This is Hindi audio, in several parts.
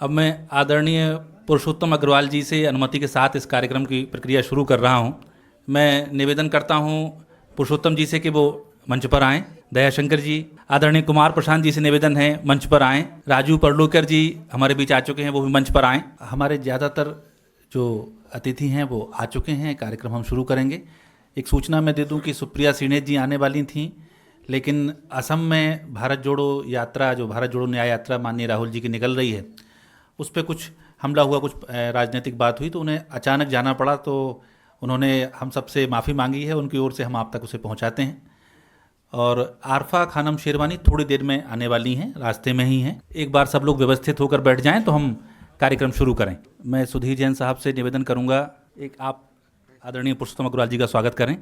अब मैं आदरणीय पुरुषोत्तम अग्रवाल जी से अनुमति के साथ इस कार्यक्रम की प्रक्रिया शुरू कर रहा हूं। मैं निवेदन करता हूं पुरुषोत्तम जी से कि वो मंच पर आएं। दयाशंकर जी, आदरणीय कुमार प्रशांत जी से निवेदन है मंच पर आएं। राजू परलोकर जी हमारे बीच आ चुके हैं, वो भी मंच पर आएं। हमारे ज़्यादातर जो अतिथि हैं वो आ चुके हैं, कार्यक्रम हम शुरू करेंगे। एक सूचना मैं दे दूं कि सुप्रिया सीनेत जी आने वाली थीं, लेकिन असम में भारत जोड़ो यात्रा, जो भारत जोड़ो न्याय यात्रा माननीय राहुल जी की निकल रही है, उस पर कुछ हमला हुआ, कुछ राजनीतिक बात हुई तो उन्हें अचानक जाना पड़ा। तो उन्होंने हम सबसे माफ़ी मांगी है, उनकी ओर से हम आप तक उसे पहुंचाते हैं। और आरफा खानम शेरवानी थोड़ी देर में आने वाली हैं, रास्ते में ही हैं। एक बार सब लोग व्यवस्थित होकर बैठ जाएं तो हम कार्यक्रम शुरू करें। मैं सुधीर जैन साहब से निवेदन करूंगा, एक आप आदरणीय पुरुषोत्तम अग्रवाल जी का स्वागत करें।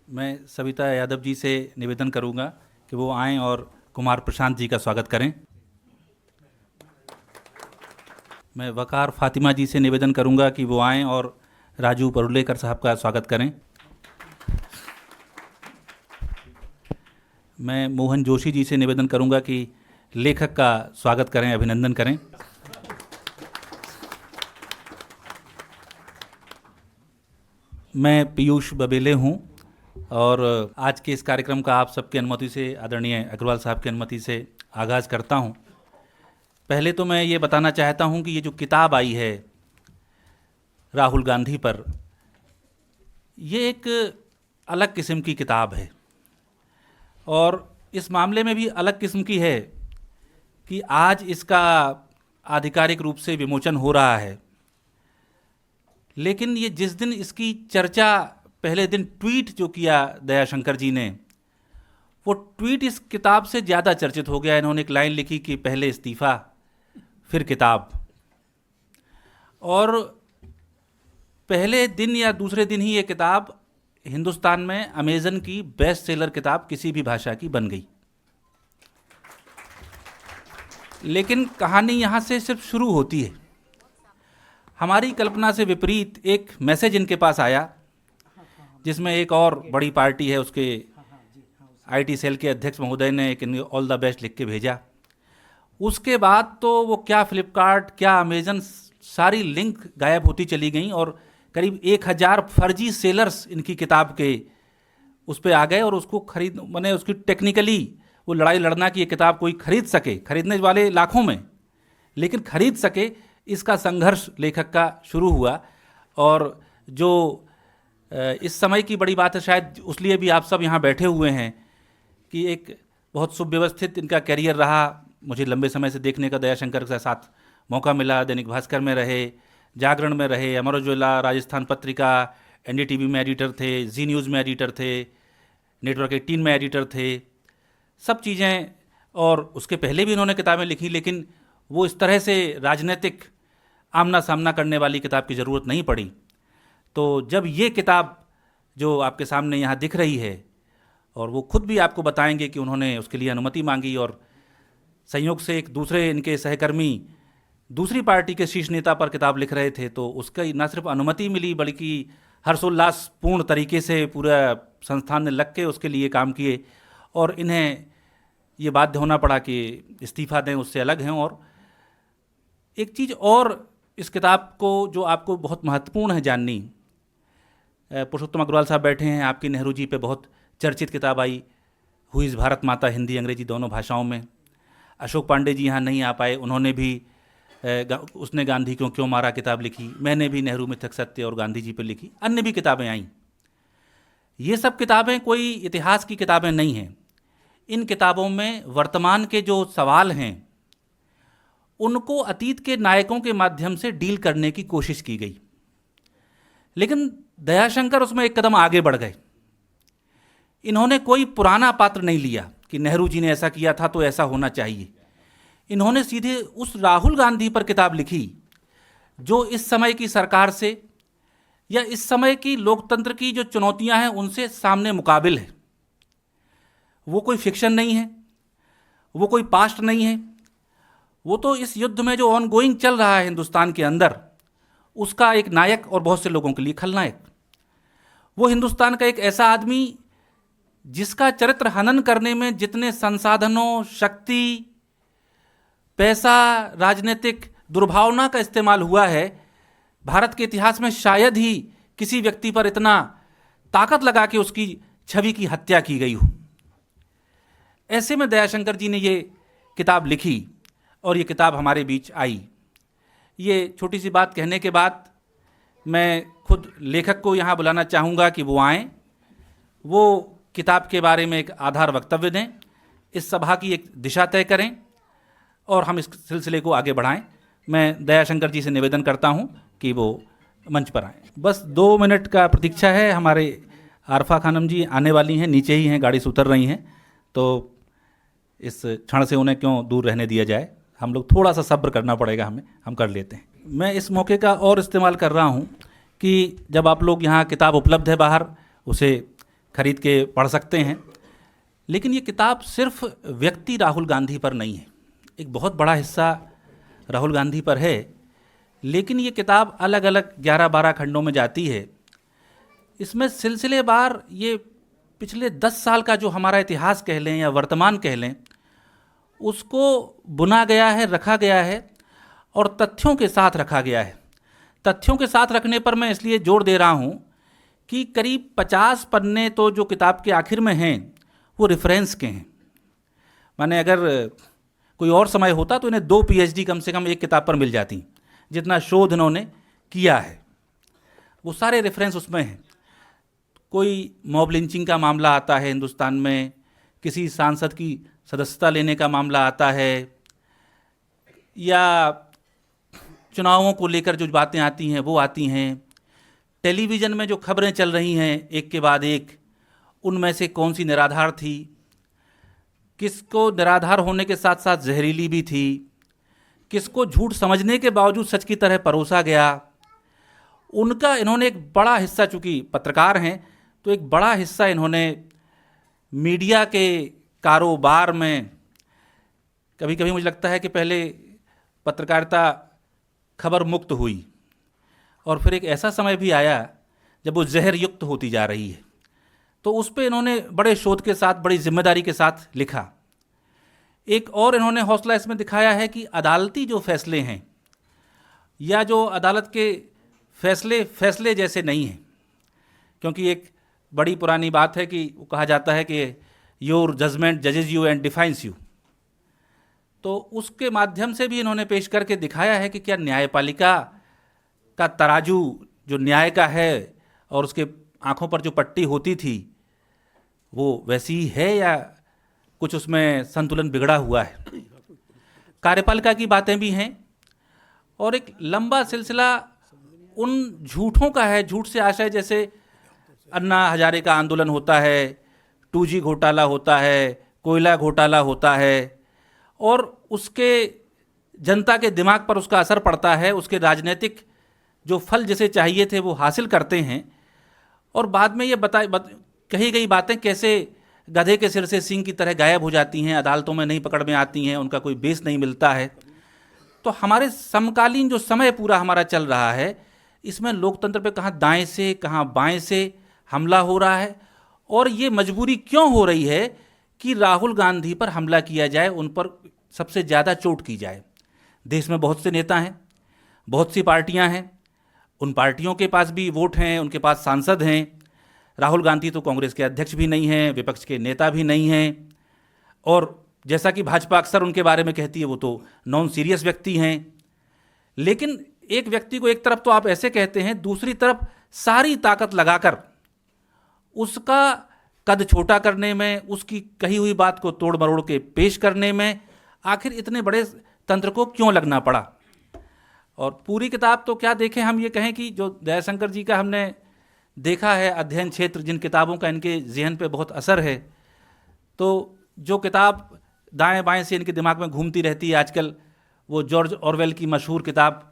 मैं सविता यादव जी से निवेदन करूंगा कि वो आएं और कुमार प्रशांत जी का स्वागत करें। मैं वकार फातिमा जी से निवेदन करूंगा कि वो आएं और राजू परुलेकर साहब का स्वागत करें। मैं मोहन जोशी जी से निवेदन करूंगा कि लेखक का स्वागत करें, अभिनंदन करें। मैं पीयूष बबेले हूं और आज के इस कार्यक्रम का आप सबकी अनुमति से, आदरणीय अग्रवाल साहब की अनुमति से आगाज़ करता हूं। पहले तो मैं ये बताना चाहता हूं कि ये जो किताब आई है राहुल गांधी पर, ये एक अलग किस्म की किताब है और इस मामले में भी अलग किस्म की है कि आज इसका आधिकारिक रूप से विमोचन हो रहा है। लेकिन ये जिस दिन इसकी चर्चा, पहले दिन ट्वीट जो किया दयाशंकर जी ने, वो ट्वीट इस किताब से ज़्यादा चर्चित हो गया। इन्होंने एक लाइन लिखी कि पहले इस्तीफ़ा फिर किताब, और पहले दिन या दूसरे दिन ही ये किताब हिंदुस्तान में अमेज़न की बेस्ट सेलर किताब किसी भी भाषा की बन गई। लेकिन कहानी यहाँ से सिर्फ शुरू होती है। हमारी कल्पना से विपरीत एक मैसेज इनके पास आया, जिसमें एक और बड़ी पार्टी है, उसके आईटी सेल के अध्यक्ष महोदय ने एक ऑल द बेस्ट लिख के भेजा। उसके बाद तो वो क्या फ्लिपकार्ट, क्या अमेज़न, सारी लिंक गायब होती चली गई और करीब 1000 फर्जी सेलर्स इनकी किताब के उस पर आ गए और उसको खरीद, मैंने उसकी टेक्निकली वो लड़ाई लड़ना कि ये किताब कोई खरीद सके, खरीदने वाले लाखों में, लेकिन खरीद सके, इसका संघर्ष लेखक का शुरू हुआ। और जो इस समय की बड़ी बात है, शायद उसलिए भी आप सब यहाँ बैठे हुए हैं कि एक बहुत सुव्यवस्थित इनका कैरियर रहा। मुझे लंबे समय से देखने का दयाशंकर के साथ मौका मिला। दैनिक भास्कर में रहे, जागरण में रहे, अमर उजाला, राजस्थान पत्रिका, एनडीटीवी में एडिटर थे, जी न्यूज़ में एडिटर थे, नेटवर्क 18 में एडिटर थे, सब चीज़ें। और उसके पहले भी इन्होंने किताबें लिखी, लेकिन वो इस तरह से राजनीतिक आमना सामना करने वाली किताब की ज़रूरत नहीं पड़ी। तो जब ये किताब जो आपके सामने यहाँ दिख रही है, और वो खुद भी आपको बताएंगे कि उन्होंने उसके लिए अनुमति मांगी और संयोग से एक दूसरे इनके सहकर्मी दूसरी पार्टी के शीर्ष नेता पर किताब लिख रहे थे, तो उसका न सिर्फ अनुमति मिली बल्कि हर्षोल्लासपूर्ण तरीके से पूरा संस्थान ने लग के उसके लिए काम किए और इन्हें ये बाध्य होना पड़ा कि इस्तीफ़ा दें, उससे अलग हैं। और एक चीज़ और इस किताब को जो आपको बहुत महत्वपूर्ण है जाननी, पुरुषोत्तम अग्रवाल साहब बैठे हैं, आपकी नेहरू जी पे बहुत चर्चित किताब आई, हु इज़ भारत माता, हिंदी अंग्रेजी दोनों भाषाओं में। अशोक पांडे जी यहाँ नहीं आ पाए, उन्होंने भी उसने गांधी क्यों क्यों मारा किताब लिखी। मैंने भी नेहरू मिथक सत्य और गांधी जी पर लिखी। अन्य भी किताबें आईं। ये सब किताबें कोई इतिहास की किताबें नहीं हैं। इन किताबों में वर्तमान के जो सवाल हैं उनको अतीत के नायकों के माध्यम से डील करने की कोशिश की गई। लेकिन दयाशंकर उसमें एक कदम आगे बढ़ गए। इन्होंने कोई पुराना पात्र नहीं लिया कि नेहरू जी ने ऐसा किया था तो ऐसा होना चाहिए। इन्होंने सीधे उस राहुल गांधी पर किताब लिखी जो इस समय की सरकार से या इस समय की लोकतंत्र की जो चुनौतियां हैं उनसे सामने मुकाबिल है। वो कोई फिक्शन नहीं है, वो कोई पास्ट नहीं है, वो तो इस युद्ध में जो ऑनगोइंग चल रहा है हिंदुस्तान के अंदर, उसका एक नायक और बहुत से लोगों के लिए खलनायक। वो हिंदुस्तान का एक ऐसा आदमी जिसका चरित्र हनन करने में जितने संसाधनों, शक्ति पैसा, राजनीतिक दुर्भावना का इस्तेमाल हुआ है, भारत के इतिहास में शायद ही किसी व्यक्ति पर इतना ताकत लगा के उसकी छवि की हत्या की गई हो। ऐसे में दयाशंकर जी ने ये किताब लिखी और ये किताब हमारे बीच आई। ये छोटी सी बात कहने के बाद मैं खुद लेखक को यहाँ बुलाना चाहूँगा कि वो आएँ, वो किताब के बारे में एक आधार वक्तव्य दें, इस सभा की एक दिशा तय करें और हम इस सिलसिले को आगे बढ़ाएं। मैं दयाशंकर जी से निवेदन करता हूं कि वो मंच पर आएं। बस 2 मिनट का प्रतीक्षा है। हमारे आरफा खानम जी आने वाली हैं, नीचे ही हैं, गाड़ी से उतर रही हैं, तो इस क्षण से उन्हें क्यों दूर रहने दिया जाए। हम लोग थोड़ा सा सब्र करना पड़ेगा हमें, हम कर लेते हैं। मैं इस मौके का और इस्तेमाल कर रहा हूं कि जब आप लोग यहाँ किताब उपलब्ध है बाहर, उसे खरीद के पढ़ सकते हैं, लेकिन ये किताब सिर्फ व्यक्ति राहुल गांधी पर नहीं है। एक बहुत बड़ा हिस्सा राहुल गांधी पर है, लेकिन ये किताब अलग अलग 11-12 खंडों में जाती है। इसमें सिलसिलेवार ये पिछले 10 साल का जो हमारा इतिहास कह लें या वर्तमान कह लें, उसको बुना गया है, रखा गया है और तथ्यों के साथ रखा गया है। तथ्यों के साथ रखने पर मैं इसलिए जोर दे रहा हूँ कि करीब 50 पन्ने तो जो किताब के आखिर में हैं वो रेफरेंस के हैं। माने अगर कोई और समय होता तो इन्हें 2 PhD कम से कम एक किताब पर मिल जाती, जितना शोध इन्होंने किया है। वो सारे रेफरेंस उसमें हैं। कोई मॉब लिंचिंग का मामला आता है हिंदुस्तान में, किसी सांसद की सदस्यता लेने का मामला आता है, या चुनावों को लेकर जो बातें आती हैं वो आती हैं। टेलीविज़न में जो खबरें चल रही हैं एक के बाद एक, उनमें से कौन सी निराधार थी, किसको निराधार होने के साथ साथ जहरीली भी थी, किसको झूठ समझने के बावजूद सच की तरह परोसा गया, उनका इन्होंने एक बड़ा हिस्सा, चूँकि पत्रकार हैं तो एक बड़ा हिस्सा इन्होंने मीडिया के कारोबार में, कभी कभी मुझे लगता है कि पहले पत्रकारिता खबर मुक्त हुई और फिर एक ऐसा समय भी आया जब वो जहर युक्त होती जा रही है, तो उस पर इन्होंने बड़े शोध के साथ, बड़ी जिम्मेदारी के साथ लिखा। एक और इन्होंने हौसला इसमें दिखाया है कि अदालती जो फैसले हैं या जो अदालत के फैसले जैसे नहीं हैं, क्योंकि एक बड़ी पुरानी बात है कि वो कहा जाता है कि योर जजमेंट जजेज यू एंड डिफाइंस यू। तो उसके माध्यम से भी इन्होंने पेश करके दिखाया है कि क्या न्यायपालिका का तराजू जो न्याय का है और उसके आंखों पर जो पट्टी होती थी वो वैसी ही है या कुछ उसमें संतुलन बिगड़ा हुआ है। कार्यपालिका की बातें भी हैं और एक लंबा सिलसिला उन झूठों का है। झूठ से आशय जैसे अन्ना हजारे का आंदोलन होता है, 2G घोटाला होता है, कोयला घोटाला होता है और उसके जनता के दिमाग पर उसका असर पड़ता है, उसके राजनीतिक जो फल जिसे चाहिए थे वो हासिल करते हैं और बाद में ये कही गई बातें कैसे गधे के सिर से सींग की तरह गायब हो जाती हैं, अदालतों में नहीं पकड़ में आती हैं, उनका कोई बेस नहीं मिलता है। तो हमारे समकालीन जो समय पूरा हमारा चल रहा है, इसमें लोकतंत्र पे कहाँ दाएं से कहाँ बाएं से हमला हो रहा है और ये मजबूरी क्यों हो रही है कि राहुल गांधी पर हमला किया जाए, उन पर सबसे ज़्यादा चोट की जाए। देश में बहुत से नेता हैं, बहुत सी पार्टियां हैं, उन पार्टियों के पास भी वोट हैं, उनके पास सांसद हैं। राहुल गांधी तो कांग्रेस के अध्यक्ष भी नहीं हैं, विपक्ष के नेता भी नहीं हैं और जैसा कि भाजपा अक्सर उनके बारे में कहती है वो तो नॉन सीरियस व्यक्ति हैं। लेकिन एक व्यक्ति को एक तरफ तो आप ऐसे कहते हैं, दूसरी तरफ सारी ताकत लगाकर उसका कद छोटा करने में, उसकी कही हुई बात को तोड़ मरोड़ के पेश करने में आखिर इतने बड़े तंत्र को क्यों लगना पड़ा। और पूरी किताब तो क्या देखें, हम ये कहें कि जो दयाशंकर जी का हमने देखा है अध्ययन क्षेत्र, जिन किताबों का इनके जहन पे बहुत असर है, तो जो किताब दाएं बाएं से इनके दिमाग में घूमती रहती है आजकल, वो जॉर्ज ऑरवेल की मशहूर किताब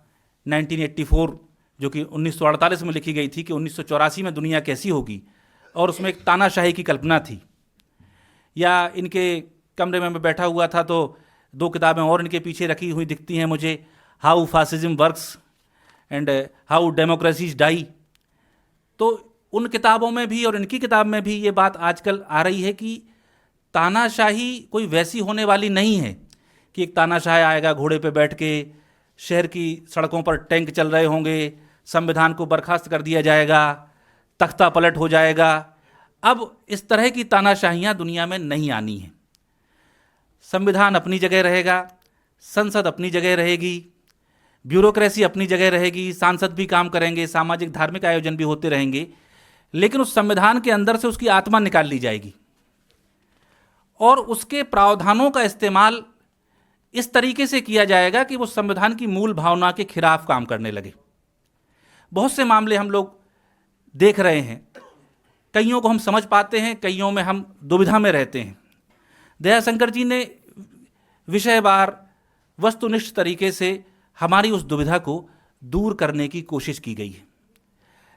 1984 जो कि 1948 में लिखी गई थी कि 1984 में दुनिया कैसी होगी, और उसमें एक तानाशाही की कल्पना थी। या इनके कमरे में मैं बैठा हुआ था तो 2 किताबें और इनके पीछे रखी हुई दिखती हैं मुझे, how fascism works and how democracies die. तो उन किताबों में भी और इनकी किताब में भी ये बात आजकल आ रही है कि तानाशाही कोई वैसी होने वाली नहीं है कि एक तानाशाह आएगा घोड़े पे बैठ के, शहर की सड़कों पर टैंक चल रहे होंगे, संविधान को बर्खास्त कर दिया जाएगा, तख्ता पलट हो जाएगा। अब इस तरह की तानाशाहियाँ दुनिया में नहीं आनी हैं। संविधान अपनी जगह रहेगा, संसद अपनी जगह रहेगी, ब्यूरोक्रेसी अपनी जगह रहेगी, सांसद भी काम करेंगे, सामाजिक धार्मिक आयोजन भी होते रहेंगे, लेकिन उस संविधान के अंदर से उसकी आत्मा निकाल ली जाएगी और उसके प्रावधानों का इस्तेमाल इस तरीके से किया जाएगा कि वो संविधान की मूल भावना के खिलाफ काम करने लगे। बहुत से मामले हम लोग देख रहे हैं, कईयों को हम समझ पाते हैं, कईयों में हम दुविधा में रहते हैं। दयाशंकर जी ने विषयवार वस्तुनिष्ठ तरीके से हमारी उस दुविधा को दूर करने की कोशिश की गई है।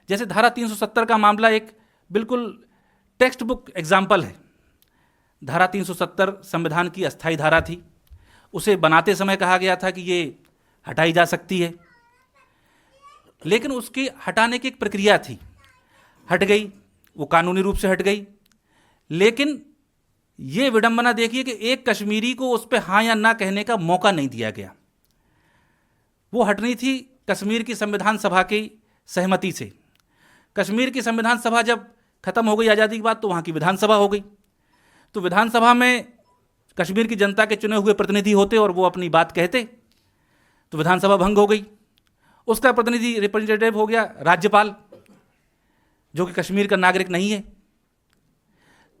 जैसे धारा 370 का मामला एक बिल्कुल टेक्स्ट बुक एग्जाम्पल है। धारा 370 संविधान की अस्थायी धारा थी, उसे बनाते समय कहा गया था कि ये हटाई जा सकती है, लेकिन उसकी हटाने की एक प्रक्रिया थी, हट गई, वो कानूनी रूप से हट गई। लेकिन ये विडंबना देखिए कि एक कश्मीरी को उस पर हाँ या ना कहने का मौका नहीं दिया गया। वो हटनी थी कश्मीर की संविधान सभा की सहमति से। कश्मीर की संविधान सभा जब खत्म हो गई आज़ादी के बाद, तो वहाँ की विधानसभा हो गई। तो विधानसभा में कश्मीर की जनता के चुने हुए प्रतिनिधि होते और वो अपनी बात कहते, तो विधानसभा भंग हो गई। उसका प्रतिनिधि रिप्रेजेंटेटिव हो गया राज्यपाल, जो कि कश्मीर का नागरिक नहीं है।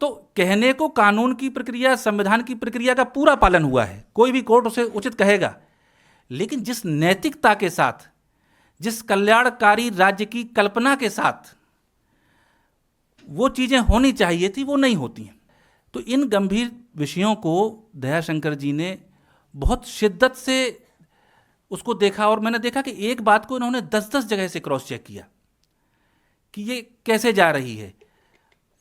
तो कहने को कानून की प्रक्रिया, संविधान की प्रक्रिया का पूरा पालन हुआ है, कोई भी कोर्ट उसे उचित कहेगा, लेकिन जिस नैतिकता के साथ, जिस कल्याणकारी राज्य की कल्पना के साथ वो चीज़ें होनी चाहिए थी, वो नहीं होती हैं। तो इन गंभीर विषयों को दयाशंकर जी ने बहुत शिद्दत से उसको देखा, और मैंने देखा कि एक बात को इन्होंने 10-10 जगह से क्रॉस चेक किया कि ये कैसे जा रही है।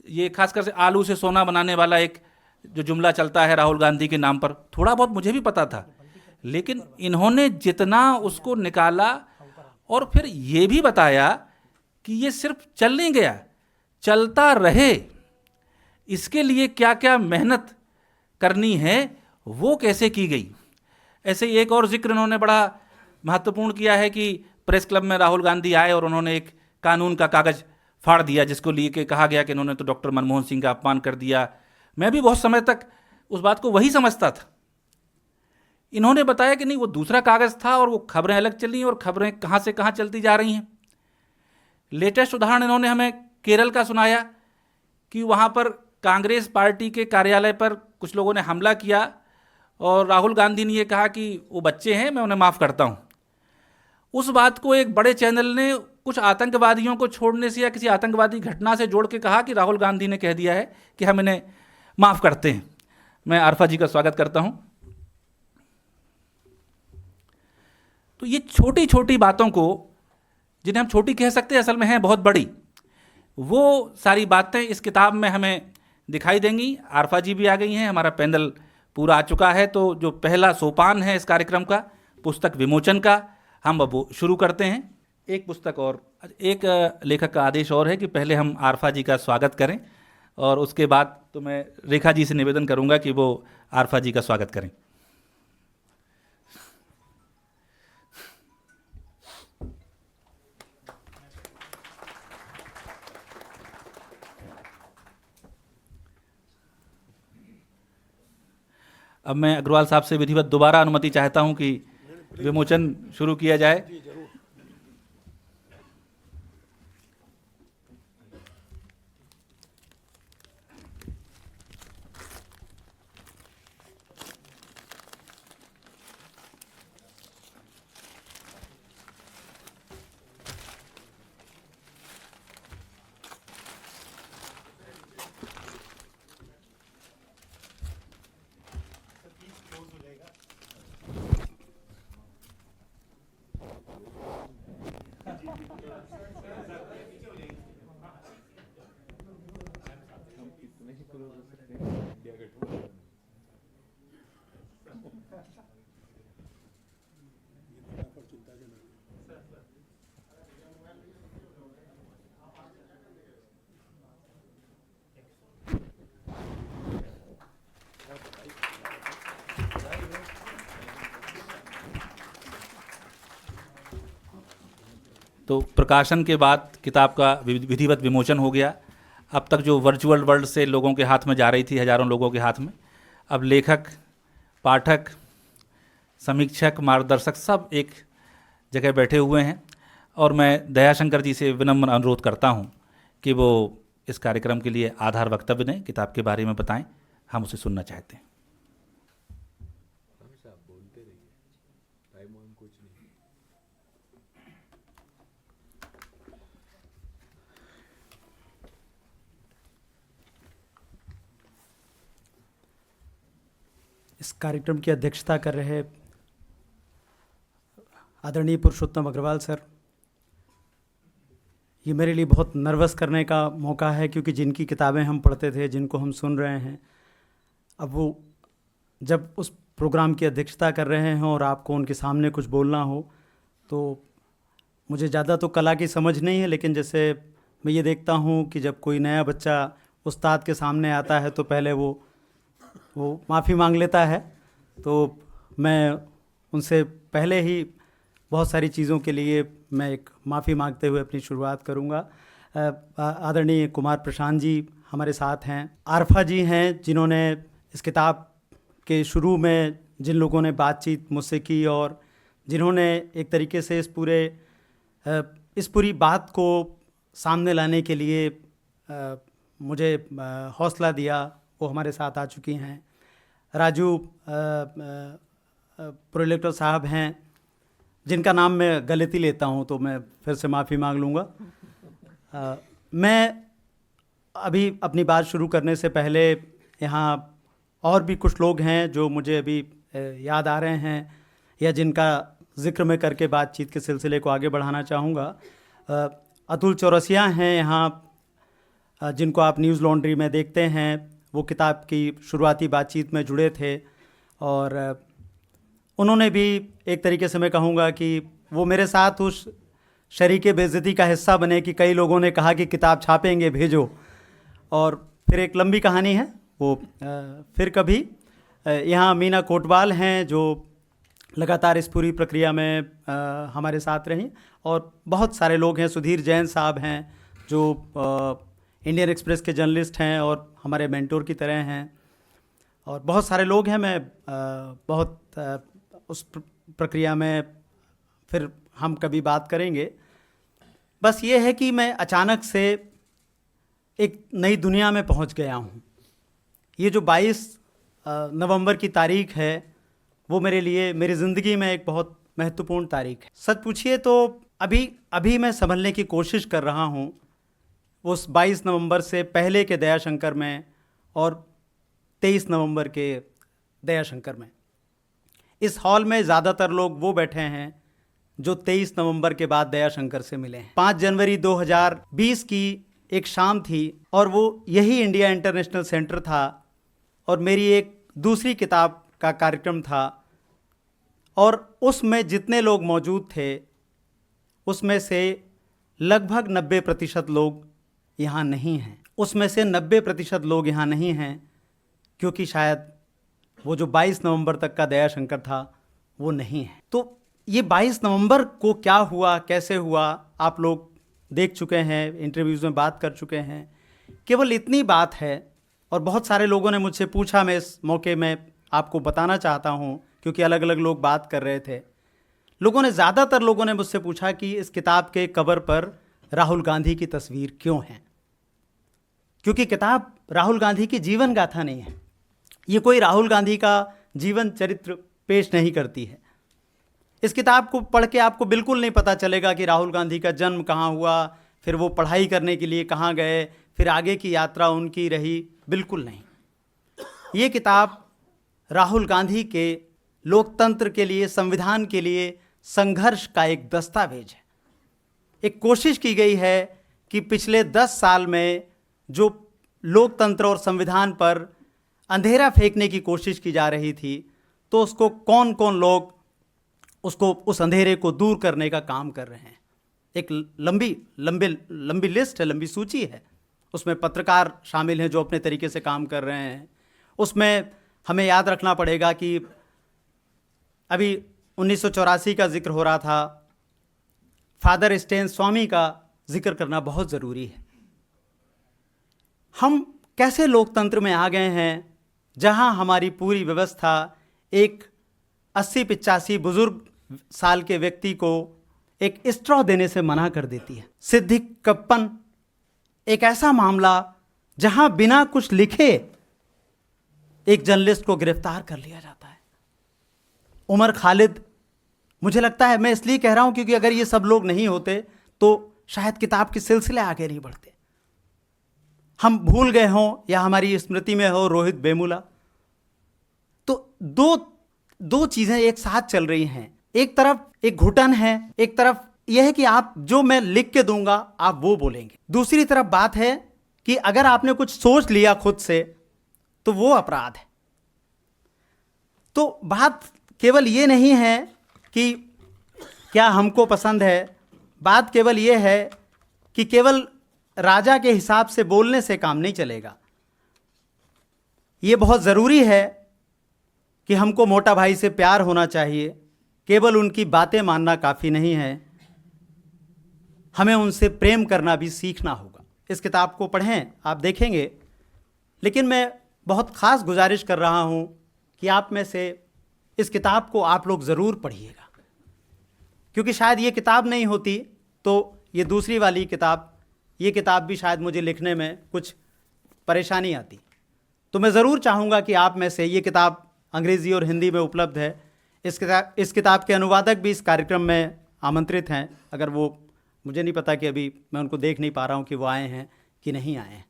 ये खासकर से आलू से सोना बनाने वाला एक जो जुमला चलता है राहुल गांधी के नाम पर, थोड़ा बहुत मुझे भी पता था, लेकिन इन्होंने जितना उसको निकाला और फिर ये भी बताया कि ये सिर्फ चल नहीं गया, चलता रहे, इसके लिए क्या क्या मेहनत करनी है वो कैसे की गई। ऐसे ही एक और जिक्र इन्होंने बड़ा महत्वपूर्ण किया है कि प्रेस क्लब में राहुल गांधी आए और उन्होंने एक कानून का कागज़ फाड़ दिया, जिसको लिए के कहा गया कि इन्होंने तो डॉक्टर मनमोहन सिंह का अपमान कर दिया। मैं भी बहुत समय तक उस बात को वही समझता था। इन्होंने बताया कि नहीं, वो दूसरा कागज़ था और वो खबरें अलग चली और खबरें कहाँ से कहाँ चलती जा रही हैं। लेटेस्ट उदाहरण इन्होंने हमें केरल का सुनाया कि वहाँ पर कांग्रेस पार्टी के कार्यालय पर कुछ लोगों ने हमला किया और राहुल गांधी ने ये कहा कि वो बच्चे हैं, मैं उन्हें माफ़ करता हूँ। उस बात को एक बड़े चैनल ने कुछ आतंकवादियों को छोड़ने से या किसी आतंकवादी घटना से जोड़ के कहा कि राहुल गांधी ने कह दिया है कि हम इन्हें माफ़ करते हैं। मैं आरफा जी का स्वागत करता हूँ। तो ये छोटी छोटी बातों को, जिन्हें हम छोटी कह सकते हैं, असल में हैं बहुत बड़ी, वो सारी बातें इस किताब में हमें दिखाई देंगी। आरफा जी भी आ गई हैं, हमारा पैनल पूरा आ चुका है। तो जो पहला सोपान है इस कार्यक्रम का, पुस्तक विमोचन का, हम अब शुरू करते हैं। एक पुस्तक और, एक लेखक का आदेश और है कि पहले हम आरफा जी का स्वागत करें और उसके बाद तो मैं रेखा जी से निवेदन करूंगा कि वो आरफा जी का स्वागत करें। अब मैं अग्रवाल साहब से विधिवत दोबारा अनुमति चाहता हूं कि विमोचन शुरू किया जाए। तो प्रकाशन के बाद किताब का विधिवत विमोचन हो गया। अब तक जो वर्चुअल वर्ल्ड से लोगों के हाथ में जा रही थी, हजारों लोगों के हाथ में, अब लेखक, पाठक, समीक्षक, मार्गदर्शक सब एक जगह बैठे हुए हैं। और मैं दयाशंकर जी से विनम्र अनुरोध करता हूं कि वो इस कार्यक्रम के लिए आधार वक्तव्य दें, किताब के बारे में बताएं, हम उसे सुनना चाहते हैं। इस कार्यक्रम की अध्यक्षता कर रहे आदरणीय पुरुषोत्तम अग्रवाल सर, ये मेरे लिए बहुत नर्वस करने का मौका है, क्योंकि जिनकी किताबें हम पढ़ते थे, जिनको हम सुन रहे हैं, अब वो जब उस प्रोग्राम की अध्यक्षता कर रहे हैं और आपको उनके सामने कुछ बोलना हो, तो मुझे ज़्यादा तो कला की समझ नहीं है, लेकिन जैसे मैं ये देखता हूँ कि जब कोई नया बच्चा उस्ताद के सामने आता है तो पहले वो माफ़ी मांग लेता है। तो मैं उनसे पहले ही बहुत सारी चीज़ों के लिए मैं एक माफ़ी मांगते हुए अपनी शुरुआत करूँगा। आदरणीय कुमार प्रशांत जी हमारे साथ हैं, आरफा जी हैं जिन्होंने इस किताब के शुरू में जिन लोगों ने बातचीत मुझसे की और जिन्होंने एक तरीके से इस पूरी बात को सामने लाने के लिए मुझे हौसला दिया, वो हमारे साथ आ चुकी हैं। राजू प्रोलेक्टर साहब हैं, जिनका नाम मैं गलती लेता हूं तो मैं फिर से माफ़ी मांग लूँगा। मैं अभी अपनी बात शुरू करने से पहले यहाँ और भी कुछ लोग हैं जो मुझे अभी याद आ रहे हैं या जिनका जिक्र मैं करके बातचीत के सिलसिले को आगे बढ़ाना चाहूँगा। अतुल चौरसिया हैं यहाँ, जिनको आप न्यूज़ लॉन्ड्री में देखते हैं, वो किताब की शुरुआती बातचीत में जुड़े थे और उन्होंने भी एक तरीके से मैं कहूँगा कि वो मेरे साथ उस शरीके बेइज्जती का हिस्सा बने कि कई लोगों ने कहा कि किताब छापेंगे, भेजो, और फिर एक लंबी कहानी है वो। फिर कभी यहाँ मीना कोटवाल हैं जो लगातार इस पूरी प्रक्रिया में हमारे साथ रहीं, और बहुत सारे लोग हैं। सुधीर जैन साहब हैं जो इंडियन एक्सप्रेस के जर्नलिस्ट हैं और हमारे मेंटोर की तरह हैं, और बहुत सारे लोग हैं। मैं बहुत उस प्रक्रिया में फिर हम कभी बात करेंगे। बस ये है कि मैं अचानक से एक नई दुनिया में पहुंच गया हूं। ये जो 22 नवंबर की तारीख है वो मेरे लिए, मेरी ज़िंदगी में एक बहुत महत्वपूर्ण तारीख है। सच पूछिए तो अभी मैं संभलने की कोशिश कर रहा हूं उस 22 नवंबर से पहले के दयाशंकर में और 23 नवंबर के दयाशंकर में। इस हॉल में ज़्यादातर लोग वो बैठे हैं जो 23 नवंबर के बाद दयाशंकर से मिले हैं। 5 जनवरी 2020 की एक शाम थी और वो यही इंडिया इंटरनेशनल सेंटर था और मेरी एक दूसरी किताब का कार्यक्रम था, और उसमें जितने लोग मौजूद थे उसमें से लगभग 90% लोग यहाँ नहीं हैं। उसमें से 90% लोग यहाँ नहीं हैं क्योंकि शायद वो जो 22 नवंबर तक का दयाशंकर था वो नहीं है। तो ये 22 नवंबर को क्या हुआ, कैसे हुआ, आप लोग देख चुके हैं, इंटरव्यूज़ में बात कर चुके हैं। केवल इतनी बात है, और बहुत सारे लोगों ने मुझसे पूछा, मैं इस मौके में आपको बताना चाहता हूँ क्योंकि अलग अलग लोग बात कर रहे थे। ज़्यादातर लोगों ने मुझसे पूछा कि इस किताब के कवर पर राहुल गांधी की तस्वीर क्यों है, क्योंकि किताब राहुल गांधी की जीवन गाथा नहीं है। ये कोई राहुल गांधी का जीवन चरित्र पेश नहीं करती है। इस किताब को पढ़ के आपको बिल्कुल नहीं पता चलेगा कि राहुल गांधी का जन्म कहाँ हुआ, फिर वो पढ़ाई करने के लिए कहाँ गए, फिर आगे की यात्रा उनकी रही, बिल्कुल नहीं। ये किताब राहुल गांधी के लोकतंत्र के लिए, संविधान के लिए संघर्ष का एक दस्तावेज है। एक कोशिश की गई है कि पिछले 10 साल में जो लोकतंत्र और संविधान पर अंधेरा फेंकने की कोशिश की जा रही थी, तो उसको कौन कौन लोग उसको, उस अंधेरे को दूर करने का काम कर रहे हैं। एक लंबी लिस्ट है, लंबी सूची है। उसमें पत्रकार शामिल हैं जो अपने तरीके से काम कर रहे हैं। उसमें हमें याद रखना पड़ेगा कि अभी 1984 का जिक्र हो रहा था, फादर स्टेन स्वामी का जिक्र करना बहुत ज़रूरी है। हम कैसे लोकतंत्र में आ गए हैं जहां हमारी पूरी व्यवस्था एक 80-85 बुजुर्ग साल के व्यक्ति को एक स्ट्रॉ देने से मना कर देती है। सिद्धिकप्पन एक ऐसा मामला जहां बिना कुछ लिखे एक जर्नलिस्ट को गिरफ्तार कर लिया जाता है। उमर खालिद, मुझे लगता है, मैं इसलिए कह रहा हूं क्योंकि अगर ये सब लोग नहीं होते तो शायद किताब के सिलसिले आगे नहीं बढ़ते। हम भूल गए हों या हमारी स्मृति में हो रोहित वेमुला। तो दो चीजें एक साथ चल रही हैं। एक तरफ एक घुटन है, एक तरफ यह है कि आप जो मैं लिख के दूंगा आप वो बोलेंगे। दूसरी तरफ बात है कि अगर आपने कुछ सोच लिया खुद से तो वो अपराध है। तो बात केवल ये नहीं है कि क्या हमको पसंद है, बात केवल ये है कि केवल राजा के हिसाब से बोलने से काम नहीं चलेगा। ये बहुत ज़रूरी है कि हमको मोटा भाई से प्यार होना चाहिए, केवल उनकी बातें मानना काफ़ी नहीं है, हमें उनसे प्रेम करना भी सीखना होगा। इस किताब को पढ़ें, आप देखेंगे। लेकिन मैं बहुत ख़ास गुजारिश कर रहा हूँ कि आप में से इस किताब को आप लोग ज़रूर पढ़िएगा, क्योंकि शायद ये किताब नहीं होती तो ये दूसरी वाली किताब, ये किताब भी शायद मुझे लिखने में कुछ परेशानी आती। तो मैं ज़रूर चाहूँगा कि आप में से, ये किताब अंग्रेज़ी और हिंदी में उपलब्ध है, इस किताब के अनुवादक भी इस कार्यक्रम में आमंत्रित हैं। अगर वो, मुझे नहीं पता कि अभी मैं उनको देख नहीं पा रहा हूँ कि वो आए हैं कि नहीं आए हैं।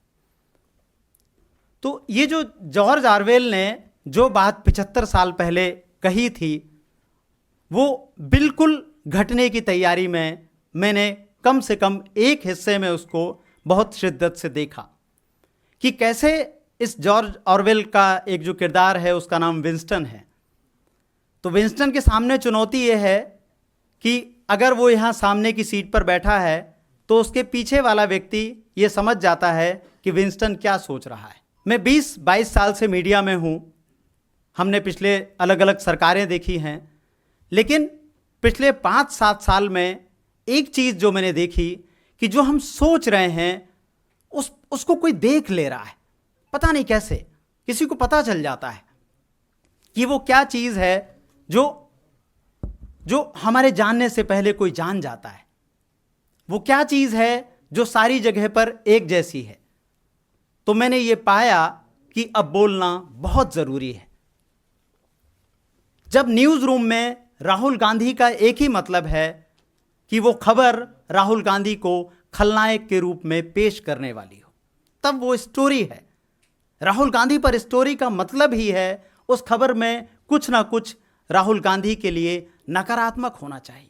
तो ये जो जॉर्ज ऑरवेल ने जो बात 75 साल पहले कही थी, वो बिल्कुल घटने की तैयारी में मैंने कम से कम एक हिस्से में उसको बहुत शिद्दत से देखा कि कैसे इस जॉर्ज ऑरवेल का एक जो किरदार है उसका नाम विंस्टन है। तो विंस्टन के सामने चुनौती ये है कि अगर वो यहाँ सामने की सीट पर बैठा है तो उसके पीछे वाला व्यक्ति ये समझ जाता है कि विंस्टन क्या सोच रहा है। मैं 20-22 साल से मीडिया में हूँ, हमने पिछले अलग अलग सरकारें देखी हैं, लेकिन पिछले 5-7 साल में एक चीज़ जो मैंने देखी कि जो हम सोच रहे हैं उसको कोई देख ले रहा है। पता नहीं कैसे किसी को पता चल जाता है कि वो क्या चीज़ है जो हमारे जानने से पहले कोई जान जाता है। वो क्या चीज़ है जो सारी जगह पर एक जैसी है। तो मैंने ये पाया कि अब बोलना बहुत ज़रूरी है। जब न्यूज़ रूम में राहुल गांधी का एक ही मतलब है कि वो खबर राहुल गांधी को खलनायक के रूप में पेश करने वाली हो, तब वो स्टोरी है। राहुल गांधी पर स्टोरी का मतलब ही है उस खबर में कुछ ना कुछ राहुल गांधी के लिए नकारात्मक होना चाहिए।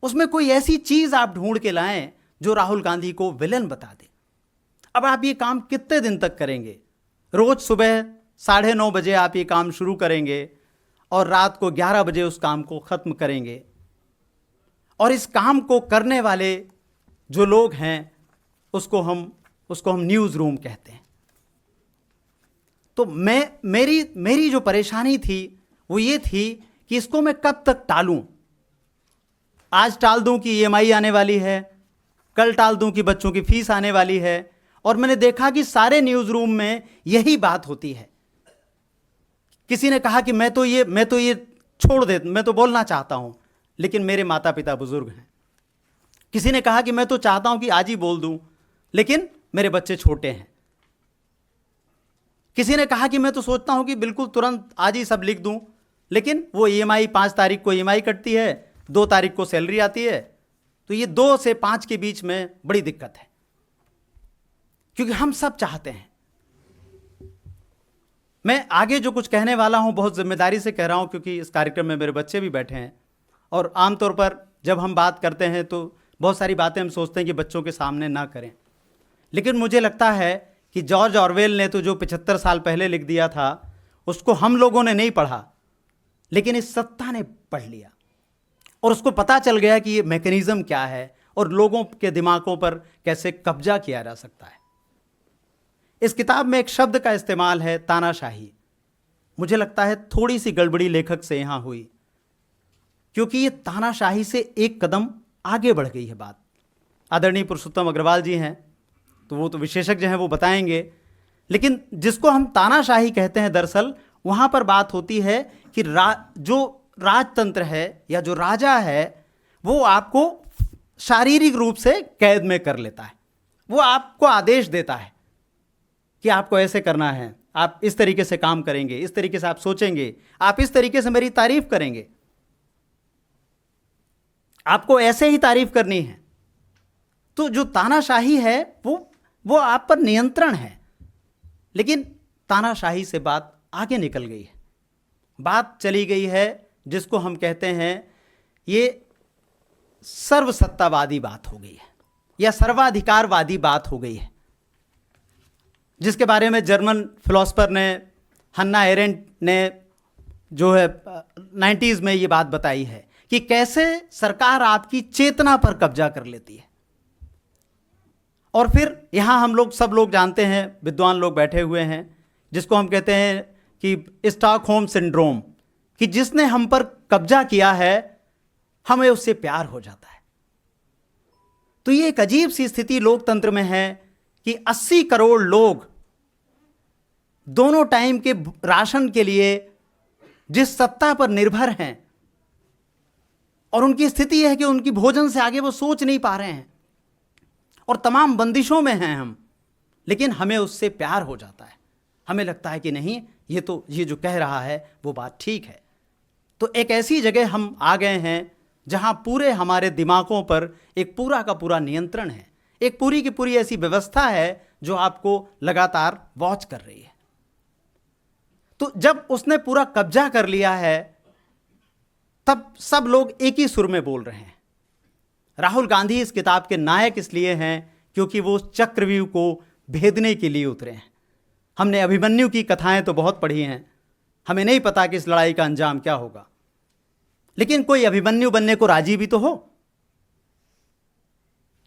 उसमें कोई ऐसी चीज़ आप ढूंढ के लाएं जो राहुल गांधी को विलन बता दे। अब आप ये काम कितने दिन तक करेंगे? रोज सुबह 9:30 बजे आप ये काम शुरू करेंगे और रात को 11 बजे उस काम को ख़त्म करेंगे। और इस काम को करने वाले जो लोग हैं उसको हम न्यूज़ रूम कहते हैं। तो मेरी जो परेशानी थी वो ये थी कि इसको मैं कब तक टालूं। आज टाल दूं कि EMI आने वाली है, कल टाल दूं कि बच्चों की फीस आने वाली है। और मैंने देखा कि सारे न्यूज़ रूम में यही बात होती है। किसी ने कहा कि मैं तो ये छोड़ दे, मैं तो बोलना चाहता हूं लेकिन मेरे माता पिता बुजुर्ग हैं। किसी ने कहा कि मैं तो चाहता हूं कि आज ही बोल दूं लेकिन मेरे बच्चे छोटे हैं। किसी ने कहा कि मैं तो सोचता हूं कि बिल्कुल तुरंत आज ही सब लिख दूं, लेकिन वो EMI 5 तारीख को EMI कटती है, 2 तारीख को सैलरी आती है। तो ये 2 से 5 के बीच में बड़ी दिक्कत है, क्योंकि हम सब चाहते हैं। मैं आगे जो कुछ कहने वाला हूं बहुत जिम्मेदारी से कह रहा हूं, क्योंकि इस कार्यक्रम में मेरे बच्चे भी बैठे हैं और आमतौर पर जब हम बात करते हैं तो बहुत सारी बातें हम सोचते हैं कि बच्चों के सामने ना करें। लेकिन मुझे लगता है कि जॉर्ज ऑरवेल ने तो जो 75 साल पहले लिख दिया था उसको हम लोगों ने नहीं पढ़ा, लेकिन इस सत्ता ने पढ़ लिया और उसको पता चल गया कि ये मैकेनिज्म क्या है और लोगों के दिमागों पर कैसे कब्जा किया जा सकता है। इस किताब में एक शब्द का इस्तेमाल है, तानाशाही। मुझे लगता है थोड़ी सी गड़बड़ी लेखक से यहाँ हुई, क्योंकि ये तानाशाही से एक कदम आगे बढ़ गई है बात। आदरणीय पुरुषोत्तम अग्रवाल जी हैं, तो वो तो विशेषज्ञ हैं, वो बताएंगे। लेकिन जिसको हम तानाशाही कहते हैं, दरअसल वहाँ पर बात होती है कि जो राजतंत्र है या जो राजा है वो आपको शारीरिक रूप से कैद में कर लेता है। वो आपको आदेश देता है कि आपको ऐसे करना है, आप इस तरीके से काम करेंगे, इस तरीके से आप सोचेंगे, आप इस तरीके से मेरी तारीफ करेंगे, आपको ऐसे ही तारीफ करनी है। तो जो तानाशाही है वो आप पर नियंत्रण है। लेकिन तानाशाही से बात आगे निकल गई है, बात चली गई है जिसको हम कहते हैं ये सर्वसत्तावादी बात हो गई है या सर्वाधिकारवादी बात हो गई है, जिसके बारे में जर्मन फिलोसफर ने, हन्ना एरेंट ने जो है 90s में ये बात बताई है कि कैसे सरकार आपकी चेतना पर कब्जा कर लेती है। और फिर यहाँ हम लोग सब लोग जानते हैं, विद्वान लोग बैठे हुए हैं, जिसको हम कहते हैं कि स्टॉकहोम सिंड्रोम, कि जिसने हम पर कब्जा किया है हमें उससे प्यार हो जाता है। तो ये एक अजीब सी स्थिति लोकतंत्र में है कि 80 करोड़ लोग दोनों टाइम के राशन के लिए जिस सत्ता पर निर्भर हैं, और उनकी स्थिति है कि उनकी भोजन से आगे वो सोच नहीं पा रहे हैं और तमाम बंदिशों में हैं हम, लेकिन हमें उससे प्यार हो जाता है। हमें लगता है कि नहीं, ये जो कह रहा है वो बात ठीक है। तो एक ऐसी जगह हम आ गए हैं जहां पूरे हमारे दिमागों पर एक पूरा का पूरा नियंत्रण है, एक पूरी की पूरी ऐसी व्यवस्था है जो आपको लगातार वॉच कर रही है। तो जब उसने पूरा कब्जा कर लिया है तब सब लोग एक ही सुर में बोल रहे हैं। राहुल गांधी इस किताब के नायक इसलिए हैं क्योंकि वो चक्रव्यूह को भेदने के लिए उतरे हैं। हमने अभिमन्यु की कथाएं तो बहुत पढ़ी हैं, हमें नहीं पता कि इस लड़ाई का अंजाम क्या होगा, लेकिन कोई अभिमन्यु बनने को राजी भी तो हो।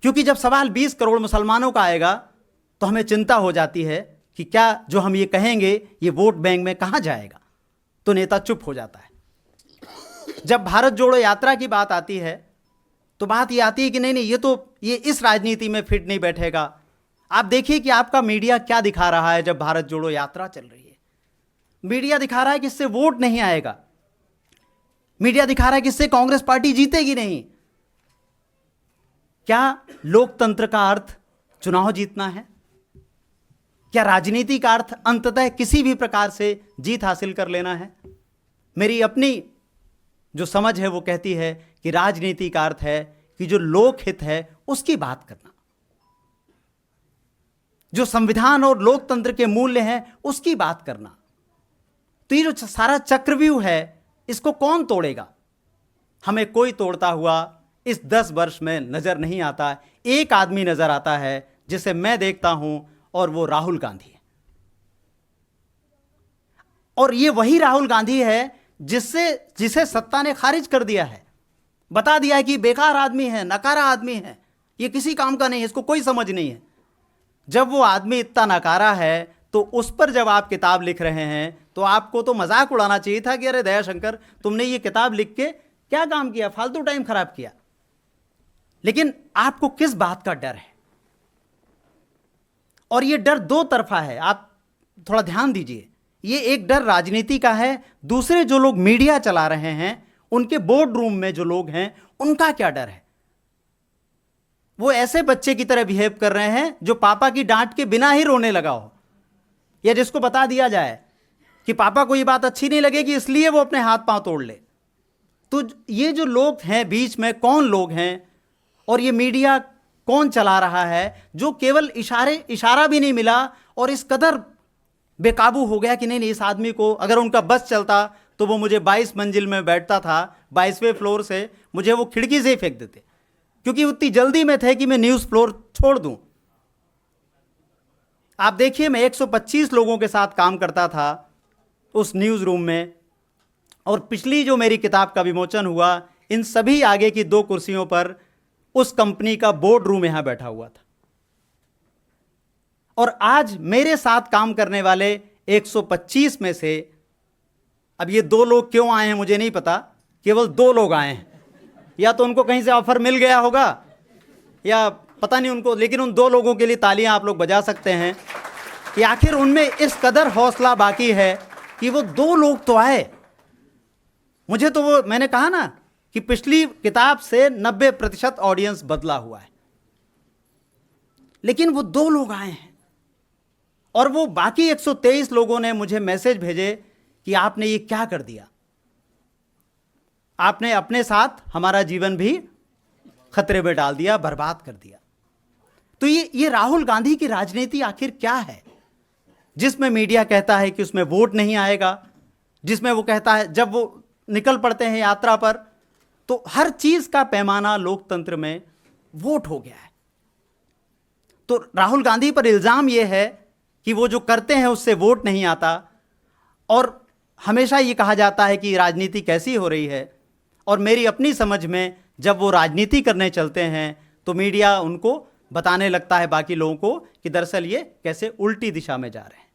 क्योंकि जब सवाल 20 करोड़ मुसलमानों का आएगा तो हमें चिंता हो जाती है कि क्या जो हम ये कहेंगे ये वोट बैंक में कहां जाएगा। तो नेता चुप हो जाता है। जब भारत जोड़ो यात्रा की बात आती है तो बात ये आती है कि नहीं, ये इस राजनीति में फिट नहीं बैठेगा। आप देखिए कि आपका मीडिया क्या दिखा रहा है। जब भारत जोड़ो यात्रा चल रही है, मीडिया दिखा रहा है कि इससे वोट नहीं आएगा, मीडिया दिखा रहा है कि इससे कांग्रेस पार्टी जीतेगी नहीं। क्या लोकतंत्र का अर्थ चुनाव जीतना है? क्या राजनीति का अर्थ अंततः किसी भी प्रकार से जीत हासिल कर लेना है? मेरी अपनी जो समझ है वो कहती है कि राजनीति का अर्थ है कि जो लोकहित है उसकी बात करना, जो संविधान और लोकतंत्र के मूल्य हैं उसकी बात करना। तो ये जो सारा चक्रव्यूह है इसको कौन तोड़ेगा? हमें कोई तोड़ता हुआ इस 10 वर्ष में नजर नहीं आता। एक आदमी नजर आता है जिसे मैं देखता हूं, और वो राहुल गांधी है। और ये वही राहुल गांधी है जिसे सत्ता ने खारिज कर दिया है, बता दिया है कि बेकार आदमी है, नकारा आदमी है, ये किसी काम का नहीं है, इसको कोई समझ नहीं है। जब वो आदमी इतना नकारा है तो उस पर जब आप किताब लिख रहे हैं तो आपको तो मजाक उड़ाना चाहिए था कि अरे दयाशंकर, तुमने ये किताब लिख के क्या काम किया, फालतू टाइम खराब किया। लेकिन आपको किस बात का डर है? और ये डर दो तरफा है, आप थोड़ा ध्यान दीजिए। ये एक डर राजनीति का है, दूसरे जो लोग मीडिया चला रहे हैं उनके बोर्ड रूम में जो लोग हैं उनका क्या डर है? वो ऐसे बच्चे की तरह बिहेव कर रहे हैं जो पापा की डांट के बिना ही रोने लगा हो, या जिसको बता दिया जाए कि पापा को ये बात अच्छी नहीं लगेगी इसलिए वो अपने हाथ पांव तोड़ ले। तो ये जो लोग हैं बीच में, कौन लोग हैं और ये मीडिया कौन चला रहा है जो केवल इशारा भी नहीं मिला और इस कदर बेकाबू हो गया कि नहीं, इस आदमी को अगर उनका बस चलता तो वो मुझे 22 मंजिल में बैठता था, 22वें फ्लोर से मुझे वो खिड़की से ही फेंक देते, क्योंकि उतनी जल्दी में थे कि मैं न्यूज़ फ्लोर छोड़ दूं। आप देखिए, मैं 125 लोगों के साथ काम करता था उस न्यूज़ रूम में, और पिछली जो मेरी किताब का विमोचन हुआ इन सभी आगे की 2 कुर्सियों पर उस कंपनी का बोर्ड रूम यहां बैठा हुआ था। और आज मेरे साथ काम करने वाले 125 में से, अब ये 2 लोग क्यों आए हैं मुझे नहीं पता, केवल 2 लोग आए हैं। या तो उनको कहीं से ऑफर मिल गया होगा या पता नहीं उनको, लेकिन उन 2 लोगों के लिए तालियां आप लोग बजा सकते हैं कि आखिर उनमें इस कदर हौसला बाकी है कि वो 2 लोग तो आए। मुझे तो वो, मैंने कहा ना कि पिछली किताब से 90% ऑडियंस बदला हुआ है, लेकिन वो 2 लोग आए हैं और वो बाकी 123 लोगों ने मुझे मैसेज भेजे कि आपने ये क्या कर दिया, आपने अपने साथ हमारा जीवन भी खतरे में डाल दिया, बर्बाद कर दिया। तो ये राहुल गांधी की राजनीति आखिर क्या है, जिसमें मीडिया कहता है कि उसमें वोट नहीं आएगा, जिसमें वो कहता है जब वो निकल पड़ते हैं यात्रा पर तो हर चीज का पैमाना लोकतंत्र में वोट हो गया है। तो राहुल गांधी पर इल्जाम यह है कि वो जो करते हैं उससे वोट नहीं आता, और हमेशा ये कहा जाता है कि राजनीति कैसी हो रही है, और मेरी अपनी समझ में जब वो राजनीति करने चलते हैं तो मीडिया उनको बताने लगता है बाकी लोगों को कि दरअसल ये कैसे उल्टी दिशा में जा रहे हैं।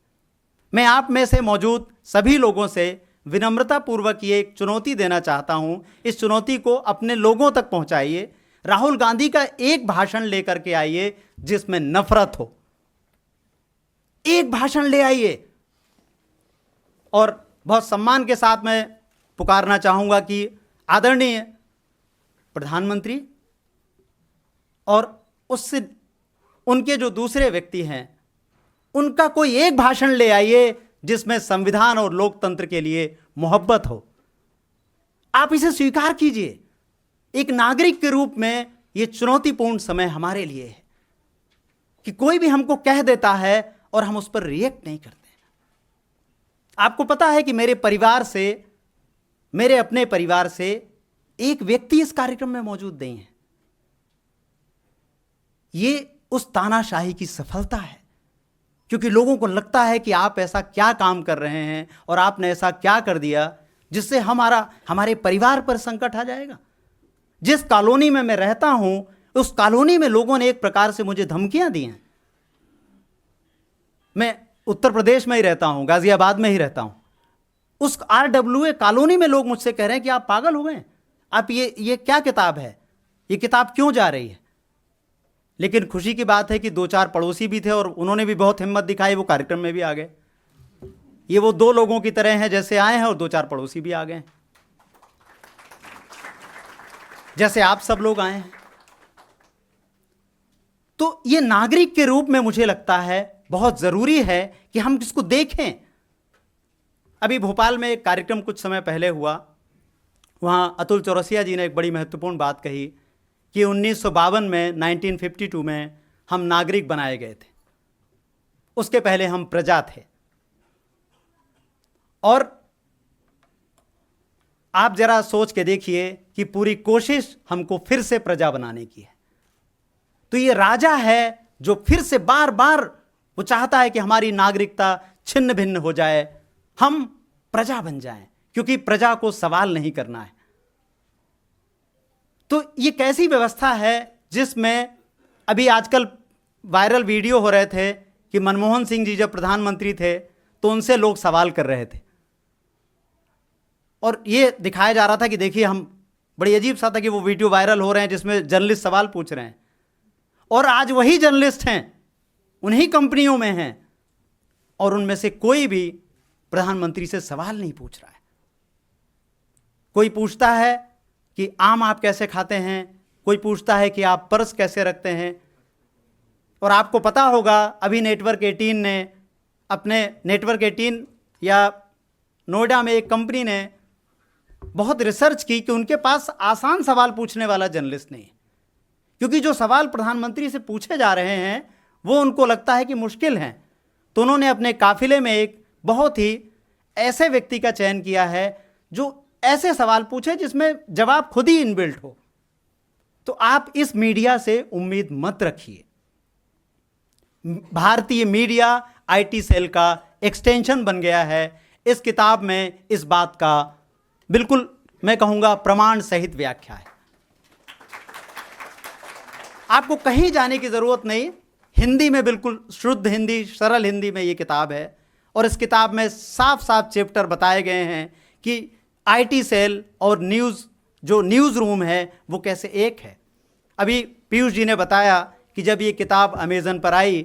मैं आप में से मौजूद सभी लोगों से विनम्रता पूर्वक ये एक चुनौती देना चाहता हूं, इस चुनौती को अपने लोगों तक पहुंचाइए। राहुल गांधी का एक भाषण लेकर के आइए जिसमें नफरत हो, एक भाषण ले आइए। और बहुत सम्मान के साथ मैं पुकारना चाहूंगा कि आदरणीय प्रधानमंत्री और उससे उनके जो दूसरे व्यक्ति हैं उनका कोई एक भाषण ले आइए जिसमें संविधान और लोकतंत्र के लिए मोहब्बत हो। आप इसे स्वीकार कीजिए। एक नागरिक के रूप में यह चुनौतीपूर्ण समय हमारे लिए है कि कोई भी हमको कह देता है और हम उस पर रिएक्ट नहीं करते। आपको पता है कि मेरे परिवार से, मेरे अपने परिवार से एक व्यक्ति इस कार्यक्रम में मौजूद नहीं है। ये उस तानाशाही की सफलता है, क्योंकि लोगों को लगता है कि आप ऐसा क्या काम कर रहे हैं और आपने ऐसा क्या कर दिया जिससे हमारे परिवार पर संकट आ जाएगा। जिस कॉलोनी में मैं रहता हूं उस कॉलोनी में लोगों ने एक प्रकार से मुझे धमकियां दी हैं। मैं उत्तर प्रदेश में ही रहता हूं, गाजियाबाद में ही रहता हूं। उस RWA कॉलोनी में लोग मुझसे कह रहे हैं कि आप पागल हो गए, आप ये क्या किताब है, ये किताब क्यों जा रही है। लेकिन खुशी की बात है कि 2-4 पड़ोसी भी थे और उन्होंने भी बहुत हिम्मत दिखाई, वो कार्यक्रम में भी आ गए। ये वो 2 लोगों की तरह हैं जैसे आए हैं और 2-4 पड़ोसी भी आ गए, जैसे आप सब लोग आए हैं। तो ये नागरिक के रूप में मुझे लगता है बहुत जरूरी है कि हम इसको देखें। अभी भोपाल में एक कार्यक्रम कुछ समय पहले हुआ, वहां अतुल चौरसिया जी ने एक बड़ी महत्वपूर्ण बात कही कि 1952 में 1952 में हम नागरिक बनाए गए थे, उसके पहले हम प्रजा थे। और आप जरा सोच के देखिए कि पूरी कोशिश हमको फिर से प्रजा बनाने की है। तो ये राजा है जो फिर से बार बार वो चाहता है कि हमारी नागरिकता छिन्न भिन्न हो जाए, हम प्रजा बन जाएं, क्योंकि प्रजा को सवाल नहीं करना है। तो ये कैसी व्यवस्था है जिसमें अभी आजकल वायरल वीडियो हो रहे थे कि मनमोहन सिंह जी जब प्रधानमंत्री थे तो उनसे लोग सवाल कर रहे थे और ये दिखाया जा रहा था कि देखिए हम, बड़ी अजीब सा था कि वो वीडियो वायरल हो रहे हैं जिसमें जर्नलिस्ट सवाल पूछ रहे हैं, और आज वही जर्नलिस्ट हैं, उन्हीं कंपनियों में हैं, और उनमें से कोई भी प्रधानमंत्री से सवाल नहीं पूछ रहा है। कोई पूछता है कि आम आप कैसे खाते हैं, कोई पूछता है कि आप पर्स कैसे रखते हैं। और आपको पता होगा अभी नेटवर्क 18 ने अपने नेटवर्क 18 या नोएडा में एक कंपनी ने बहुत रिसर्च की कि उनके पास आसान सवाल पूछने वाला जर्नलिस्ट नहीं है, क्योंकि जो सवाल प्रधानमंत्री से पूछे जा रहे हैं वो उनको लगता है कि मुश्किल हैं। तो उन्होंने अपने काफिले में एक बहुत ही ऐसे व्यक्ति का चयन किया है जो ऐसे सवाल पूछे जिसमें जवाब खुद ही इनबिल्ट हो। तो आप इस मीडिया से उम्मीद मत रखिए। भारतीय मीडिया आईटी सेल का एक्सटेंशन बन गया है। इस किताब में इस बात का बिल्कुल मैं कहूंगा प्रमाण सहित व्याख्या है। आपको कहीं जाने की जरूरत नहीं, हिंदी में बिल्कुल शुद्ध हिंदी, सरल हिंदी में ये किताब है, और इस किताब में साफ साफ चैप्टर बताए गए हैं कि आईटी सेल और न्यूज़ जो न्यूज़ रूम है वो कैसे एक है। अभी पीयूष जी ने बताया कि जब ये किताब अमेज़न पर आई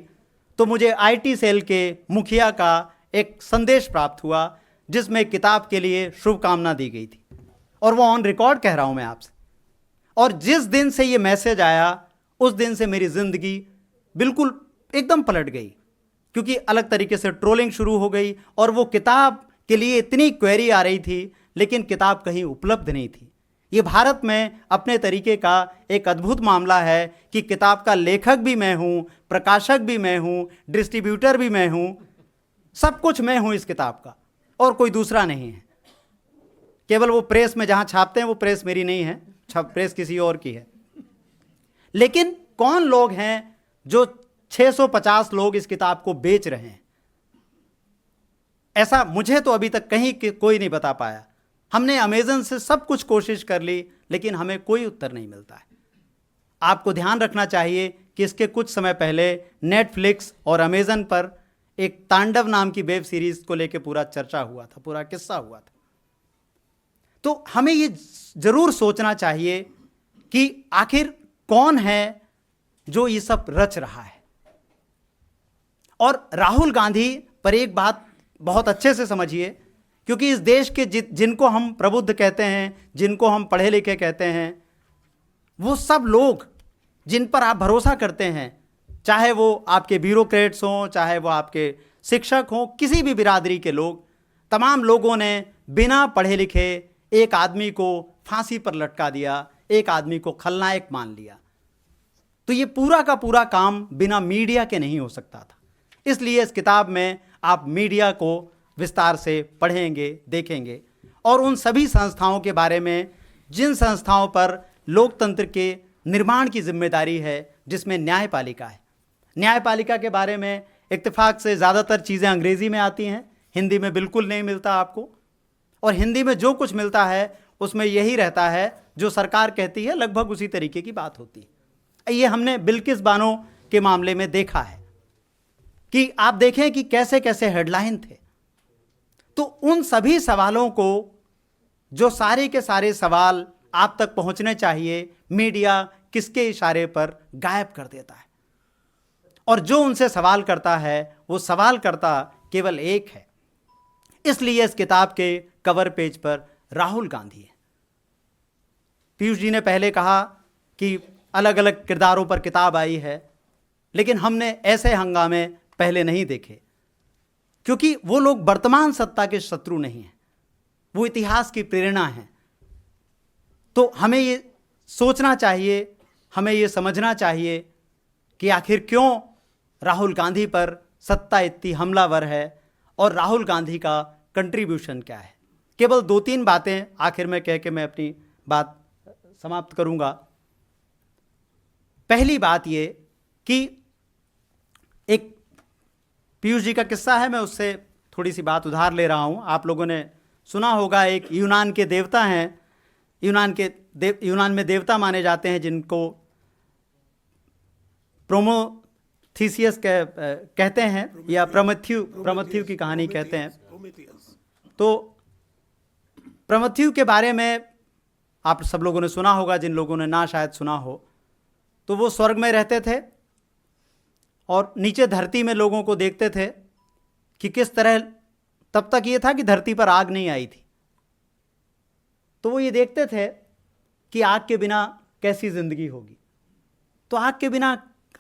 तो मुझे आईटी सेल के मुखिया का एक संदेश प्राप्त हुआ जिसमें किताब के लिए शुभकामना दी गई थी, और वो ऑन रिकॉर्ड कह रहा हूँ मैं आपसे। और जिस दिन से ये मैसेज आया उस दिन से मेरी ज़िंदगी बिल्कुल एकदम पलट गई, क्योंकि अलग तरीके से ट्रोलिंग शुरू हो गई और वो किताब के लिए इतनी क्वेरी आ रही थी, लेकिन किताब कहीं उपलब्ध नहीं थी। ये भारत में अपने तरीके का एक अद्भुत मामला है कि किताब का लेखक भी मैं हूँ, प्रकाशक भी मैं हूँ, डिस्ट्रीब्यूटर भी मैं हूँ, सब कुछ मैं हूँ इस किताब का, और कोई दूसरा नहीं है। केवल वो प्रेस में जहाँ छापते हैं वो प्रेस मेरी नहीं है, प्रेस किसी और की है। लेकिन कौन लोग हैं जो 650 लोग इस किताब को बेच रहे हैं? ऐसा मुझे तो अभी तक कहीं कोई नहीं बता पाया। हमने अमेज़न से सब कुछ कोशिश कर ली, लेकिन हमें कोई उत्तर नहीं मिलता है। आपको ध्यान रखना चाहिए कि इसके कुछ समय पहले नेटफ्लिक्स और अमेज़न पर एक तांडव नाम की वेब सीरीज को लेकर पूरा चर्चा हुआ था, पूरा किस्सा हुआ था। तो हमें ये जरूर सोचना चाहिए कि आखिर कौन है जो ये सब रच रहा है। और राहुल गांधी पर एक बात बहुत अच्छे से समझिए, क्योंकि इस देश के जिनको हम प्रबुद्ध कहते हैं, जिनको हम पढ़े लिखे कहते हैं, वो सब लोग जिन पर आप भरोसा करते हैं, चाहे वो आपके ब्यूरोक्रेट्स हों, चाहे वो आपके शिक्षक हों, किसी भी बिरादरी के लोग, तमाम लोगों ने बिना पढ़े लिखे एक आदमी को फांसी पर लटका दिया, एक आदमी को खलनायक मान लिया। तो ये पूरा का पूरा काम बिना मीडिया के नहीं हो सकता था। इसलिए इस किताब में आप मीडिया को विस्तार से पढ़ेंगे, देखेंगे, और उन सभी संस्थाओं के बारे में जिन संस्थाओं पर लोकतंत्र के निर्माण की जिम्मेदारी है, जिसमें न्यायपालिका है। न्यायपालिका के बारे में इत्तेफाक से ज़्यादातर चीज़ें अंग्रेज़ी में आती हैं, हिंदी में बिल्कुल नहीं मिलता आपको, और हिंदी में जो कुछ मिलता है उसमें यही रहता है जो सरकार कहती है, लगभग उसी तरीके की बात होती है। ये हमने बिल्किस बानो के मामले में देखा है कि आप देखें कि कैसे कैसे हेडलाइन थे। तो उन सभी सवालों को, जो सारे के सारे सवाल आप तक पहुंचने चाहिए, मीडिया किसके इशारे पर गायब कर देता है, और जो उनसे सवाल करता है वो सवाल करता केवल एक है। इसलिए इस किताब के कवर पेज पर राहुल गांधी है। पीयूष जी ने पहले कहा कि अलग अलग किरदारों पर किताब आई है, लेकिन हमने ऐसे हंगामे पहले नहीं देखे, क्योंकि वो लोग वर्तमान सत्ता के शत्रु नहीं हैं, वो इतिहास की प्रेरणा हैं। तो हमें ये सोचना चाहिए, हमें ये समझना चाहिए कि आखिर क्यों राहुल गांधी पर सत्ता इतनी हमलावर है और राहुल गांधी का कंट्रीब्यूशन क्या है। केवल 2-3 बातें आखिर में कह के मैं अपनी बात समाप्त करूंगा। पहली बात ये कि एक पीयूष जी का किस्सा है, मैं उससे थोड़ी सी बात उधार ले रहा हूँ। आप लोगों ने सुना होगा, एक यूनान के देवता हैं, यूनान में देवता माने जाते हैं जिनको प्रोमेथियस कहते हैं, या प्रमथ्यू की कहानी कहते हैं। तो प्रमथ्यू के बारे में आप सब लोगों ने सुना होगा, जिन लोगों ने ना शायद सुना हो। तो वो स्वर्ग में रहते थे और नीचे धरती में लोगों को देखते थे कि किस तरह, तब तक ये था कि धरती पर आग नहीं आई थी, तो वो ये देखते थे कि आग के बिना कैसी ज़िंदगी होगी। तो आग के बिना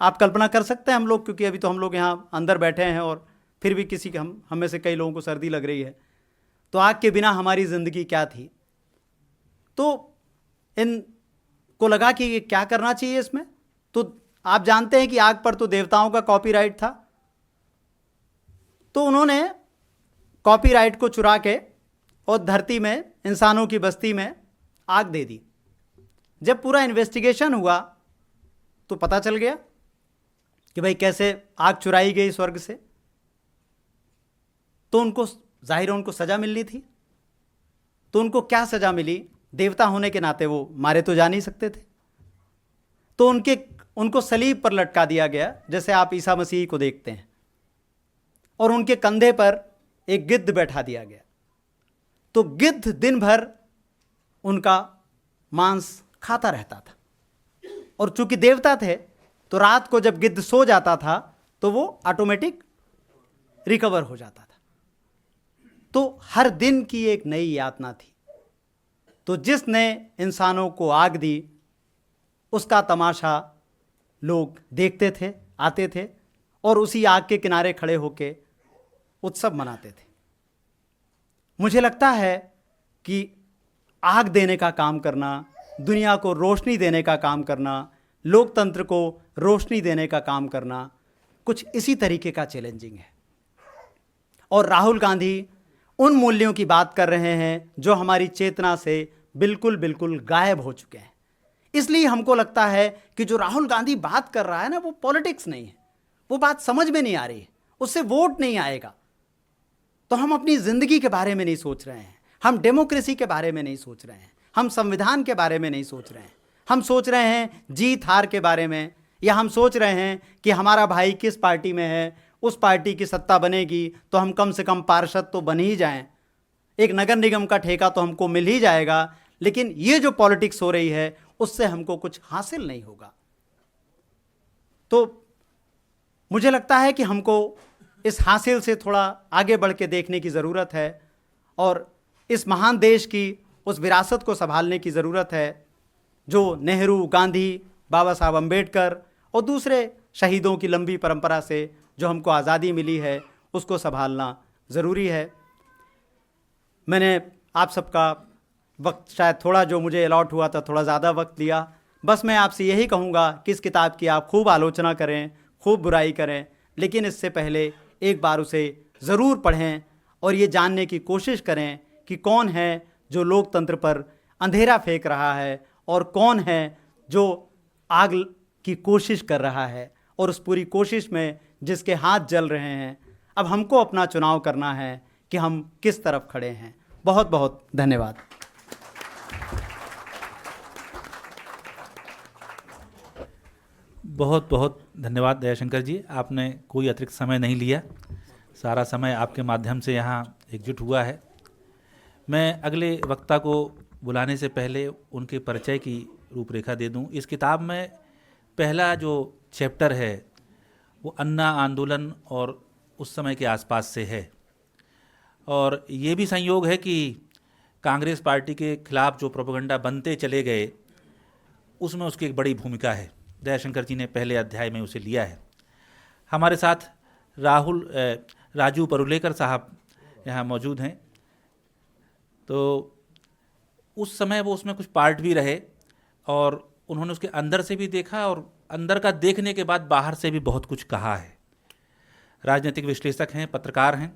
आप कल्पना कर सकते हैं हम लोग, क्योंकि अभी तो हम लोग यहाँ अंदर बैठे हैं और फिर भी किसी के हम में से कई लोगों को सर्दी लग रही है। तो आग के बिना हमारी ज़िंदगी क्या थी। तो इनको लगा कि ये क्या करना चाहिए इसमें। तो आप जानते हैं कि आग पर तो देवताओं का कॉपीराइट था, तो उन्होंने कॉपीराइट को चुरा के और धरती में इंसानों की बस्ती में आग दे दी। जब पूरा इन्वेस्टिगेशन हुआ तो पता चल गया कि भाई कैसे आग चुराई गई स्वर्ग से। तो उनको जाहिर है उनको सज़ा मिलनी थी। तो उनको क्या सज़ा मिली? देवता होने के नाते वो मारे तो जा नहीं सकते थे, तो उनको सलीब पर लटका दिया गया, जैसे आप ईसा मसीह को देखते हैं, और उनके कंधे पर एक गिद्ध बैठा दिया गया। तो गिद्ध दिन भर उनका मांस खाता रहता था। और चूंकि देवता थे तो रात को जब गिद्ध सो जाता था तो वो ऑटोमेटिक रिकवर हो जाता था। तो हर दिन की एक नई यातना थी। तो जिसने इंसानों को आग दी उसका तमाशा लोग देखते थे, आते थे और उसी आग के किनारे खड़े होकर उत्सव मनाते थे। मुझे लगता है कि आग देने का काम करना, दुनिया को रोशनी देने का काम करना, लोकतंत्र को रोशनी देने का काम करना कुछ इसी तरीके का चैलेंजिंग है। और राहुल गांधी उन मूल्यों की बात कर रहे हैं जो हमारी चेतना से बिल्कुल बिल्कुल गायब हो चुके हैं। इसलिए हमको लगता है कि जो राहुल गांधी बात कर रहा है ना, वो पॉलिटिक्स नहीं है, वो बात समझ में नहीं आ रही है, उससे वोट नहीं आएगा। तो हम अपनी जिंदगी के बारे में नहीं सोच रहे हैं, हम डेमोक्रेसी के बारे में नहीं सोच रहे हैं, हम संविधान के बारे में नहीं सोच रहे हैं। हम सोच रहे हैं जीत हार के बारे में, या हम सोच रहे हैं कि हमारा भाई किस पार्टी में है, उस पार्टी की सत्ता बनेगी तो हम कम से कम पार्षद तो बन ही जाएं, एक नगर निगम का ठेका तो हमको मिल ही जाएगा। लेकिन ये जो पॉलिटिक्स हो रही है उससे हमको कुछ हासिल नहीं होगा। तो मुझे लगता है कि हमको इस हासिल से थोड़ा आगे बढ़ के देखने की ज़रूरत है और इस महान देश की उस विरासत को संभालने की ज़रूरत है जो नेहरू, गांधी, बाबा साहब अम्बेडकर और दूसरे शहीदों की लंबी परंपरा से जो हमको आज़ादी मिली है उसको संभालना ज़रूरी है। मैंने आप सबका वक्त शायद थोड़ा जो मुझे अलॉट हुआ था थोड़ा ज़्यादा वक्त लिया। बस मैं आपसे यही कहूँगा कि इस किताब की आप खूब आलोचना करें, खूब बुराई करें, लेकिन इससे पहले एक बार उसे ज़रूर पढ़ें और ये जानने की कोशिश करें कि कौन है जो लोकतंत्र पर अंधेरा फेंक रहा है और कौन है जो आग की कोशिश कर रहा है, और उस पूरी कोशिश में जिसके हाथ जल रहे हैं। अब हमको अपना चुनाव करना है कि हम किस तरफ खड़े हैं। बहुत बहुत धन्यवाद। बहुत बहुत धन्यवाद दयाशंकर जी, आपने कोई अतिरिक्त समय नहीं लिया, सारा समय आपके माध्यम से यहाँ एकजुट हुआ है। मैं अगले वक्ता को बुलाने से पहले उनके परिचय की रूपरेखा दे दूं। इस किताब में पहला जो चैप्टर है वो अन्ना आंदोलन और उस समय के आसपास से है, और ये भी संयोग है कि कांग्रेस पार्टी के खिलाफ जो प्रोपेगेंडा बनते चले गए उसमें उसकी एक बड़ी भूमिका है। दयाशंकर जी ने पहले अध्याय में उसे लिया है। हमारे साथ राजू परुलेकर साहब यहाँ मौजूद हैं। तो उस समय वो उसमें कुछ पार्ट भी रहे और उन्होंने उसके अंदर से भी देखा और अंदर का देखने के बाद बाहर से भी बहुत कुछ कहा है। राजनीतिक विश्लेषक हैं, पत्रकार हैं।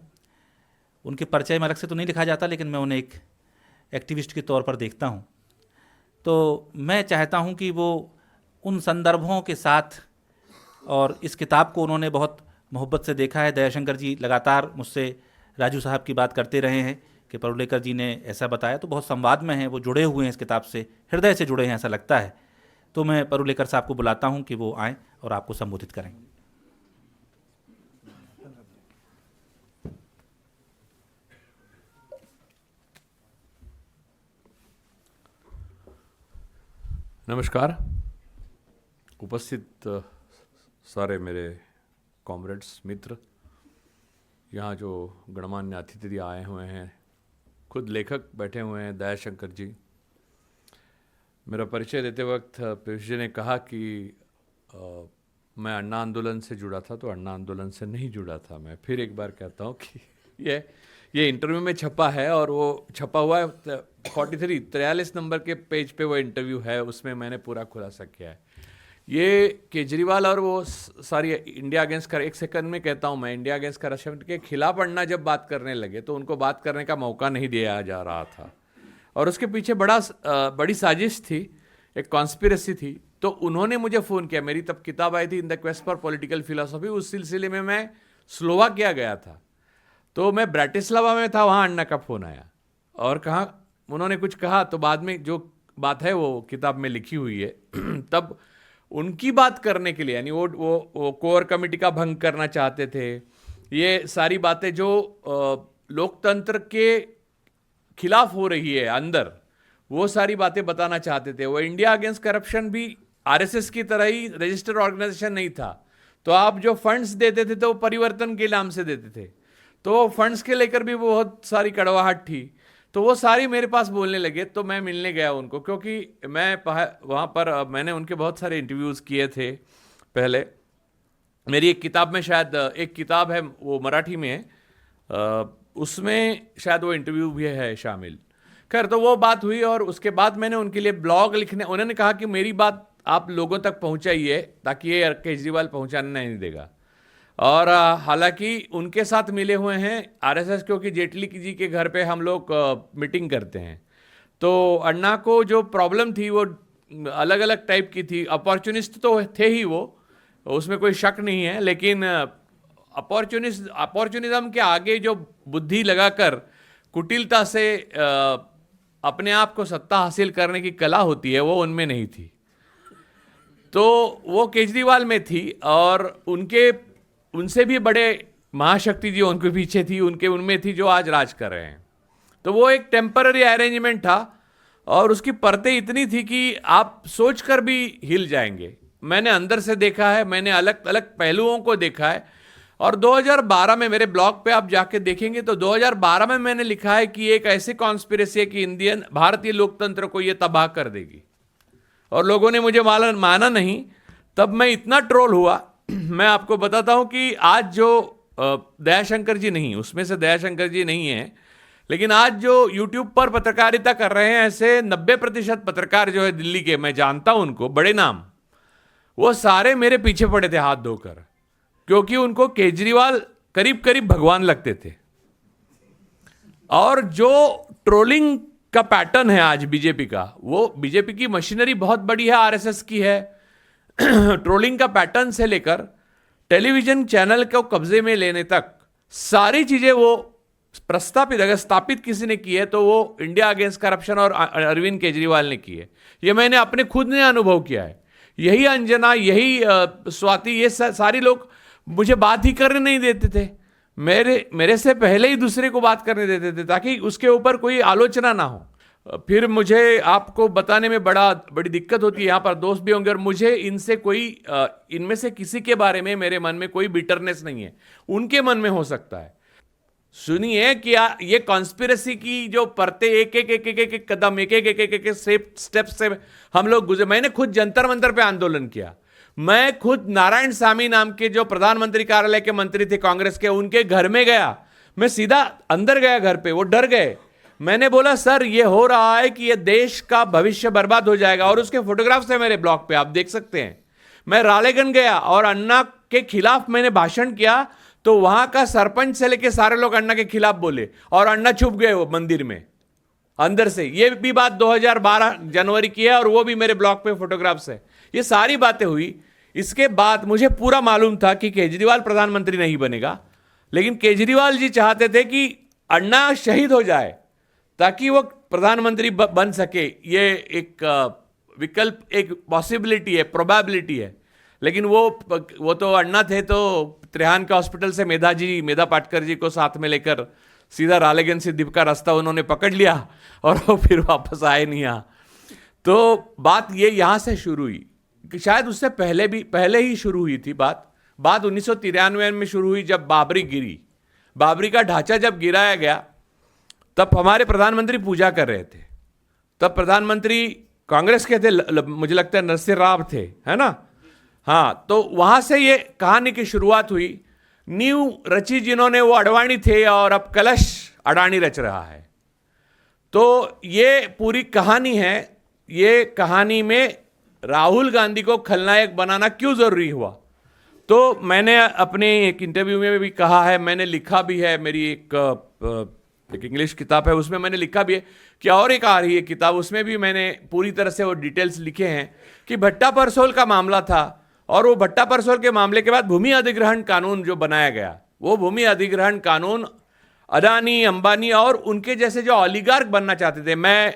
उनके परिचय में अलग से तो नहीं लिखा जाता, लेकिन मैं उन्हें एक एक्टिविस्ट के तौर पर देखता हूँ। तो मैं चाहता हूँ कि वो उन संदर्भों के साथ, और इस किताब को उन्होंने बहुत मोहब्बत से देखा है। दयाशंकर जी लगातार मुझसे राजू साहब की बात करते रहे हैं कि परुलेकर जी ने ऐसा बताया, तो बहुत संवाद में हैं, वो जुड़े हुए हैं इस किताब से, हृदय से जुड़े हैं ऐसा लगता है। तो मैं परुलेकर साहब को बुलाता हूं कि वो आएँ और आपको संबोधित करें। नमस्कार। उपस्थित सारे मेरे कॉमरेड्स, मित्र, यहाँ जो गणमान्य अतिथि आए हुए हैं, खुद लेखक बैठे हुए हैं दयाशंकर जी। मेरा परिचय देते वक्त पीयूष जी ने कहा कि मैं अन्ना आंदोलन से जुड़ा था, तो अन्ना आंदोलन से नहीं जुड़ा था। मैं फिर एक बार कहता हूँ कि ये इंटरव्यू में छपा है और वो छपा हुआ है 43 नंबर के पेज पे वो इंटरव्यू है, उसमें मैंने पूरा खुलासा किया है। ये केजरीवाल और वो सारी इंडिया अगेंस्ट कर, एक सेकंड में कहता हूँ मैं, इंडिया अगेंस्ट करप्शन के खिलाफ अन्ना जब बात करने लगे तो उनको बात करने का मौका नहीं दिया जा रहा था, और उसके पीछे बड़ी साजिश थी, एक कॉन्स्पिरेसी थी। तो उन्होंने मुझे फ़ोन किया, मेरी तब किताब आई थी in the quest for political philosophy, उस सिलसिले में मैं स्लोवाकिया गया था। तो मैं ब्राटिस्लावा में था, वहाँ अन्ना का फ़ोन आया और कहा, उन्होंने कुछ कहा, तो बाद में जो बात है वो किताब में लिखी हुई है। तब उनकी बात करने के लिए, यानी वो कोर कमेटी का भंग करना चाहते थे, ये सारी बातें जो लोकतंत्र के खिलाफ हो रही है अंदर, वो सारी बातें बताना चाहते थे। वो इंडिया अगेंस्ट करप्शन भी आरएसएस की तरह ही रजिस्टर्ड ऑर्गेनाइजेशन नहीं था। तो आप जो फंड्स देते थे तो वो परिवर्तन के नाम से देते थे, तो फंड्स के लेकर भी बहुत सारी कड़वाहट थी। तो वो सारी मेरे पास बोलने लगे, तो मैं मिलने गया उनको, क्योंकि मैं वहाँ पर मैंने उनके बहुत सारे इंटरव्यूज़ किए थे पहले। मेरी एक किताब में, शायद एक किताब है वो मराठी में है, उसमें शायद वो इंटरव्यू भी है शामिल। खैर, तो वो बात हुई और उसके बाद मैंने उनके लिए ब्लॉग लिखने, उन्होंने कहा कि मेरी बात आप लोगों तक पहुंचाइए ताकि ये केजरीवाल पहुंचाने नहीं देगा। और हालांकि उनके साथ मिले हुए हैं आरएसएस, क्योंकि जेटली जी के घर पे हम लोग मीटिंग करते हैं। तो अन्ना को जो प्रॉब्लम थी वो अलग अलग टाइप की थी। अपॉर्चुनिस्ट तो थे ही वो, उसमें कोई शक नहीं है, लेकिन अपॉर्चुनिज्म के आगे जो बुद्धि लगाकर कुटिलता से अपने आप को सत्ता हासिल करने की कला होती है, वो उनमें नहीं थी। तो वो केजरीवाल में थी, और उनसे भी बड़े महाशक्ति जी उनके पीछे थी, उनमें थी जो आज राज कर रहे हैं। तो वो एक टेम्पररी अरेंजमेंट था, और उसकी परतें इतनी थी कि आप सोचकर भी हिल जाएंगे। मैंने अंदर से देखा है, मैंने अलग अलग पहलुओं को देखा है। और 2012 में मेरे ब्लॉग पे आप जाके देखेंगे तो 2012 में मैंने लिखा है कि एक ऐसी कॉन्स्पिरेसी है कि भारतीय लोकतंत्र को ये तबाह कर देगी, और लोगों ने मुझे माना नहीं। तब मैं इतना ट्रोल हुआ। मैं आपको बताता हूं कि आज जो दयाशंकर जी नहीं, उसमें से दयाशंकर जी नहीं है, लेकिन आज जो YouTube पर पत्रकारिता कर रहे हैं, ऐसे 90% पत्रकार जो है दिल्ली के, मैं जानता हूं उनको, बड़े नाम, वो सारे मेरे पीछे पड़े थे हाथ धोकर, क्योंकि उनको केजरीवाल करीब करीब भगवान लगते थे। और जो ट्रोलिंग का पैटर्न है आज बीजेपी का, वो बीजेपी की मशीनरी बहुत बड़ी है, आरएसएस की है। ट्रोलिंग का पैटर्न से लेकर टेलीविजन चैनल को कब्जे में लेने तक सारी चीजें वो प्रस्तापित, अगर स्थापित किसी ने की है तो वो इंडिया अगेंस्ट करप्शन और अरविंद केजरीवाल ने की है। ये मैंने अपने खुद ने अनुभव किया है। यही अंजना, यही स्वाति, ये सारी लोग मुझे बात ही करने नहीं देते थे। मेरे से पहले ही दूसरे को बात करने देते थे ताकि उसके ऊपर कोई आलोचना ना हो। फिर मुझे आपको बताने में बड़ी दिक्कत होती है, यहाँ पर दोस्त भी होंगे, और मुझे इनमें से किसी के बारे में मेरे मन में कोई बिटरनेस नहीं है, उनके मन में हो सकता है। सुनिए कि ये कॉन्स्पिरेसी की जो परतें एक एक कदम, एक स्टेप से हम लोग गुजरे। मैंने खुद जंतर मंतर पे आंदोलन किया। मैं खुद नारायण सामी नाम के जो प्रधानमंत्री कार्यालय के मंत्री थे कांग्रेस के, उनके घर में गया। मैं सीधा अंदर गया घर पे, वो डर गए। मैंने बोला, सर ये हो रहा है कि ये देश का भविष्य बर्बाद हो जाएगा, और उसके फोटोग्राफ्स है मेरे ब्लॉग पे, आप देख सकते हैं। मैं रालेगंज गया और अन्ना के खिलाफ मैंने भाषण किया, तो वहां का सरपंच से लेके सारे लोग अन्ना के खिलाफ बोले, और अन्ना छुप गए वो मंदिर में अंदर से। ये भी बात 2012 जनवरी की है, और वो भी मेरे ब्लॉग पे फोटोग्राफ्स है। ये सारी बातें हुई। इसके बाद मुझे पूरा मालूम था कि केजरीवाल प्रधानमंत्री नहीं बनेगा, लेकिन केजरीवाल जी चाहते थे कि अन्ना शहीद हो जाए ताकि वो प्रधानमंत्री बन सके। ये एक विकल्प, एक पॉसिबिलिटी है, प्रोबेबिलिटी है। लेकिन वो तो अन्ना थे, तो त्रेहान के हॉस्पिटल से मेधा पाटकर जी को साथ में लेकर सीधा रालेगंज से दीप का रास्ता उन्होंने पकड़ लिया, और वो फिर वापस आए नहीं यहाँ। तो बात ये यहाँ से शुरू हुई, कि शायद उससे पहले ही शुरू हुई थी बात 1993 में शुरू हुई, जब बाबरी गिरी। बाबरी का ढांचा जब गिराया गया, तब हमारे प्रधानमंत्री पूजा कर रहे थे। तब प्रधानमंत्री कांग्रेस के थे, मुझे लगता है नरसिंह राव थे, है ना? हाँ, तो वहां से ये कहानी की शुरुआत हुई। नींव रची जिन्होंने, वो अडवाणी थे, और अब कलश अडानी रच रहा है। तो ये पूरी कहानी है। ये कहानी में राहुल गांधी को खलनायक बनाना क्यों जरूरी हुआ, तो मैंने अपने एक इंटरव्यू में भी कहा है, मैंने लिखा भी है। मेरी एक इंग्लिश किताब है, उसमें मैंने लिखा भी है कि, और एक आ रही है किताब, उसमें भी मैंने पूरी तरह से वो डिटेल्स लिखे हैं कि भट्टा परसोल का मामला था, और वो भट्टा परसोल के मामले के बाद भूमि अधिग्रहण कानून जो बनाया गया, वो भूमि अधिग्रहण कानून अडानी, अंबानी और उनके जैसे जो ऑलिगार्क बनना चाहते थे, मैं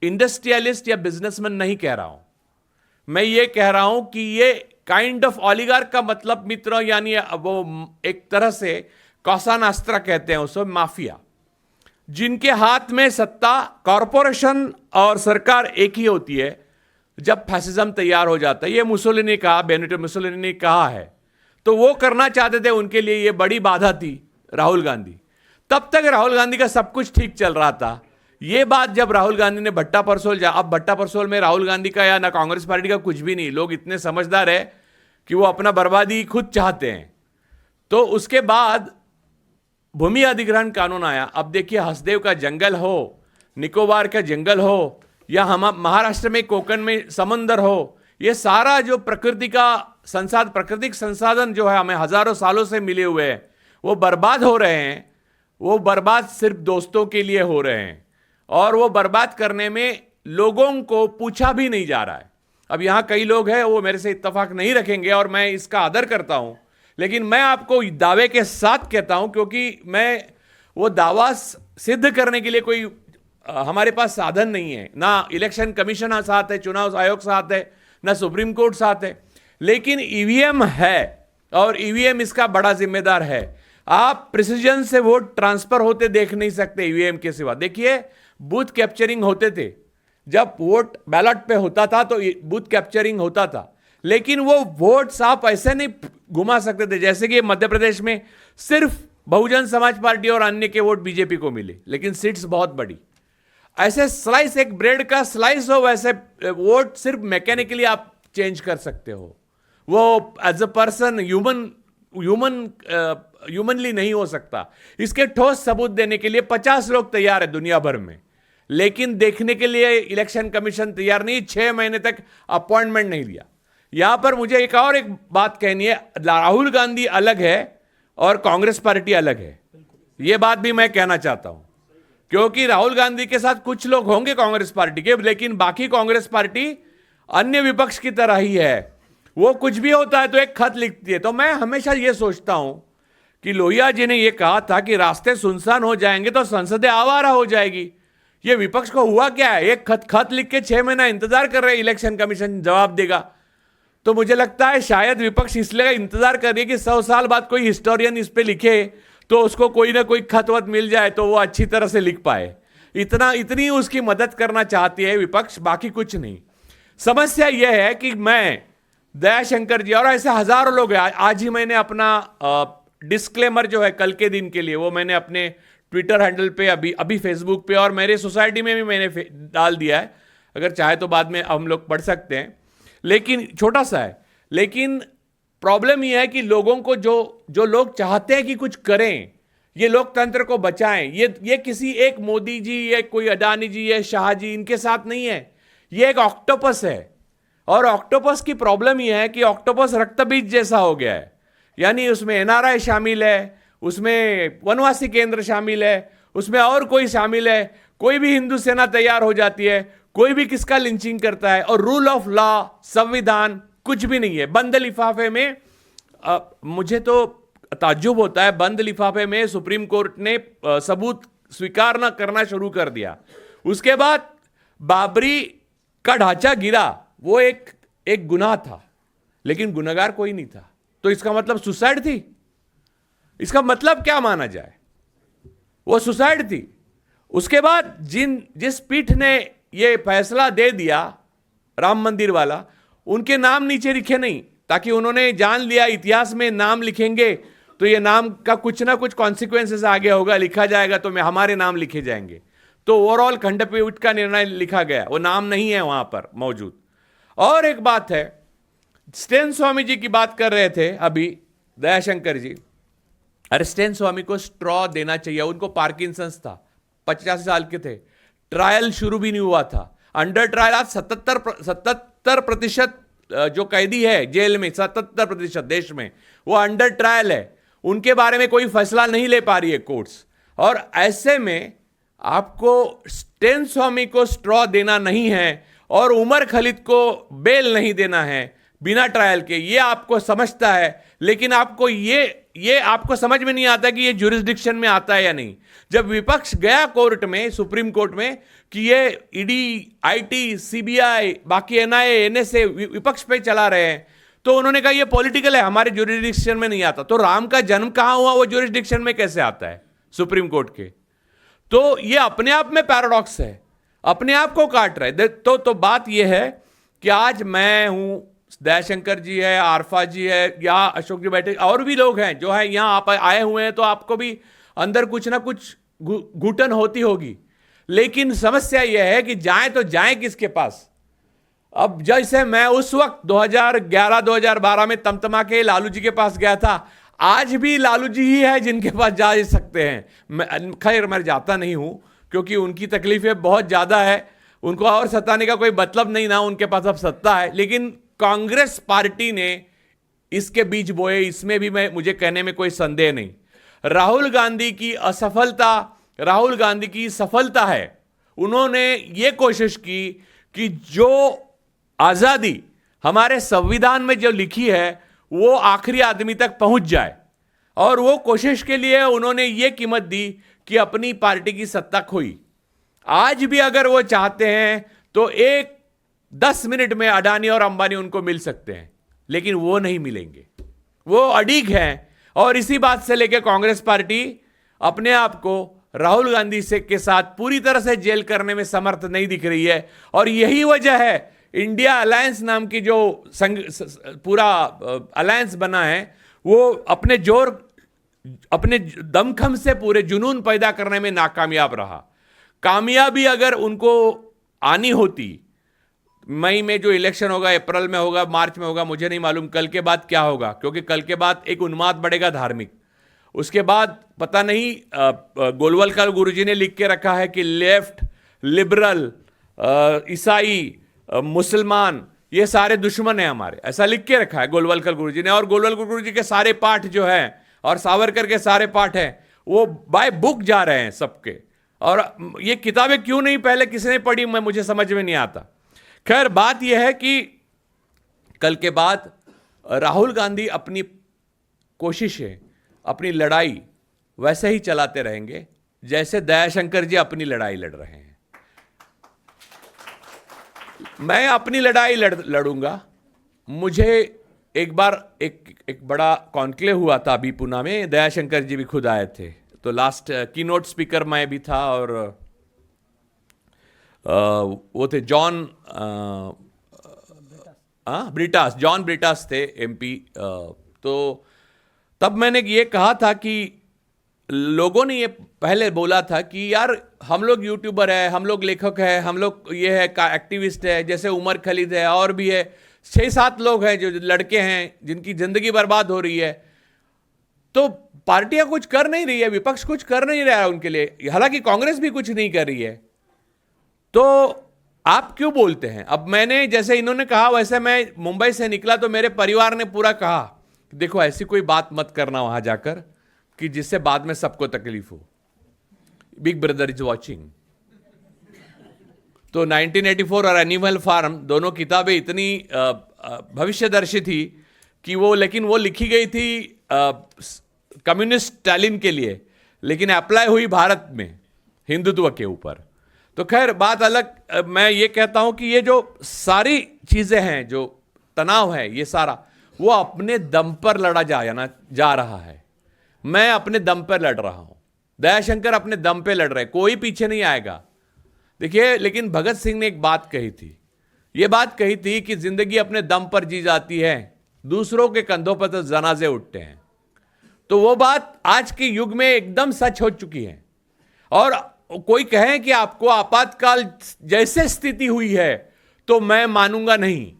इंडस्ट्रियलिस्ट या बिजनेसमैन नहीं कह रहा हूं, मैं ये कह रहा हूं कि ये काइंड ऑफ ऑलिगार्क का मतलब मित्र, यानी वो एक तरह से कौसा नास्त्रा कहते हैं उसको, माफिया। जिनके हाथ में सत्ता, कॉरपोरेशन और सरकार एक ही होती है, जब फैसिज्म तैयार हो जाता है, ये मुसोलिनी ने कहा, बेनिटो मुसोलिनी ने कहा है, तो वो करना चाहते थे, उनके लिए ये बड़ी बाधा थी राहुल गांधी। तब तक राहुल गांधी का सब कुछ ठीक चल रहा था। ये बात जब राहुल गांधी ने भट्टा परसोल अब भट्टा परसोल में राहुल गांधी का या ना कांग्रेस पार्टी का कुछ भी नहीं, लोग इतने समझदार है कि वो अपना बर्बादी खुद चाहते हैं। तो उसके बाद भूमि अधिग्रहण कानून आया। अब देखिए, हसदेव का जंगल हो, निकोबार का जंगल हो, या हम महाराष्ट्र में कोकण में समंदर हो, ये सारा जो प्रकृति का प्राकृतिक संसाधन जो है हमें हजारों सालों से मिले हुए हैं, वो बर्बाद हो रहे हैं। वो बर्बाद सिर्फ दोस्तों के लिए हो रहे हैं, और वो बर्बाद करने में लोगों को पूछा भी नहीं जा रहा है। अब यहाँ कई लोग हैं, वो मेरे से इत्तेफाक नहीं रखेंगे और मैं इसका आदर करता हूँ, लेकिन मैं आपको दावे के साथ कहता हूँ, क्योंकि मैं वो दावा सिद्ध करने के लिए कोई हमारे पास साधन नहीं है, ना इलेक्शन कमीशन साथ है, चुनाव आयोग साथ है, ना सुप्रीम कोर्ट साथ है, लेकिन ईवीएम है, और ईवीएम इसका बड़ा जिम्मेदार है। आप प्रिसीजन से वोट ट्रांसफर होते देख नहीं सकते ईवीएम के सिवा। देखिए, बूथ कैप्चरिंग होते थे, जब वोट बैलेट पे होता था तो बूथ कैप्चरिंग होता था, लेकिन वो वोट्स आप ऐसे नहीं घुमा सकते थे जैसे कि मध्य प्रदेश में सिर्फ बहुजन समाज पार्टी और अन्य के वोट बीजेपी को मिले, लेकिन सीट्स बहुत बड़ी। ऐसे स्लाइस, एक ब्रेड का स्लाइस हो, वैसे वोट सिर्फ मैकेनिकली आप चेंज कर सकते हो, वो एज अ पर्सन ह्यूमनली नहीं हो सकता। इसके ठोस सबूत देने के लिए 50 लोग तैयार है दुनिया भर में, लेकिन देखने के लिए इलेक्शन कमीशन तैयार नहीं, 6 महीने तक अपॉइंटमेंट नहीं लिया। यहां पर मुझे एक बात कहनी है, राहुल गांधी अलग है और कांग्रेस पार्टी अलग है, यह बात भी मैं कहना चाहता हूं, क्योंकि राहुल गांधी के साथ कुछ लोग होंगे कांग्रेस पार्टी के, लेकिन बाकी कांग्रेस पार्टी अन्य विपक्ष की तरह ही है। वो कुछ भी होता है तो एक खत लिखती है। तो मैं हमेशा यह सोचता हूं कि लोहिया जी ने यह कहा था कि रास्ते सुनसान हो जाएंगे तो संसदें आवारा हो जाएगी। ये विपक्ष को हुआ क्या है, एक खत लिख के 6 महीना इंतजार कर रहे हैं, इलेक्शन कमीशन जवाब देगा। तो मुझे लगता है शायद विपक्ष इसलिए इंतजार कर रही है कि 100 साल बाद कोई हिस्टोरियन इस पे लिखे तो उसको कोई ना कोई खत वत मिल जाए तो वो अच्छी तरह से लिख पाए। इतनी उसकी मदद करना चाहती है विपक्ष, बाकी कुछ नहीं। समस्या यह है कि मैं, दयाशंकर जी और ऐसे हजारों लोग हैं। आज ही मैंने अपना डिस्क्लेमर जो है कल के दिन के लिए, वो मैंने अपने ट्विटर हैंडल पे, अभी फेसबुक पे और मेरे सोसाइटी में भी मैंने डाल दिया है। अगर चाहे तो बाद में हम लोग पढ़ सकते हैं, लेकिन छोटा सा है। लेकिन प्रॉब्लम यह है कि लोगों को जो लोग चाहते हैं कि कुछ करें, ये लोकतंत्र को बचाएं, ये किसी एक मोदी जी या कोई अडानी जी या शाह जी इनके साथ नहीं है। ये एक ऑक्टोपस है, और ऑक्टोपस की प्रॉब्लम यह है कि ऑक्टोपस रक्तबीज जैसा हो गया है। यानी उसमें एनआरआई शामिल है, उसमें वनवासी केंद्र शामिल है, उसमें और कोई शामिल है। कोई भी हिंदू सेना तैयार हो जाती है, कोई भी किसका लिंचिंग करता है, और रूल ऑफ लॉ, संविधान कुछ भी नहीं है। बंद लिफाफे में मुझे तो ताज्जुब होता है, बंद लिफाफे में सुप्रीम कोर्ट ने सबूत स्वीकार न करना शुरू कर दिया। उसके बाद बाबरी का ढांचा गिरा, वो एक गुनाह था, लेकिन गुनहगार कोई नहीं था। तो इसका मतलब सुसाइड थी? इसका मतलब क्या माना जाए? वो सुसाइड थी। उसके बाद जिस पीठ ने ये फैसला दे दिया राम मंदिर वाला, उनके नाम नीचे लिखे नहीं, ताकि उन्होंने जान लिया इतिहास में नाम लिखेंगे तो ये नाम का कुछ ना कुछ कॉन्सिक्वेंसेस आगे होगा, लिखा जाएगा तो हमारे नाम लिखे जाएंगे। तो ओवरऑल खंडपीठ का निर्णय लिखा गया, वो नाम नहीं है वहां पर मौजूद। और एक बात है, स्टेन स्वामी जी की बात कर रहे थे अभी दयाशंकर जी। अरे स्टेन स्वामी को स्ट्रॉ देना चाहिए, उनको पार्किंसंस था, 85 साल के थे, ट्रायल शुरू भी नहीं हुआ था। अंडर ट्रायल आज 77% जो कैदी है जेल में, 77% देश में, वो अंडर ट्रायल है। उनके बारे में कोई फैसला नहीं ले पा रही है कोर्ट्स। और ऐसे में आपको स्टेन स्वामी को स्ट्रॉ देना नहीं है और उमर खलीद को बेल नहीं देना है बिना ट्रायल के, ये आपको समझता है। लेकिन आपको ये आपको समझ में नहीं आता कि ये ज्यूरिसडिक्शन में आता है या नहीं। जब विपक्ष गया कोर्ट में, सुप्रीम कोर्ट में, कि ये ईडी, आईटी, सीबीआई, बाकी एनआईए, एनएसए विपक्ष पे चला रहे हैं, तो उन्होंने कहा ये पॉलिटिकल है, हमारे ज्यूरिसडिक्शन में नहीं आता। तो राम का जन्म कहां हुआ, वो ज्यूरिसडिक्शन में कैसे आता है सुप्रीम कोर्ट के? तो ये अपने आप में पैराडॉक्स है, अपने आप को काट रहे। तो बात ये है कि आज मैं हूं, दयाशंकर जी है, आरफा जी है, या अशोक जी बैठे, और भी लोग हैं जो है यहाँ आप आए हुए हैं, तो आपको भी अंदर कुछ ना कुछ घुटन होती होगी। लेकिन समस्या यह है कि जाएं तो जाएं किसके पास। अब जैसे मैं उस वक्त 2011-2012 में तमतमा के लालू जी के पास गया था, आज भी लालू जी ही है जिनके पास जा सकते हैं। खैर मैं जाता नहीं हूं क्योंकि उनकी तकलीफें बहुत ज्यादा है, उनको और सताने का कोई मतलब नहीं ना, उनके पास अब सत्ता है। लेकिन कांग्रेस पार्टी ने इसके बीज बोए, इसमें भी मुझे कहने में कोई संदेह नहीं। राहुल गांधी की असफलता राहुल गांधी की सफलता है। उन्होंने ये कोशिश की कि जो आजादी हमारे संविधान में जो लिखी है वो आखिरी आदमी तक पहुंच जाए, और वो कोशिश के लिए उन्होंने ये कीमत दी कि अपनी पार्टी की सत्ता खोई। आज भी अगर वो चाहते हैं तो 10 मिनट में अडानी और अंबानी उनको मिल सकते हैं, लेकिन वो नहीं मिलेंगे, वो अड़िग हैं। और इसी बात से लेकर कांग्रेस पार्टी अपने आप को राहुल गांधी से के साथ पूरी तरह से जेल करने में समर्थ नहीं दिख रही है। और यही वजह है इंडिया अलायंस नाम की जो पूरा अलायंस बना है, वो अपने दमखम से पूरे जुनून पैदा करने में नाकामयाब रहा। कामयाबी अगर उनको आनी होती, मई में जो इलेक्शन होगा, अप्रैल में होगा, मार्च में होगा, मुझे नहीं मालूम कल के बाद क्या होगा, क्योंकि कल के बाद एक उन्माद बढ़ेगा धार्मिक। उसके बाद पता नहीं, गोलवलकर गुरुजी ने लिख के रखा है कि लेफ्ट, लिबरल, ईसाई, मुसलमान ये सारे दुश्मन हैं हमारे, ऐसा लिख के रखा है गोलवलकर गुरुजी ने। और गोलवलकर गुरुजी के सारे पाठ जो हैं और सावरकर के सारे पाठ हैं वो बाय बुक जा रहे हैं सबके। और ये किताबें क्यों नहीं पहले किसने पढ़ी, मुझे समझ में नहीं आता। खैर बात यह है कि कल के बाद राहुल गांधी अपनी कोशिशें, अपनी लड़ाई वैसे ही चलाते रहेंगे जैसे दयाशंकर जी अपनी लड़ाई लड़ रहे हैं। मैं अपनी लड़ाई लड़ूंगा। मुझे एक बार एक बड़ा कॉन्क्लेव हुआ था अभी पुणे में, दयाशंकर जी भी खुद आए थे, तो लास्ट कीनोट स्पीकर मैं भी था, और वो थे जॉन ब्रिटास थे एमपी। तो तब मैंने ये कहा था कि लोगों ने ये पहले बोला था कि यार हम लोग यूट्यूबर है, हम लोग लेखक है, हम लोग ये है का एक्टिविस्ट है, जैसे उमर खालिद है और भी है, 6-7 लोग हैं जो लड़के हैं जिनकी जिंदगी बर्बाद हो रही है। तो पार्टियां कुछ कर नहीं रही है, विपक्ष कुछ कर नहीं रहा है उनके लिए, हालांकि कांग्रेस भी कुछ नहीं कर रही है, तो आप क्यों बोलते हैं? अब मैंने जैसे इन्होंने कहा वैसे मैं मुंबई से निकला तो मेरे परिवार ने पूरा कहा देखो ऐसी कोई बात मत करना वहां जाकर कि जिससे बाद में सबको तकलीफ हो, बिग ब्रदर इज वॉचिंग। तो 1984 और एनिमल फार्म दोनों किताबें इतनी भविष्यदर्शी थी कि लेकिन वो लिखी गई थी कम्युनिस्ट स्टालिन के लिए, लेकिन अप्लाई हुई भारत में हिंदुत्व के ऊपर। तो खैर बात अलग। मैं ये कहता हूं कि ये जो सारी चीजें हैं, जो तनाव है, ये सारा वो अपने दम पर लड़ा जा रहा है। मैं अपने दम पर लड़ रहा हूं, दयाशंकर अपने दम पे लड़ रहे, कोई पीछे नहीं आएगा। देखिए, लेकिन भगत सिंह ने एक बात कही थी, ये बात कही थी कि जिंदगी अपने दम पर जी जाती है, दूसरों के कंधों पर तो जनाजे उठते हैं। तो वो बात आज के युग में एकदम सच हो चुकी है। और कोई कहे कि आपको आपातकाल जैसे स्थिति हुई है तो मैं मानूंगा नहीं,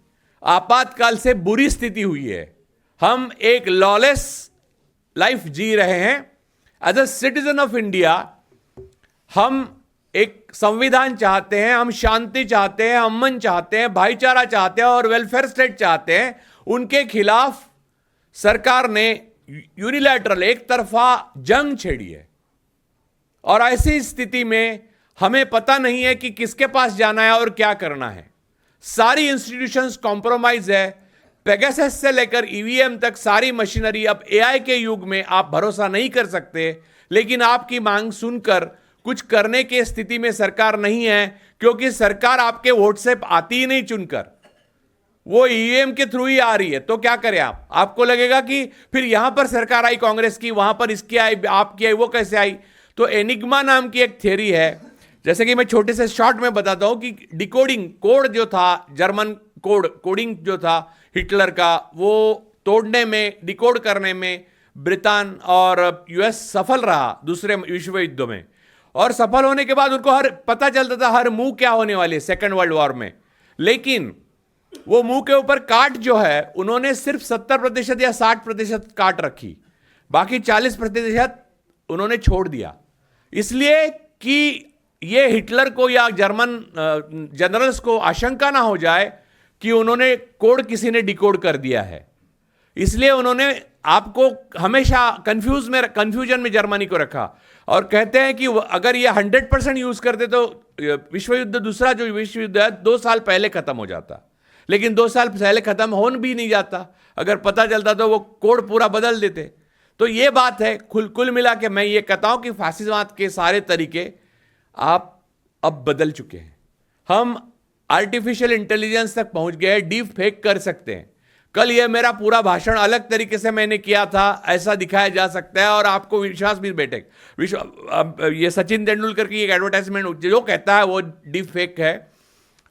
आपातकाल से बुरी स्थिति हुई है। हम एक लॉलेस लाइफ जी रहे हैं। As a citizen of India हम एक संविधान चाहते हैं, हम शांति चाहते हैं, अमन चाहते हैं, भाईचारा चाहते हैं और वेलफेयर स्टेट चाहते हैं। उनके खिलाफ सरकार ने यूनिलैटरल एक तरफा जंग छेड़ी है, और ऐसी स्थिति में हमें पता नहीं है कि किसके पास जाना है और क्या करना है। सारी इंस्टीट्यूशंस कॉम्प्रोमाइज है, पेगासस से लेकर ईवीएम तक सारी मशीनरी। अब एआई के युग में आप भरोसा नहीं कर सकते, लेकिन आपकी मांग सुनकर कुछ करने की स्थिति में सरकार नहीं है, क्योंकि सरकार आपके व्हाट्सएप आती ही नहीं चुनकर, वो ईवीएम के थ्रू ही आ रही है। तो क्या करें आप? आपको लगेगा कि फिर यहां पर सरकार आई कांग्रेस की, वहां पर इसकी आई, आपकी आई, वो कैसे आई? तो एनिग्मा नाम की एक थियरी है, जैसे कि मैं छोटे से शॉर्ट में बताता हूं कि डिकोडिंग कोड जो था, जर्मन कोडिंग जो था हिटलर का, वो तोड़ने में, डिकोड करने में ब्रिटेन और यूएस सफल रहा दूसरे विश्व युद्ध में। और सफल होने के बाद उनको पता चलता था हर मूव क्या होने वाली है सेकेंड वर्ल्ड वॉर में, लेकिन वो मुंह के ऊपर काट जो है उन्होंने सिर्फ 70% या 60% काट रखी, बाकी 40% उन्होंने छोड़ दिया, इसलिए कि ये हिटलर को या जर्मन जनरल्स को आशंका ना हो जाए कि उन्होंने कोड किसी ने डिकोड कर दिया है। इसलिए उन्होंने आपको हमेशा कंफ्यूजन में जर्मनी को रखा, और कहते हैं कि अगर ये 100% यूज करते तो विश्व युद्ध, दूसरा जो विश्व युद्ध है 2 साल पहले खत्म हो जाता, लेकिन 2 साल पहले खत्म हो भी नहीं जाता। अगर पता चलता तो वो कोड पूरा बदल देते। तो ये बात है, कुल मिला के मैं ये कहता हूं कि फासिजवाद के सारे तरीके आप अब बदल चुके हैं। हम आर्टिफिशियल इंटेलिजेंस तक पहुंच गए, डीप फेक कर सकते हैं। कल ये मेरा पूरा भाषण अलग तरीके से मैंने किया था, ऐसा दिखाया जा सकता है और आपको विश्वास भी बैठेगा। ये सचिन तेंदुलकर की एक एडवर्टाइजमेंट जो कहता है वो डीप फेक है,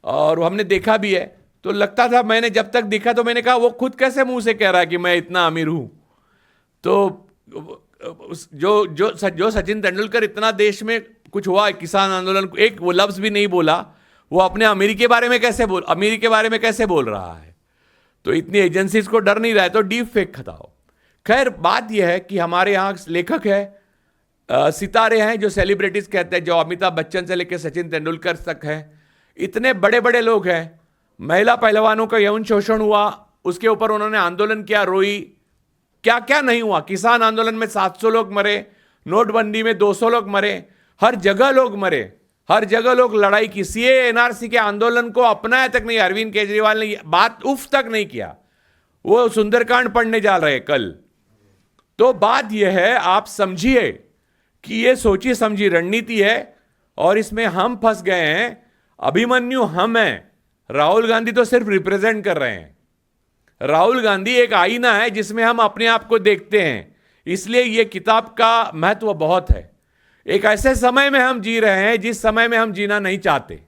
और हमने देखा भी है। तो लगता था, मैंने जब तक देखा तो मैंने कहा वो खुद कैसे मुंह से कह रहा है कि मैं इतना अमीर हूं। तो जो सचिन तेंदुलकर इतना देश में कुछ हुआ, किसान आंदोलन, एक वो लफ्ज भी नहीं बोला, वो अपने अमीरी के बारे में कैसे बोल रहा है। तो इतनी एजेंसीज को डर नहीं रहा है, तो डीप फेक खताओ। खैर, बात यह है कि हमारे यहाँ लेखक है, सितारे हैं जो सेलिब्रिटीज कहते हैं, जो अमिताभ बच्चन से लेकर सचिन तेंदुलकर तक है, इतने बड़े बड़े लोग हैं। महिला पहलवानों का यौन शोषण हुआ, उसके ऊपर उन्होंने आंदोलन किया, रोई, क्या क्या नहीं हुआ। किसान आंदोलन में 700 लोग मरे, नोटबंदी में 200 लोग मरे, हर जगह लोग मरे, हर जगह लोग लड़ाई की। सीए एनआरसी के आंदोलन को अपनाया तक नहीं, अरविंद केजरीवाल ने बात उफ तक नहीं किया। वो सुंदरकांड पढ़ने जा रहे कल। तो बात यह है, आप समझिए कि ये सोची समझी रणनीति है, और इसमें हम फंस गए हैं। अभिमन्यु हम हैं, राहुल गांधी तो सिर्फ रिप्रेजेंट कर रहे हैं। राहुल गांधी एक आईना है जिसमें हम अपने आप को देखते हैं। इसलिए यह किताब का महत्व बहुत है। एक ऐसे समय में हम जी रहे हैं जिस समय में हम जीना नहीं चाहते।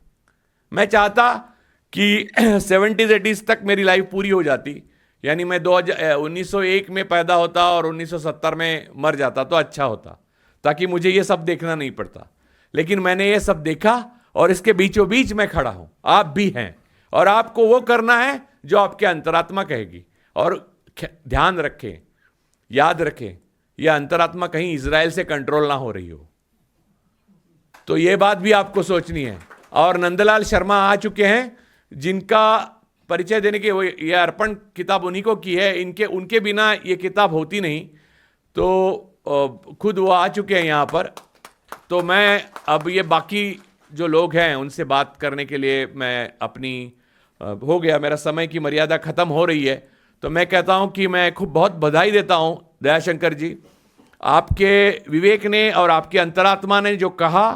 मैं चाहता कि 70s 80s तक मेरी लाइफ पूरी हो जाती, यानी मैं 1901 में पैदा होता और 1970 में मर जाता तो अच्छा होता, ताकि मुझे ये सब देखना नहीं पड़ता। लेकिन मैंने ये सब देखा, और इसके बीचों बीच मैं खड़ा हूं, आप भी हैं, और आपको वो करना है जो आपके अंतरात्मा कहेगी। और ध्यान रखें, याद रखें, यह अंतरात्मा कहीं इजराइल से कंट्रोल ना हो रही हो, तो यह बात भी आपको सोचनी है। और नंदलाल शर्मा आ चुके हैं, जिनका परिचय देने के ये अर्पण किताब उन्हीं को की है, उनके बिना ये किताब होती नहीं। तो खुद वो आ चुके हैं यहाँ पर। तो मैं अब ये बाकी जो लोग हैं उनसे बात करने के लिए मैं अपनी हो गया, मेरा समय की मर्यादा खत्म हो रही है। तो मैं कहता हूं कि मैं खूब बहुत बधाई देता हूं दयाशंकर जी, आपके विवेक ने और आपकी अंतरात्मा ने जो कहा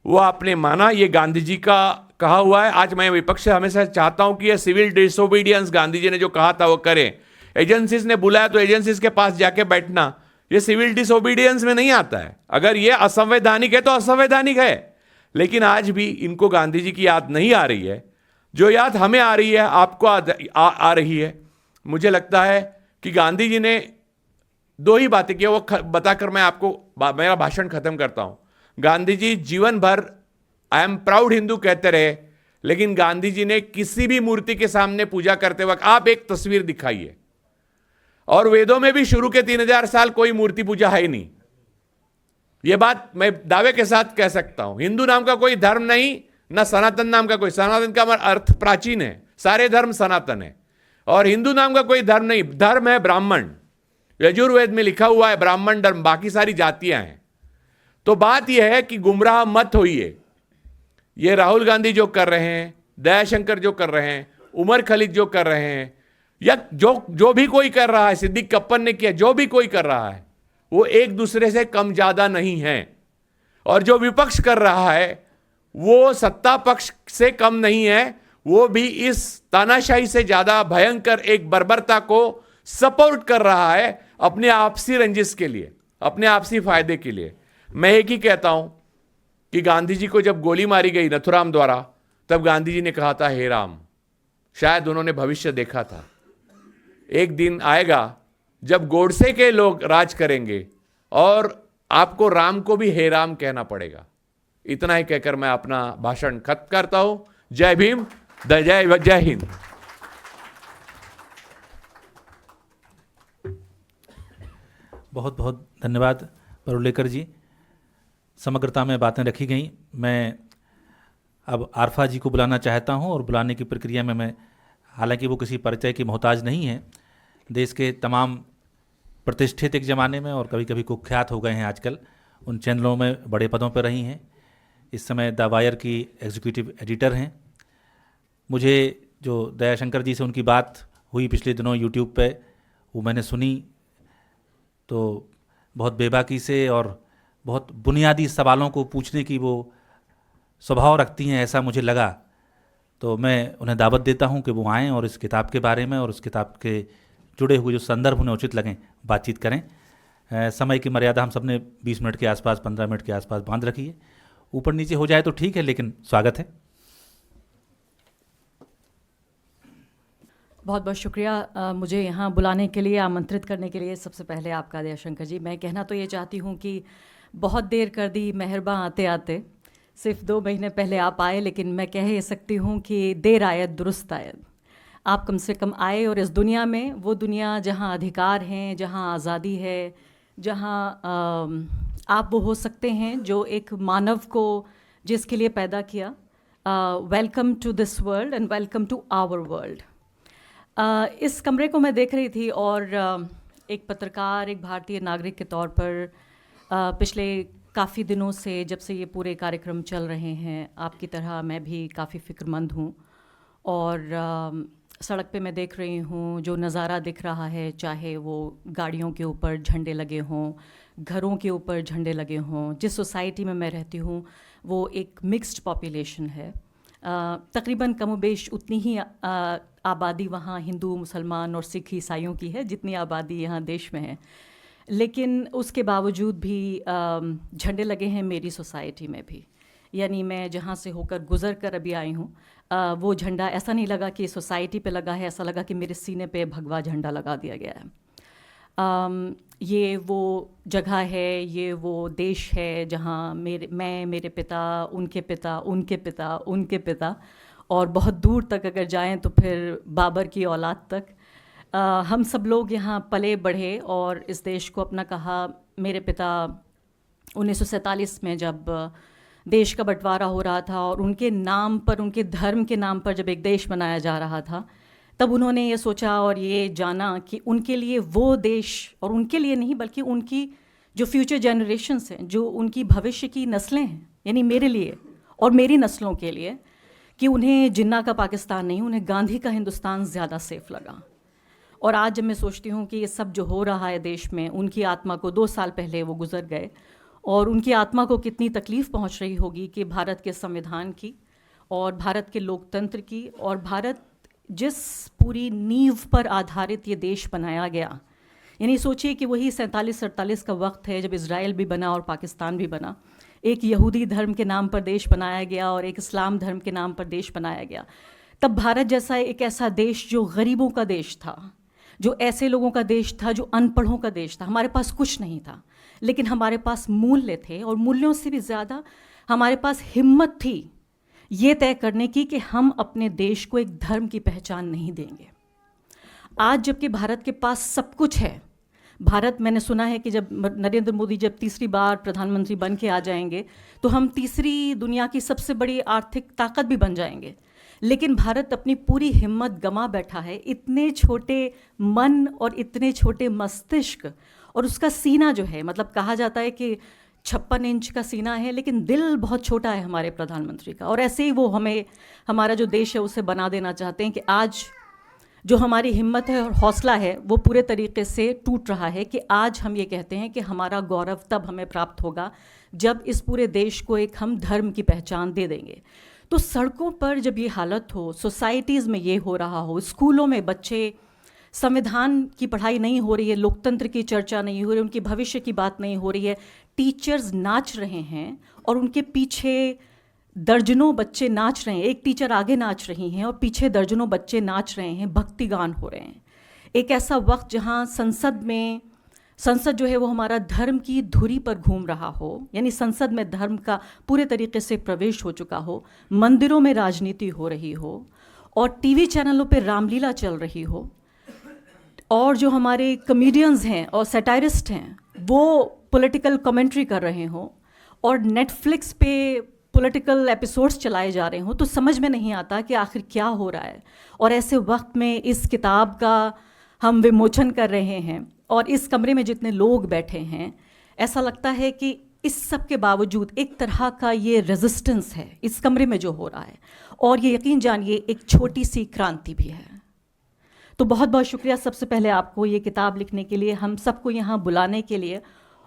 वो आपने माना। ये गांधी जी का कहा हुआ है। आज मैं विपक्ष से हमेशा चाहता हूं कि ये सिविल डिसोबीडियंस गांधी जी ने जो कहा था वो करें। एजेंसीज ने बुलाया तो एजेंसीज के पास जाके बैठना, ये सिविल डिसोबीडियंस में नहीं आता है। अगर ये असंवैधानिक है तो असंवैधानिक है। लेकिन आज भी इनको गांधी जी की याद नहीं आ रही है, जो याद हमें आ रही है, आपको आ रही है। मुझे लगता है कि गांधी जी ने 2 ही बातें की, वो बताकर मैं आपको मेरा भाषण खत्म करता हूं। गांधी जी जीवन भर आई एम प्राउड हिंदू कहते रहे, लेकिन गांधी जी ने किसी भी मूर्ति के सामने पूजा करते वक्त आप एक तस्वीर दिखाइए, और वेदों में भी शुरू के 3000 साल कोई मूर्ति पूजा है ही नहीं। यह बात मैं दावे के साथ कह सकता हूं। हिंदू नाम का कोई धर्म नहीं, ना सनातन नाम का कोई। सनातन का अर्थ प्राचीन है, सारे धर्म सनातन है। और हिंदू नाम का कोई धर्म नहीं, धर्म है ब्राह्मण। यजुर्वेद में लिखा हुआ है ब्राह्मण धर्म, बाकी सारी जातियां हैं। तो बात यह है कि गुमराह मत होइए। ये राहुल गांधी जो कर रहे हैं, दयाशंकर जो कर रहे हैं, उमर खलीद जो कर रहे हैं, या जो भी कोई कर रहा है, सिद्दीक कप्पन ने किया, जो भी कोई कर रहा है, वो एक दूसरे से कम ज्यादा नहीं है। और जो विपक्ष कर रहा है वो सत्ता पक्ष से कम नहीं है, वो भी इस तानाशाही से ज्यादा भयंकर एक बर्बरता को सपोर्ट कर रहा है, अपने आपसी रंजिश के लिए, अपने आपसी फायदे के लिए। मैं एक ही कहता हूं कि गांधी जी को जब गोली मारी गई नथुराम द्वारा, तब गांधी जी ने कहा था हे राम। शायद उन्होंने भविष्य देखा था, एक दिन आएगा जब गोडसे के लोग राज करेंगे और आपको राम को भी हे राम कहना पड़ेगा। इतना ही कहकर मैं अपना भाषण खत्म करता हूं। जय भीम, जय हिंद। बहुत बहुत धन्यवाद परुलेकर जी। समग्रता में बातें रखी गई। मैं अब आरफा जी को बुलाना चाहता हूं और बुलाने की प्रक्रिया में मैं, हालांकि वो किसी परिचय की मोहताज नहीं है, देश के तमाम प्रतिष्ठित एक ज़माने में और कभी कभी कुख्यात हो गए हैं आजकल, उन चैनलों में बड़े पदों पर रही हैं। इस समय द वायर की एग्जीक्यूटिव एडिटर हैं। मुझे जो दयाशंकर जी से उनकी बात हुई पिछले दिनों यूट्यूब पे, वो मैंने सुनी तो बहुत बेबाकी से और बहुत बुनियादी सवालों को पूछने की वो स्वभाव रखती हैं, ऐसा मुझे लगा। तो मैं उन्हें दावत देता हूं कि वो आएँ और इस किताब के बारे में और उस किताब के जुड़े हुए जो संदर्भ उन्हें उचित लगें बातचीत करें। समय की मर्यादा हम सब ने 20 मिनट के आसपास, 15 मिनट के आसपास बांध रखी है। ऊपर नीचे हो जाए तो ठीक है, लेकिन स्वागत है। बहुत बहुत शुक्रिया मुझे यहाँ बुलाने के लिए, आमंत्रित करने के लिए। सबसे पहले आपका दयाशंकर जी, मैं कहना तो ये चाहती हूँ कि बहुत देर कर दी मेहरबां आते आते, सिर्फ 2 महीने पहले आप आए, लेकिन मैं कह ही सकती हूँ कि देर आयत दुरुस्त आयत। आप कम से कम आए और इस दुनिया में, वो दुनिया जहाँ अधिकार हैं, जहाँ आज़ादी है, जहाँ आप वो हो सकते हैं जो एक मानव को जिसके लिए पैदा किया। Welcome to this world and welcome to our world. इस कमरे को मैं देख रही थी और एक पत्रकार, एक भारतीय नागरिक के तौर पर पिछले काफ़ी दिनों से, जब से ये पूरे कार्यक्रम चल रहे हैं, आपकी तरह मैं भी काफ़ी फ़िक्रमंद हूँ। और सड़क पे मैं देख रही हूँ जो नज़ारा दिख रहा है, चाहे वो गाड़ियों के ऊपर झंडे लगे हों, घरों के ऊपर झंडे लगे हों। जिस सोसाइटी में मैं रहती हूँ वो एक मिक्स्ड पॉपुलेशन है। तकरीबन कमोबेश उतनी ही आबादी वहाँ हिंदू, मुसलमान और सिख ईसाइयों की है जितनी आबादी यहाँ देश में है। लेकिन उसके बावजूद भी झंडे लगे हैं मेरी सोसाइटी में भी। यानी मैं जहाँ से होकर गुज़र कर अभी आई हूँ, वो झंडा ऐसा नहीं लगा कि सोसाइटी पे लगा है, ऐसा लगा कि मेरे सीने पे भगवा झंडा लगा दिया गया है। ये वो जगह है, ये वो देश है जहाँ मेरे पिता, उनके पिता, उनके पिता, उनके पिता, और बहुत दूर तक अगर जाएं तो फिर बाबर की औलाद तक, हम सब लोग यहाँ पले बढ़े और इस देश को अपना कहा। मेरे पिता 1947 में जब देश का बंटवारा हो रहा था और उनके नाम पर, उनके धर्म के नाम पर जब एक देश बनाया जा रहा था, तब उन्होंने ये सोचा और ये जाना कि उनके लिए वो देश, और उनके लिए नहीं बल्कि उनकी जो फ्यूचर जनरेशन्स हैं, जो उनकी भविष्य की नस्लें हैं, यानी मेरे लिए और मेरी नस्लों के लिए, कि उन्हें जिन्ना का पाकिस्तान नहीं, उन्हें गांधी का हिंदुस्तान ज़्यादा सेफ लगा। और आज जब मैं सोचती हूँ कि ये सब जो हो रहा है देश में, उनकी आत्मा को 2 साल पहले वो गुजर गए और उनकी आत्मा को कितनी तकलीफ़ पहुँच रही होगी कि भारत के संविधान की और भारत के लोकतंत्र की, और भारत जिस पूरी नींव पर आधारित ये देश बनाया गया, यानी सोचिए कि वही 47-48 का वक्त है जब इज़राइल भी बना और पाकिस्तान भी बना। एक यहूदी धर्म के नाम पर देश बनाया गया और एक इस्लाम धर्म के नाम पर देश बनाया गया। तब भारत जैसा एक ऐसा देश जो गरीबों का देश था, जो ऐसे लोगों का देश था, जो अनपढ़ों का देश था। हमारे पास कुछ नहीं था, लेकिन हमारे पास मूल्य थे, और मूल्यों से भी ज़्यादा हमारे पास हिम्मत थी ये तय करने की कि हम अपने देश को एक धर्म की पहचान नहीं देंगे। आज जबकि भारत के पास सब कुछ है, भारत, मैंने सुना है कि जब नरेंद्र मोदी जब तीसरी बार प्रधानमंत्री बन के आ जाएंगे तो हम तीसरी दुनिया की सबसे बड़ी आर्थिक ताकत भी बन जाएंगे, लेकिन भारत अपनी पूरी हिम्मत गंवा बैठा है। इतने छोटे मन और इतने छोटे मस्तिष्क, और उसका सीना जो है, मतलब कहा जाता है कि 56 इंच का सीना है, लेकिन दिल बहुत छोटा है हमारे प्रधानमंत्री का। और ऐसे ही वो हमें, हमारा जो देश है उसे बना देना चाहते हैं कि आज जो हमारी हिम्मत है और हौसला है वो पूरे तरीके से टूट रहा है। कि आज हम ये कहते हैं कि हमारा गौरव तब हमें प्राप्त होगा जब इस पूरे देश को एक हम धर्म की पहचान दे देंगे। तो सड़कों पर जब ये हालत हो, सोसाइटीज़ में ये हो रहा हो, स्कूलों में बच्चे, संविधान की पढ़ाई नहीं हो रही है, लोकतंत्र की चर्चा नहीं हो रही है, उनकी भविष्य की बात नहीं हो रही है, टीचर्स नाच रहे हैं और उनके पीछे दर्जनों बच्चे नाच रहे हैं, एक टीचर आगे नाच रही हैं और पीछे दर्जनों बच्चे नाच रहे हैं, भक्ति गान हो रहे हैं। एक ऐसा वक्त जहां संसद जो है वो हमारा धर्म की धुरी पर घूम रहा हो, यानी संसद में धर्म का पूरे तरीके से प्रवेश हो चुका हो, मंदिरों में राजनीति हो रही हो और टीवी चैनलों पे रामलीला चल रही हो, और जो हमारे कॉमेडियंस हैं और सैटारिस्ट हैं वो पॉलिटिकल कमेंट्री कर रहे हों और नेटफ्लिक्स पे पॉलिटिकल एपिसोड्स चलाए जा रहे हों, तो समझ में नहीं आता कि आखिर क्या हो रहा है। और ऐसे वक्त में इस किताब का हम विमोचन कर रहे हैं और इस कमरे में जितने लोग बैठे हैं, ऐसा लगता है कि इस सब के बावजूद एक तरह का ये रेजिस्टेंस है इस कमरे में जो हो रहा है, और ये यकीन जानिए एक छोटी सी क्रांति भी है। तो बहुत बहुत शुक्रिया सबसे पहले आपको ये किताब लिखने के लिए, हम सबको यहाँ बुलाने के लिए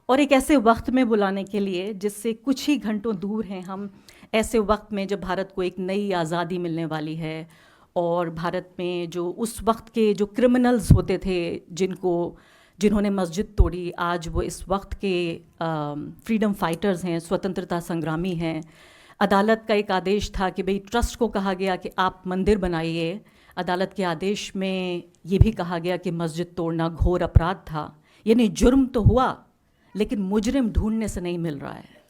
और एक ऐसे वक्त में बुलाने के लिए जिससे कुछ ही घंटों दूर हैं हम, ऐसे वक्त में जब भारत को एक नई आज़ादी मिलने वाली है और भारत में जो उस वक्त के जो क्रिमिनल्स होते थे जिन्होंने मस्जिद तोड़ी, आज वो इस वक्त के फ्रीडम फाइटर्स हैं, स्वतंत्रता संग्रामी हैं। अदालत का एक आदेश था कि भाई ट्रस्ट को कहा गया कि आप मंदिर बनाइए, अदालत के आदेश में ये भी कहा गया कि मस्जिद तोड़ना घोर अपराध था, यानी जुर्म तो हुआ लेकिन मुजरिम ढूंढने से नहीं मिल रहा है।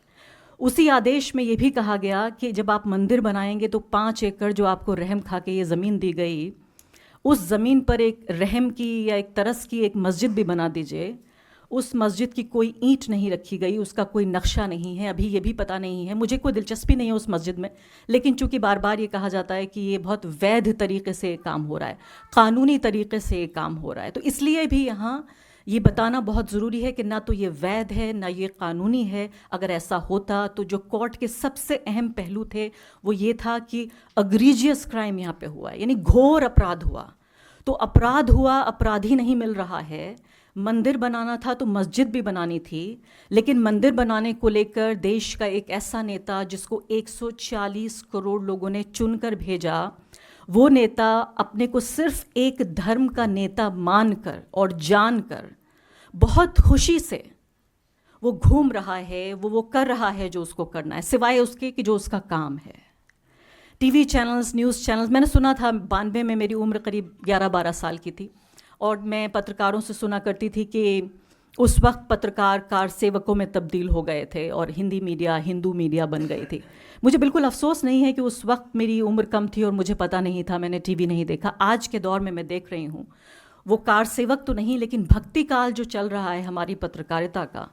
उसी आदेश में ये भी कहा गया कि जब आप मंदिर बनाएंगे तो 5 एकड़ जो आपको रहम खा के ये ज़मीन दी गई, उस ज़मीन पर एक रहम की या एक तरस की एक मस्जिद भी बना दीजिए। उस मस्जिद की कोई ईंट नहीं रखी गई, उसका कोई नक्शा नहीं है, अभी ये भी पता नहीं है, मुझे कोई दिलचस्पी नहीं है उस मस्जिद में, लेकिन चूंकि बार बार ये कहा जाता है कि ये बहुत वैध तरीके से काम हो रहा है, कानूनी तरीके से काम हो रहा है, तो इसलिए भी यहाँ ये बताना बहुत ज़रूरी है कि ना तो ये वैध है ना ये कानूनी है। अगर ऐसा होता तो जो कोर्ट के सबसे अहम पहलू थे वो ये था कि अग्रीजियस क्राइम यहाँ पे हुआ है, यानी घोर अपराध हुआ। तो अपराध हुआ, अपराधी नहीं मिल रहा है। मंदिर बनाना था तो मस्जिद भी बनानी थी, लेकिन मंदिर बनाने को लेकर देश का एक ऐसा नेता जिसको 140 करोड़ लोगों ने चुनकर भेजा, वो नेता अपने को सिर्फ एक धर्म का नेता मानकर और जानकर बहुत खुशी से वो घूम रहा है, वो कर रहा है जो उसको करना है, सिवाय उसके कि जो उसका काम है। टीवी चैनल्स, न्यूज़ चैनल्स, मैंने सुना था 92 में मेरी उम्र करीब 11-12 साल की थी और मैं पत्रकारों से सुना करती थी कि उस वक्त पत्रकार कार सेवकों में तब्दील हो गए थे और हिंदी मीडिया हिंदू मीडिया बन गई थी। मुझे बिल्कुल अफसोस नहीं है कि उस वक्त मेरी उम्र कम थी और मुझे पता नहीं था, मैंने टीवी नहीं देखा। आज के दौर में मैं देख रही हूँ वो कार सेवक तो नहीं, लेकिन भक्ति काल जो चल रहा है हमारी पत्रकारिता का,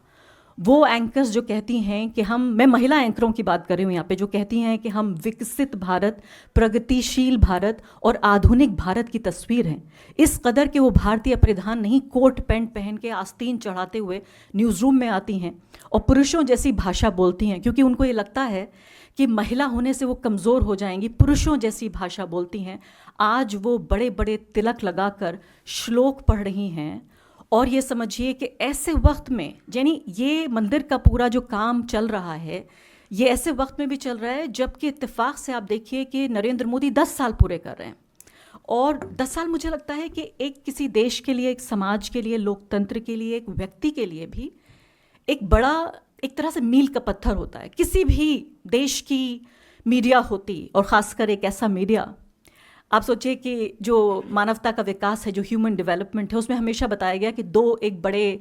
वो एंकर्स जो कहती हैं कि मैं महिला एंकरों की बात कर रही हूँ यहाँ पे, जो कहती हैं कि हम विकसित भारत, प्रगतिशील भारत और आधुनिक भारत की तस्वीर हैं, इस कदर के वो भारतीय परिधान नहीं, कोट पैंट पहन के आस्तीन चढ़ाते हुए न्यूज़ रूम में आती हैं और पुरुषों जैसी भाषा बोलती हैं, क्योंकि उनको ये लगता है कि महिला होने से वो कमज़ोर हो जाएंगी, पुरुषों जैसी भाषा बोलती हैं। आज वो बड़े बड़े तिलक लगाकर श्लोक पढ़ रही हैं। और ये समझिए कि ऐसे वक्त में, यानी ये मंदिर का पूरा जो काम चल रहा है, ये ऐसे वक्त में भी चल रहा है जबकि इत्तेफाक से आप देखिए कि नरेंद्र मोदी 10 साल पूरे कर रहे हैं। और 10 साल मुझे लगता है कि एक किसी देश के लिए, एक समाज के लिए, लोकतंत्र के लिए, एक व्यक्ति के लिए भी एक बड़ा, एक तरह से मील का पत्थर होता है। किसी भी देश की मीडिया होती, और ख़ासकर एक ऐसा मीडिया, आप सोचिए कि जो मानवता का विकास है, जो ह्यूमन डेवलपमेंट है, उसमें हमेशा बताया गया कि 2 एक बड़े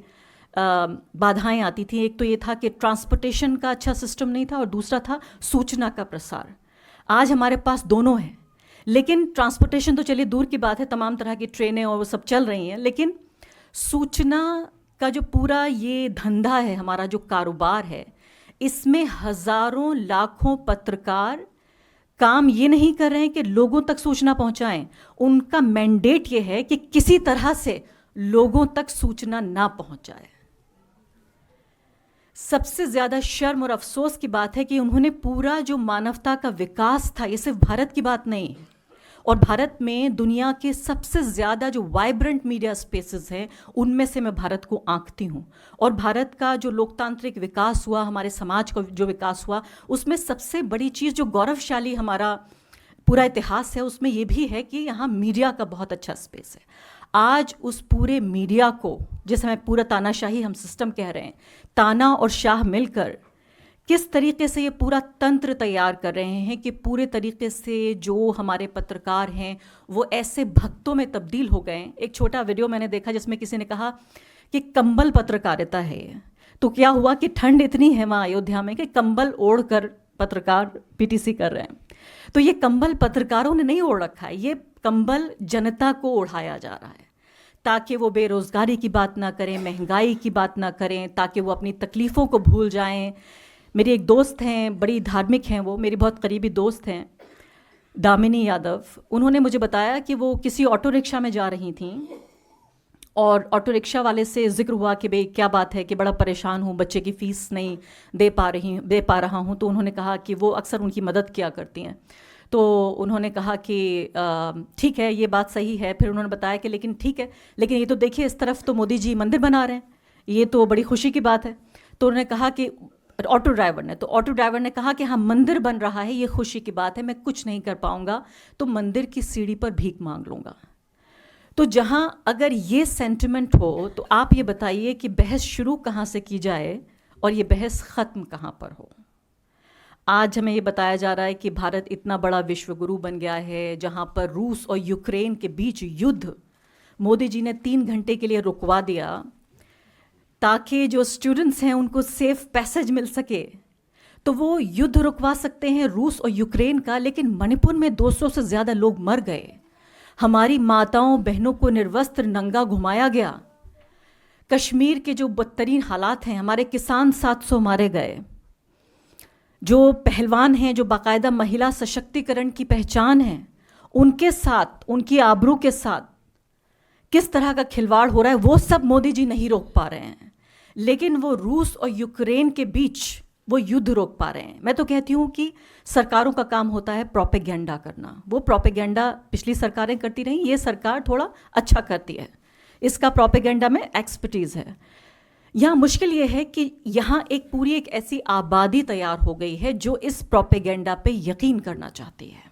बाधाएं आती थी। एक तो ये था कि ट्रांसपोर्टेशन का अच्छा सिस्टम नहीं था और दूसरा था सूचना का प्रसार। आज हमारे पास दोनों है, लेकिन ट्रांसपोर्टेशन तो चलिए दूर की बात है, तमाम तरह की ट्रेनें और वो सब चल रही हैं, लेकिन सूचना का जो पूरा ये धंधा है, हमारा जो कारोबार है, इसमें हज़ारों लाखों पत्रकार काम ये नहीं कर रहे हैं कि लोगों तक सूचना पहुंचाएं। उनका मैंडेट ये है कि किसी तरह से लोगों तक सूचना ना पहुंचाए। सबसे ज़्यादा शर्म और अफसोस की बात है कि उन्होंने पूरा जो मानवता का विकास था, ये सिर्फ भारत की बात नहीं है, और भारत में दुनिया के सबसे ज़्यादा जो वाइब्रेंट मीडिया स्पेसेस हैं, उनमें से मैं भारत को आंकती हूँ। और भारत का जो लोकतांत्रिक विकास हुआ, हमारे समाज का जो विकास हुआ, उसमें सबसे बड़ी चीज़ जो गौरवशाली हमारा पूरा इतिहास है, उसमें ये भी है कि यहाँ मीडिया का बहुत अच्छा स्पेस है। आज उस पूरे मीडिया को, जिसे हमें पूरा तानाशाही हम सिस्टम कह रहे हैं, ताना और शाह मिलकर किस तरीके से ये पूरा तंत्र तैयार कर रहे हैं कि पूरे तरीके से जो हमारे पत्रकार हैं वो ऐसे भक्तों में तब्दील हो गए हैं। एक छोटा वीडियो मैंने देखा जिसमें किसी ने कहा कि कंबल पत्रकारिता है ये। तो क्या हुआ कि ठंड इतनी है वहाँ अयोध्या में कि कंबल ओढ़ कर पत्रकार पीटीसी कर रहे हैं। तो ये कंबल पत्रकारों ने नहीं ओढ़ रखा है, ये कंबल जनता को ओढ़ाया जा रहा है ताकि वो बेरोज़गारी की बात ना करें, महंगाई की बात ना करें, ताकि वो अपनी तकलीफ़ों को भूल जाएं। मेरी एक दोस्त हैं, बड़ी धार्मिक हैं, वो मेरी बहुत करीबी दोस्त हैं, दामिनी यादव। उन्होंने मुझे बताया कि वो किसी ऑटो रिक्शा में जा रही थीं और ऑटो रिक्शा वाले से जिक्र हुआ कि भाई क्या बात है कि बड़ा परेशान हूँ, बच्चे की फ़ीस नहीं दे पा रहा हूँ। तो उन्होंने कहा कि वो अक्सर उनकी मदद किया करती हैं। तो उन्होंने कहा कि ठीक है, ये बात सही है। फिर उन्होंने बताया कि लेकिन ठीक है, लेकिन ये तो देखिए इस तरफ तो मोदी जी मंदिर बना रहे हैं, ये तो बड़ी खुशी की बात है। तो उन्होंने कहा कि ऑटो ड्राइवर ने कहा कि हाँ, मंदिर बन रहा है, ये खुशी की बात है, मैं कुछ नहीं कर पाऊंगा तो मंदिर की सीढ़ी पर भीख मांग लूँगा। तो जहाँ अगर ये सेंटिमेंट हो तो आप ये बताइए कि बहस शुरू कहाँ से की जाए और ये बहस ख़त्म कहाँ पर हो। आज हमें ये बताया जा रहा है कि भारत इतना बड़ा विश्वगुरु बन गया है जहाँ पर रूस और यूक्रेन के बीच युद्ध मोदी जी ने 3 घंटे के लिए रुकवा दिया ताकि जो स्टूडेंट्स हैं उनको सेफ पैसेज मिल सके। तो वो युद्ध रुकवा सकते हैं रूस और यूक्रेन का, लेकिन मणिपुर में 200 से ज़्यादा लोग मर गए, हमारी माताओं बहनों को निर्वस्त्र नंगा घुमाया गया। कश्मीर के जो बदतरीन हालात हैं, हमारे किसान 700 मारे गए, जो पहलवान हैं, जो बाकायदा महिला सशक्तिकरण की पहचान है, उनके साथ, उनकी आबरू के साथ किस तरह का खिलवाड़ हो रहा है वो सब मोदी जी नहीं रोक पा रहे हैं, लेकिन वो रूस और यूक्रेन के बीच वो युद्ध रोक पा रहे हैं। मैं तो कहती हूँ कि सरकारों का काम होता है प्रोपेगेंडा करना। वो प्रोपेगेंडा पिछली सरकारें करती रहीं, ये सरकार थोड़ा अच्छा करती है, इसका प्रोपेगेंडा में एक्सपर्टीज़ है। यहाँ मुश्किल ये है कि यहाँ एक ऐसी आबादी तैयार हो गई है जो इस प्रोपेगेंडा पे यकीन करना चाहती है।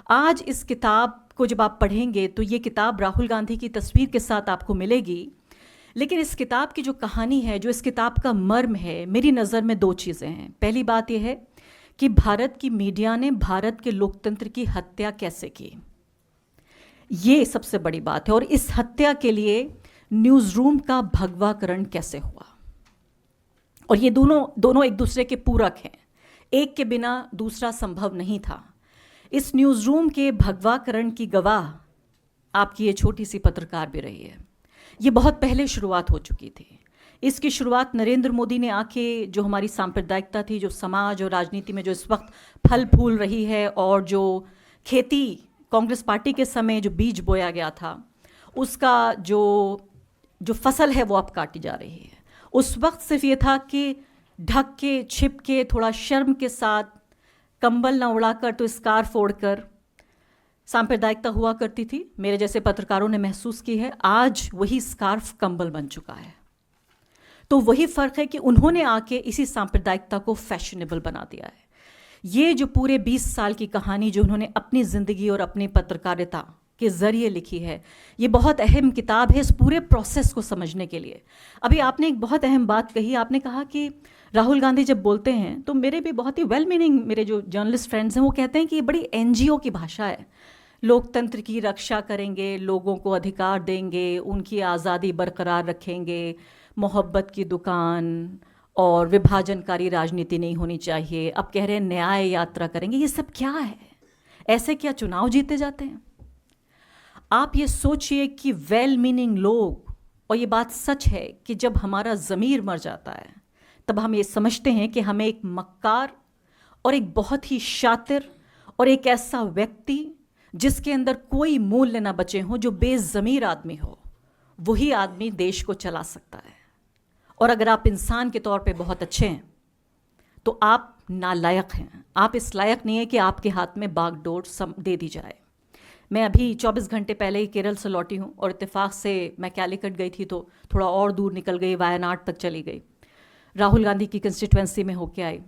आज इस किताब को जब आप पढ़ेंगे तो ये किताब राहुल गांधी की तस्वीर के साथ आपको मिलेगी, लेकिन इस किताब की जो कहानी है, जो इस किताब का मर्म है, मेरी नज़र में 2 चीज़ें हैं। पहली बात यह है कि भारत की मीडिया ने भारत के लोकतंत्र की हत्या कैसे की, ये सबसे बड़ी बात है। और इस हत्या के लिए न्यूज़ रूम का भगवाकरण कैसे हुआ, और ये दोनों एक दूसरे के पूरक हैं, एक के बिना दूसरा संभव नहीं था। इस न्यूज़ रूम के भगवाकरण की गवाह आपकी ये छोटी सी पत्रकार भी रही है। ये बहुत पहले शुरुआत हो चुकी थी। इसकी शुरुआत नरेंद्र मोदी ने आके, जो हमारी सांप्रदायिकता थी, जो समाज और राजनीति में जो इस वक्त फल फूल रही है, और जो खेती कांग्रेस पार्टी के समय जो बीज बोया गया था उसका जो फसल है वो अब काटी जा रही है। उस वक्त सिर्फ ये था कि ढक के, छिप के, थोड़ा शर्म के साथ, कंबल ना उड़ाकर तो स्कार्फ ओढ़कर सांप्रदायिकता हुआ करती थी। मेरे जैसे पत्रकारों ने महसूस की है आज वही स्कार्फ कंबल बन चुका है। तो वही फ़र्क है कि उन्होंने आके इसी सांप्रदायिकता को फैशनेबल बना दिया है। ये जो पूरे 20 साल की कहानी जो उन्होंने अपनी ज़िंदगी और अपनी पत्रकारिता के ज़रिए लिखी है, ये बहुत अहम किताब है इस पूरे प्रोसेस को समझने के लिए। अभी आपने एक बहुत अहम बात कही, आपने कहा कि राहुल गांधी जब बोलते हैं तो मेरे भी बहुत ही वेल मीनिंग मेरे जो जर्नलिस्ट फ्रेंड्स हैं वो कहते हैं कि ये बड़ी एनजीओ की भाषा है, लोकतंत्र की रक्षा करेंगे, लोगों को अधिकार देंगे, उनकी आज़ादी बरकरार रखेंगे, मोहब्बत की दुकान और विभाजनकारी राजनीति नहीं होनी चाहिए। अब कह रहे हैं न्याय यात्रा करेंगे। ये सब क्या है? ऐसे क्या चुनाव जीते जाते हैं? आप ये सोचिए कि वेल मीनिंग लोग, और ये बात सच है कि जब हमारा ज़मीर मर जाता है तब हम ये समझते हैं कि हमें एक मक्कार और एक बहुत ही शातिर और एक ऐसा व्यक्ति जिसके अंदर कोई मूल्य ना बचे हों, जो बेज़मीर आदमी हो, वही आदमी देश को चला सकता है। और अगर आप इंसान के तौर पे बहुत अच्छे हैं तो आप नालायक हैं। आप इस लायक नहीं है कि आपके हाथ में बागडोर दे दी जाए। मैं अभी 24 घंटे पहले ही केरल से लौटी हूँ और इत्तेफाक से मैं कैलीकट गई थी तो थोड़ा और दूर निकल गई, वायनाड तक चली गई, राहुल गांधी की कंस्टिट्यूएंसी में होके आई।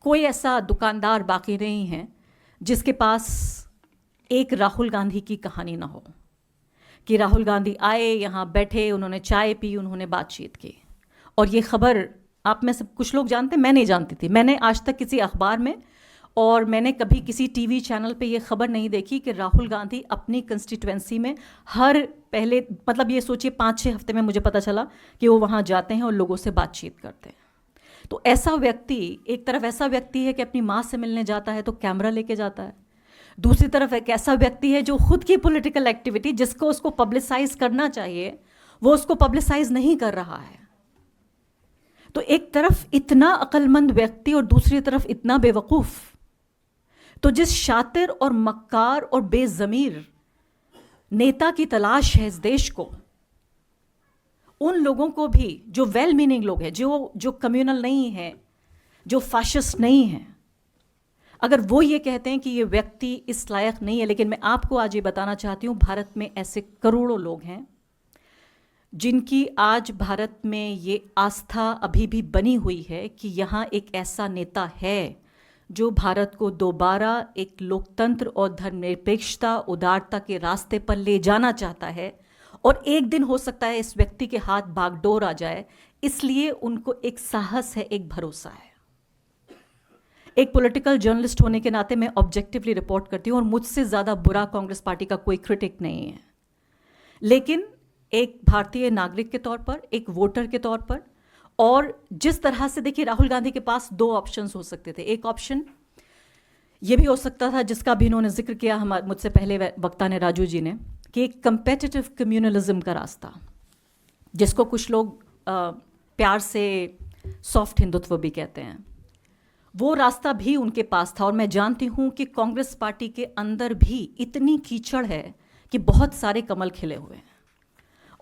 कोई ऐसा दुकानदार बाकी नहीं है जिसके पास एक राहुल गांधी की कहानी ना हो, कि राहुल गांधी आए, यहाँ बैठे, उन्होंने चाय पी, उन्होंने बातचीत की। और ये खबर आप में से कुछ लोग जानते हैं, मैं नहीं जानती थी। मैंने आज तक किसी अखबार में और मैंने कभी किसी टीवी चैनल पे ये खबर नहीं देखी कि राहुल गांधी अपनी कंस्टिट्यूएंसी में हर पहले, मतलब ये सोचिए 5-6 हफ्ते में मुझे पता चला कि वो वहाँ जाते हैं और लोगों से बातचीत करते हैं। तो ऐसा व्यक्ति, एक तरफ ऐसा व्यक्ति है कि अपनी माँ से मिलने जाता है तो कैमरा लेके जाता है, दूसरी तरफ एक ऐसा व्यक्ति है जो खुद की पॉलिटिकल एक्टिविटी जिसको उसको पब्लिसाइज करना चाहिए वो उसको पब्लिसाइज नहीं कर रहा है। तो एक तरफ इतना अक्लमंद व्यक्ति और दूसरी तरफ इतना बेवकूफ़। तो जिस शातिर और मक्कार और बेज़मीर नेता की तलाश है इस देश को, उन लोगों को भी जो वेल मीनिंग लोग हैं, जो कम्युनल नहीं है, जो फाशिस्ट नहीं है, अगर वो ये कहते हैं कि ये व्यक्ति इस लायक नहीं है। लेकिन मैं आपको आज ये बताना चाहती हूँ, भारत में ऐसे करोड़ों लोग हैं जिनकी आज भारत में ये आस्था अभी भी बनी हुई है कि यहाँ एक ऐसा नेता है जो भारत को दोबारा एक लोकतंत्र और धर्मनिरपेक्षता, उदारता के रास्ते पर ले जाना चाहता है। और एक दिन हो सकता है इस व्यक्ति के हाथ बागडोर आ जाए, इसलिए उनको एक साहस है, एक भरोसा है। एक पॉलिटिकल जर्नलिस्ट होने के नाते मैं ऑब्जेक्टिवली रिपोर्ट करती हूँ और मुझसे ज़्यादा बुरा कांग्रेस पार्टी का कोई क्रिटिक नहीं है। लेकिन एक भारतीय नागरिक के तौर पर, एक वोटर के तौर पर, और जिस तरह से देखिए राहुल गांधी के पास 2 ऑप्शंस हो सकते थे। एक ऑप्शन ये भी हो सकता था जिसका भी इन्होंने जिक्र किया मुझसे पहले वक्ता ने, राजू जी ने, कि एक कंपेटिटिव कम्युनलिज्म का रास्ता, जिसको कुछ लोग प्यार से सॉफ्ट हिंदुत्व भी कहते हैं, वो रास्ता भी उनके पास था। और मैं जानती हूँ कि कांग्रेस पार्टी के अंदर भी इतनी कीचड़ है कि बहुत सारे कमल खिले हुए हैं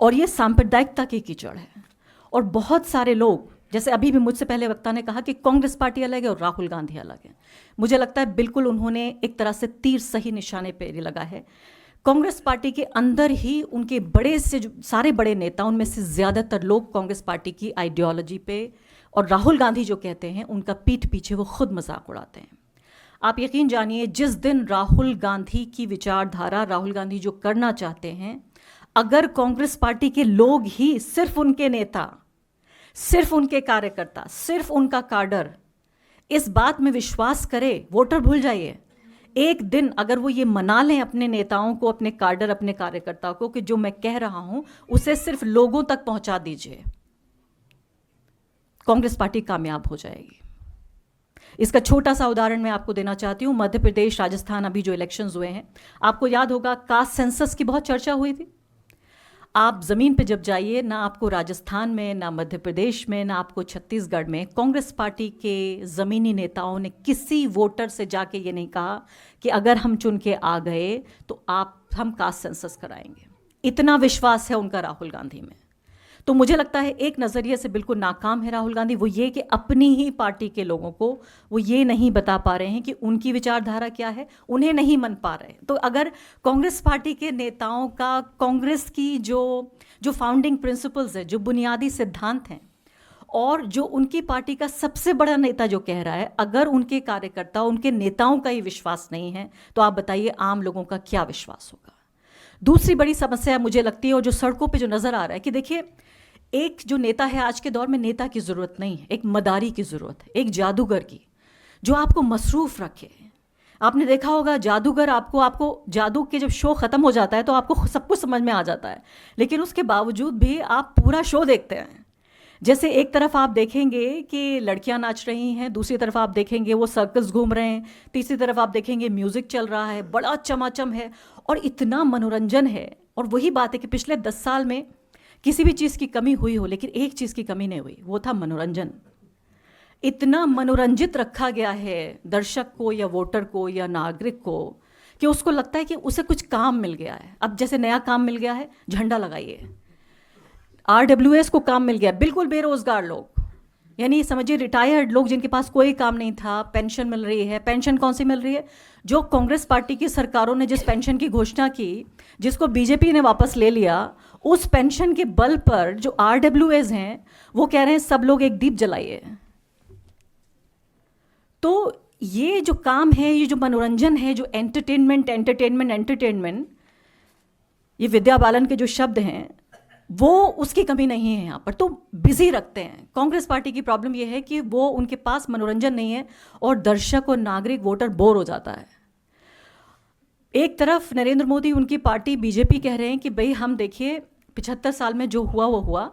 और ये सांप्रदायिकता की कीचड़ है। और बहुत सारे लोग, जैसे अभी भी मुझसे पहले वक्ता ने कहा कि कांग्रेस पार्टी अलग है और राहुल गांधी अलग है, मुझे लगता है बिल्कुल उन्होंने एक तरह से तीर सही निशाने पे लगा है। कांग्रेस पार्टी के अंदर ही उनके बड़े से जो सारे बड़े नेता, उनमें से ज़्यादातर लोग कांग्रेस पार्टी की आइडियोलॉजी पे और राहुल गांधी जो कहते हैं उनका पीठ पीछे वो खुद मजाक उड़ाते हैं। आप यकीन जानिए, जिस दिन राहुल गांधी की विचारधारा, राहुल गांधी जो करना चाहते हैं, अगर कांग्रेस पार्टी के लोग ही, सिर्फ उनके नेता, सिर्फ उनके कार्यकर्ता, सिर्फ उनका काडर इस बात में विश्वास करे, वोटर भूल जाइए, एक दिन अगर वो ये मना लें अपने नेताओं को, अपने काडर, अपने कार्यकर्ता को कि जो मैं कह रहा हूं उसे सिर्फ लोगों तक पहुंचा दीजिए, कांग्रेस पार्टी कामयाब हो जाएगी। इसका छोटा सा उदाहरण मैं आपको देना चाहती हूं। मध्य प्रदेश, राजस्थान, अभी जो इलेक्शंस हुए हैं, आपको याद होगा कास्ट सेंसस की बहुत चर्चा हुई थी। आप ज़मीन पे जब जाइए, ना आपको राजस्थान में, ना मध्य प्रदेश में, ना आपको छत्तीसगढ़ में कांग्रेस पार्टी के ज़मीनी नेताओं ने किसी वोटर से जाके ये नहीं कहा कि अगर हम चुन के आ गए तो हम कास्ट सेंसस कराएंगे। इतना विश्वास है उनका राहुल गांधी में। तो मुझे लगता है एक नज़रिए से बिल्कुल नाकाम है राहुल गांधी। वो ये कि अपनी ही पार्टी के लोगों को वो ये नहीं बता पा रहे हैं कि उनकी विचारधारा क्या है, उन्हें नहीं मन पा रहे। तो अगर कांग्रेस पार्टी के नेताओं का, कांग्रेस की जो फाउंडिंग प्रिंसिपल्स है, जो बुनियादी सिद्धांत हैं, और जो उनकी पार्टी का सबसे बड़ा नेता जो कह रहा है, अगर उनके कार्यकर्ता, उनके नेताओं का ही विश्वास नहीं है, तो आप बताइए आम लोगों का क्या विश्वास होगा। दूसरी बड़ी समस्या मुझे लगती है, और जो सड़कों पे जो नज़र आ रहा है, कि देखिए एक जो नेता है, आज के दौर में नेता की ज़रूरत नहीं है, एक मदारी की ज़रूरत है, एक जादूगर की, जो आपको मसरूफ़ रखे। आपने देखा होगा जादूगर, आपको जादू के जब शो ख़त्म हो जाता है तो आपको सब कुछ समझ में आ जाता है, लेकिन उसके बावजूद भी आप पूरा शो देखते हैं। जैसे एक तरफ आप देखेंगे कि लड़कियां नाच रही हैं, दूसरी तरफ आप देखेंगे वो सर्कस घूम रहे हैं, तीसरी तरफ आप देखेंगे म्यूज़िक चल रहा है, बड़ा चमाचम है और इतना मनोरंजन है। और वही बात है कि पिछले 10 साल में किसी भी चीज़ की कमी हुई हो, लेकिन एक चीज़ की कमी नहीं हुई, वो था मनोरंजन। इतना मनोरंजित रखा गया है दर्शक को या वोटर को या नागरिक को कि उसको लगता है कि उसे कुछ काम मिल गया है। अब जैसे नया काम मिल गया है, झंडा लगाइए। RWS को काम मिल गया, बिल्कुल बेरोजगार लोग, यानी समझिए रिटायर्ड लोग जिनके पास कोई काम नहीं था, पेंशन मिल रही है। पेंशन कौन सी मिल रही है? जो कांग्रेस पार्टी की सरकारों ने जिस पेंशन की घोषणा की, जिसको बीजेपी ने वापस ले लिया, उस पेंशन के बल पर जो RWS हैं वो कह रहे हैं सब लोग एक दीप जलाइए। तो ये जो काम है, ये जो मनोरंजन है, जो एंटरटेनमेंट, ये विद्या बालन के जो शब्द हैं वो उसकी कमी नहीं है यहाँ पर, तो बिजी रखते हैं। कांग्रेस पार्टी की प्रॉब्लम ये है कि वो उनके पास मनोरंजन नहीं है और दर्शक और नागरिक वोटर बोर हो जाता है। एक तरफ नरेंद्र मोदी उनकी पार्टी बीजेपी कह रहे हैं कि भाई हम देखिए 75 साल में जो हुआ वो हुआ,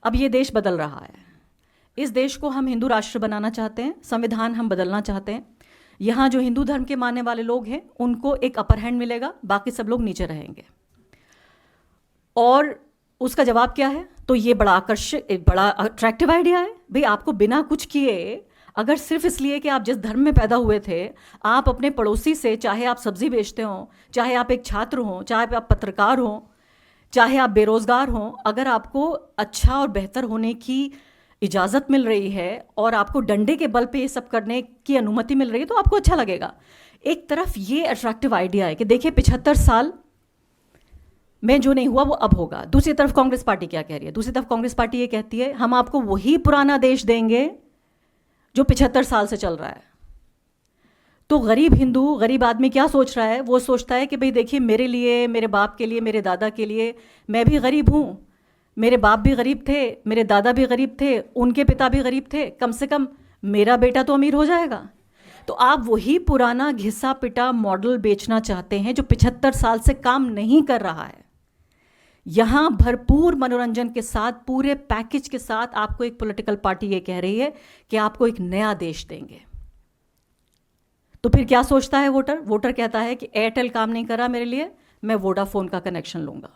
अब ये देश बदल रहा है, इस देश को हम हिंदू राष्ट्र बनाना चाहते हैं, संविधान हम बदलना चाहते हैं, यहाँ जो हिंदू धर्म के मानने वाले लोग हैं उनको एक अपर हैंड मिलेगा, बाकी सब लोग नीचे रहेंगे। और उसका जवाब क्या है? तो ये बड़ा आकर्षक, बड़ा अट्रैक्टिव आइडिया है। भाई आपको बिना कुछ किए, अगर सिर्फ इसलिए कि आप जिस धर्म में पैदा हुए थे, आप अपने पड़ोसी से, चाहे आप सब्जी बेचते हो, चाहे आप एक छात्र हो, चाहे आप पत्रकार हो, चाहे आप बेरोजगार हो, अगर आपको अच्छा और बेहतर होने की इजाज़त मिल रही है और आपको डंडे के बल पे ये सब करने की अनुमति मिल रही है तो आपको अच्छा लगेगा। एक तरफ ये अट्रैक्टिव आइडिया है कि देखिए 75 साल में जो नहीं हुआ वो अब होगा। दूसरी तरफ कांग्रेस पार्टी क्या कह रही है? दूसरी तरफ कांग्रेस पार्टी ये कहती है हम आपको वही पुराना देश देंगे जो 75 साल से चल रहा है। तो गरीब हिंदू, गरीब आदमी क्या सोच रहा है? वो सोचता है कि भाई देखिए मेरे लिए, मेरे बाप के लिए, मेरे दादा के लिए, मैं भी गरीब हूँ, मेरे बाप भी गरीब थे, मेरे दादा भी गरीब थे, उनके पिता भी गरीब थे, कम से कम मेरा बेटा तो अमीर हो जाएगा। तो आप वही पुराना घिसा पिटा मॉडल बेचना चाहते हैं जो 75 साल से काम नहीं कर रहा है। यहाँ भरपूर मनोरंजन के साथ, पूरे पैकेज के साथ आपको एक पॉलिटिकल पार्टी ये कह रही है कि आपको एक नया देश देंगे। तो फिर क्या सोचता है वोटर? वोटर कहता है कि एयरटेल काम नहीं कर रहा मेरे लिए, मैं वोडाफोन का कनेक्शन लूंगा।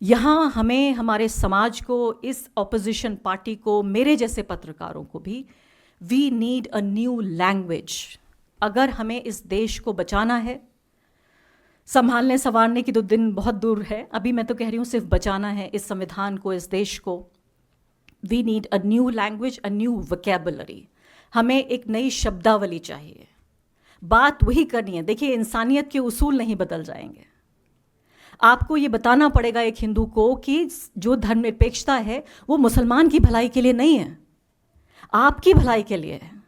यहाँ हमें, हमारे समाज को, इस ऑपोजिशन पार्टी को, मेरे जैसे पत्रकारों को भी, we need a new language. अगर हमें इस देश को बचाना है, संभालने संवारने की तो दिन बहुत दूर है, अभी मैं तो कह रही हूँ सिर्फ बचाना है इस संविधान को, इस देश को, we need a new language, a new vocabulary. हमें एक नई शब्दावली चाहिए। बात वही करनी है। देखिए इंसानियत के उसूल नहीं बदल जाएंगे। आपको ये बताना पड़ेगा एक हिंदू को कि जो धर्मनिरपेक्षता है वो मुसलमान की भलाई के लिए नहीं है, आपकी भलाई के लिए है।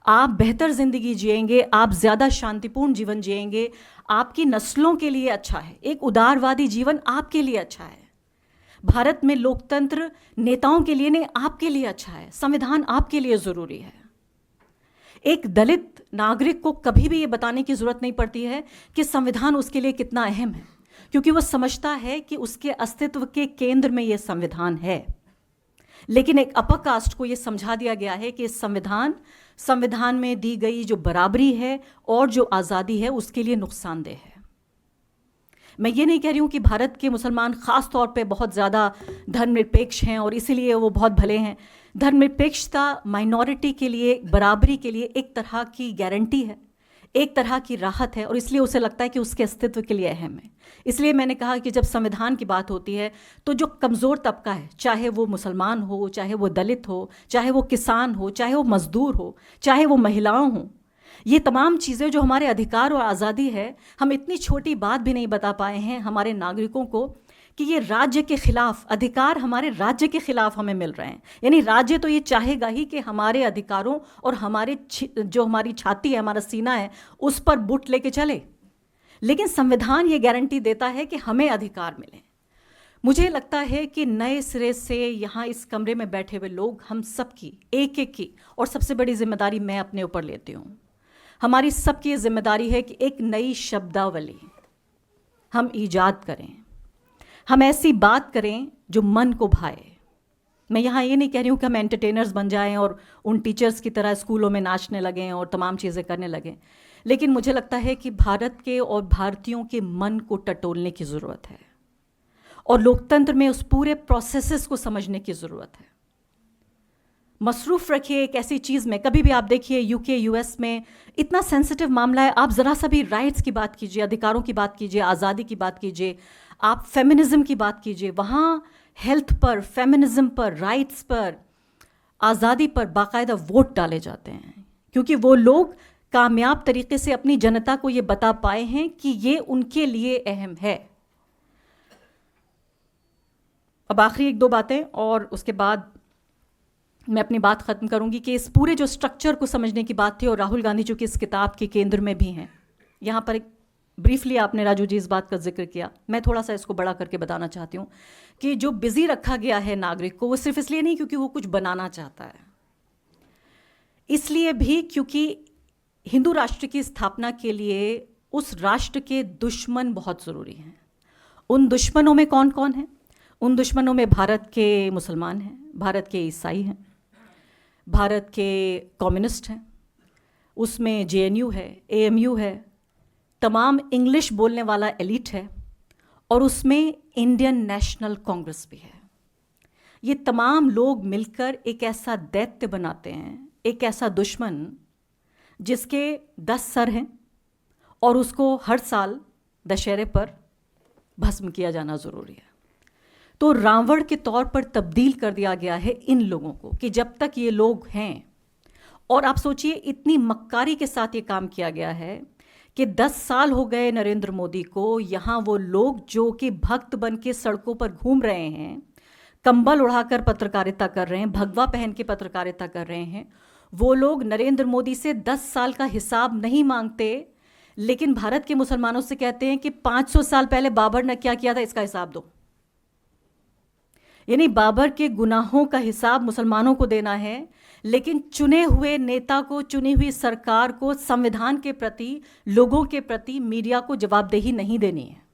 आप बेहतर जिंदगी जिएंगे, आप ज़्यादा शांतिपूर्ण जीवन जिएंगे, आपकी नस्लों के लिए अच्छा है। एक उदारवादी जीवन आपके लिए अच्छा है। भारत में लोकतंत्र नेताओं के लिए नहीं, आपके लिए अच्छा है। संविधान आपके लिए ज़रूरी है। एक दलित नागरिक को कभी भी ये बताने की ज़रूरत नहीं पड़ती है कि संविधान उसके लिए कितना अहम है, क्योंकि वो समझता है कि उसके अस्तित्व के केंद्र में ये संविधान है। लेकिन एक अपर कास्ट को ये समझा दिया गया है कि इस संविधान में दी गई जो बराबरी है और जो आज़ादी है उसके लिए नुकसानदेह है। मैं ये नहीं कह रही हूँ कि भारत के मुसलमान ख़ास तौर पे बहुत ज़्यादा धर्मनिरपेक्ष हैं और इसीलिए वो बहुत भले हैं। धर्मनिरपेक्षता माइनॉरिटी के लिए, बराबरी के लिए एक तरह की गारंटी है, एक तरह की राहत है, और इसलिए उसे लगता है कि उसके अस्तित्व के लिए अहम है। इसलिए मैंने कहा कि जब संविधान की बात होती है तो जो कमज़ोर तबका है, चाहे वो मुसलमान हो, चाहे वो दलित हो, चाहे वो किसान हो, चाहे वो मज़दूर हो, चाहे वो महिलाओं हों, ये तमाम चीज़ें जो हमारे अधिकार और आज़ादी है, हम इतनी छोटी बात भी नहीं बता पाए हैं हमारे नागरिकों को कि ये राज्य के खिलाफ अधिकार, हमारे राज्य के खिलाफ हमें मिल रहे हैं। यानी राज्य तो ये चाहेगा ही कि हमारे अधिकारों और हमारे जो हमारी छाती है, हमारा सीना है, उस पर बुट लेके चले। लेकिन संविधान ये गारंटी देता है कि हमें अधिकार मिले। मुझे लगता है कि नए सिरे से यहाँ इस कमरे में बैठे हुए लोग, हम सब की, एक एक की, और सबसे बड़ी जिम्मेदारी मैं अपने ऊपर लेती हूँ, हमारी सबकी जिम्मेदारी है कि एक नई शब्दावली हम ईजाद करें। हम ऐसी बात करें जो मन को भाए। मैं यहाँ ये नहीं कह रही हूँ कि हम एंटरटेनर्स बन जाएं और उन टीचर्स की तरह स्कूलों में नाचने लगें और तमाम चीज़ें करने लगें, लेकिन मुझे लगता है कि भारत के और भारतीयों के मन को टटोलने की ज़रूरत है और लोकतंत्र में उस पूरे प्रोसेसेस को समझने की ज़रूरत है। मसरूफ़ रखिए एक ऐसी चीज़ में। कभी भी आप देखिए यूके, यूएस में इतना सेंसिटिव मामला है, आप ज़रा सा भी राइट्स की बात कीजिए, अधिकारों की बात कीजिए, आज़ादी की बात कीजिए, आप फेमिनिज़म की बात कीजिए, वहाँ हेल्थ पर, फेमिनिज़म पर, राइट्स पर, आज़ादी पर बाकायदा वोट डाले जाते हैं, क्योंकि वो लोग कामयाब तरीके से अपनी जनता को ये बता पाए हैं कि ये उनके लिए अहम है। अब आखिरी एक दो बातें और उसके बाद मैं अपनी बात ख़त्म करूंगी कि इस पूरे जो स्ट्रक्चर को समझने की बात थी, और राहुल गांधी जो कि इस किताब के केंद्र में भी हैं, यहाँ पर एक ब्रीफली आपने राजू जी इस बात का जिक्र किया, मैं थोड़ा सा इसको बड़ा करके बताना चाहती हूँ कि जो बिजी रखा गया है नागरिक को, वो सिर्फ इसलिए नहीं क्योंकि वो कुछ बनाना चाहता है, इसलिए भी क्योंकि हिंदू राष्ट्र की स्थापना के लिए उस राष्ट्र के दुश्मन बहुत ज़रूरी हैं। उन दुश्मनों में कौन कौन है? उन दुश्मनों में भारत के मुसलमान हैं, भारत के ईसाई हैं, भारत के कम्युनिस्ट हैं, उसमें JNU है, AMU है, तमाम इंग्लिश बोलने वाला एलिट है, और उसमें इंडियन नेशनल कांग्रेस भी है। ये तमाम लोग मिलकर एक ऐसा दैत्य बनाते हैं, एक ऐसा दुश्मन जिसके 10 सर हैं और उसको हर साल दशहरे पर भस्म किया जाना ज़रूरी है। तो रावण के तौर पर तब्दील कर दिया गया है इन लोगों को कि जब तक ये लोग हैं, और आप सोचिए इतनी मक्कारी के साथ ये काम किया गया है कि 10 साल हो गए नरेंद्र मोदी को, यहाँ वो लोग जो कि भक्त बन के सड़कों पर घूम रहे हैं, कंबल उड़ाकर पत्रकारिता कर रहे हैं, भगवा पहन के पत्रकारिता कर रहे हैं, वो लोग नरेंद्र मोदी से 10 साल का हिसाब नहीं मांगते, लेकिन भारत के मुसलमानों से कहते हैं कि 500 साल पहले बाबर ने क्या किया था इसका हिसाब दो। यानी बाबर के गुनाहों का हिसाब मुसलमानों को देना है, लेकिन चुने हुए नेता को, चुनी हुई सरकार को, संविधान के प्रति, लोगों के प्रति, मीडिया को जवाबदेही नहीं देनी है।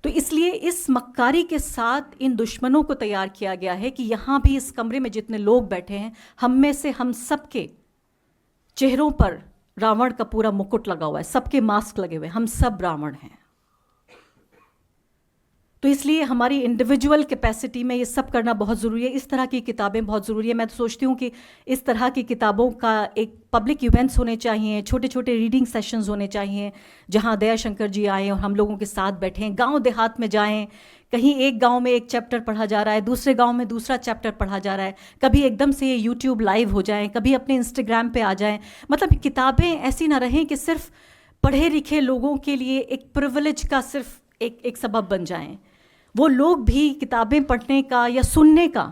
तो इसलिए इस मक्कारी के साथ इन दुश्मनों को तैयार किया गया है कि यहां भी इस कमरे में जितने लोग बैठे हैं, हम में से हम सबके चेहरों पर रावण का पूरा मुकुट लगा हुआ है, सबके मास्क लगे हुए, हम सब रावण हैं। तो इसलिए हमारी इंडिविजुअल कैपेसिटी में ये सब करना बहुत ज़रूरी है। इस तरह की किताबें बहुत ज़रूरी है। मैं तो सोचती हूँ कि इस तरह की किताबों का एक पब्लिक इवेंट्स होने चाहिए, छोटे छोटे रीडिंग सेशंस होने चाहिए, जहाँ दयाशंकर जी आएँ और हम लोगों के साथ बैठें, गांव देहात में जाएं, कहीं एक गांव में एक चैप्टर पढ़ा जा रहा है, दूसरे गांव में दूसरा चैप्टर पढ़ा जा रहा है, कभी एकदम से ये यूट्यूब लाइव हो जाएं, कभी अपने इंस्टाग्राम पे आ जाएं। मतलब किताबें ऐसी ना रहें कि सिर्फ पढ़े लिखे लोगों के लिए एक प्रिविलेज का सिर्फ एक सबब बन जाएं। वो लोग भी किताबें पढ़ने का या सुनने का,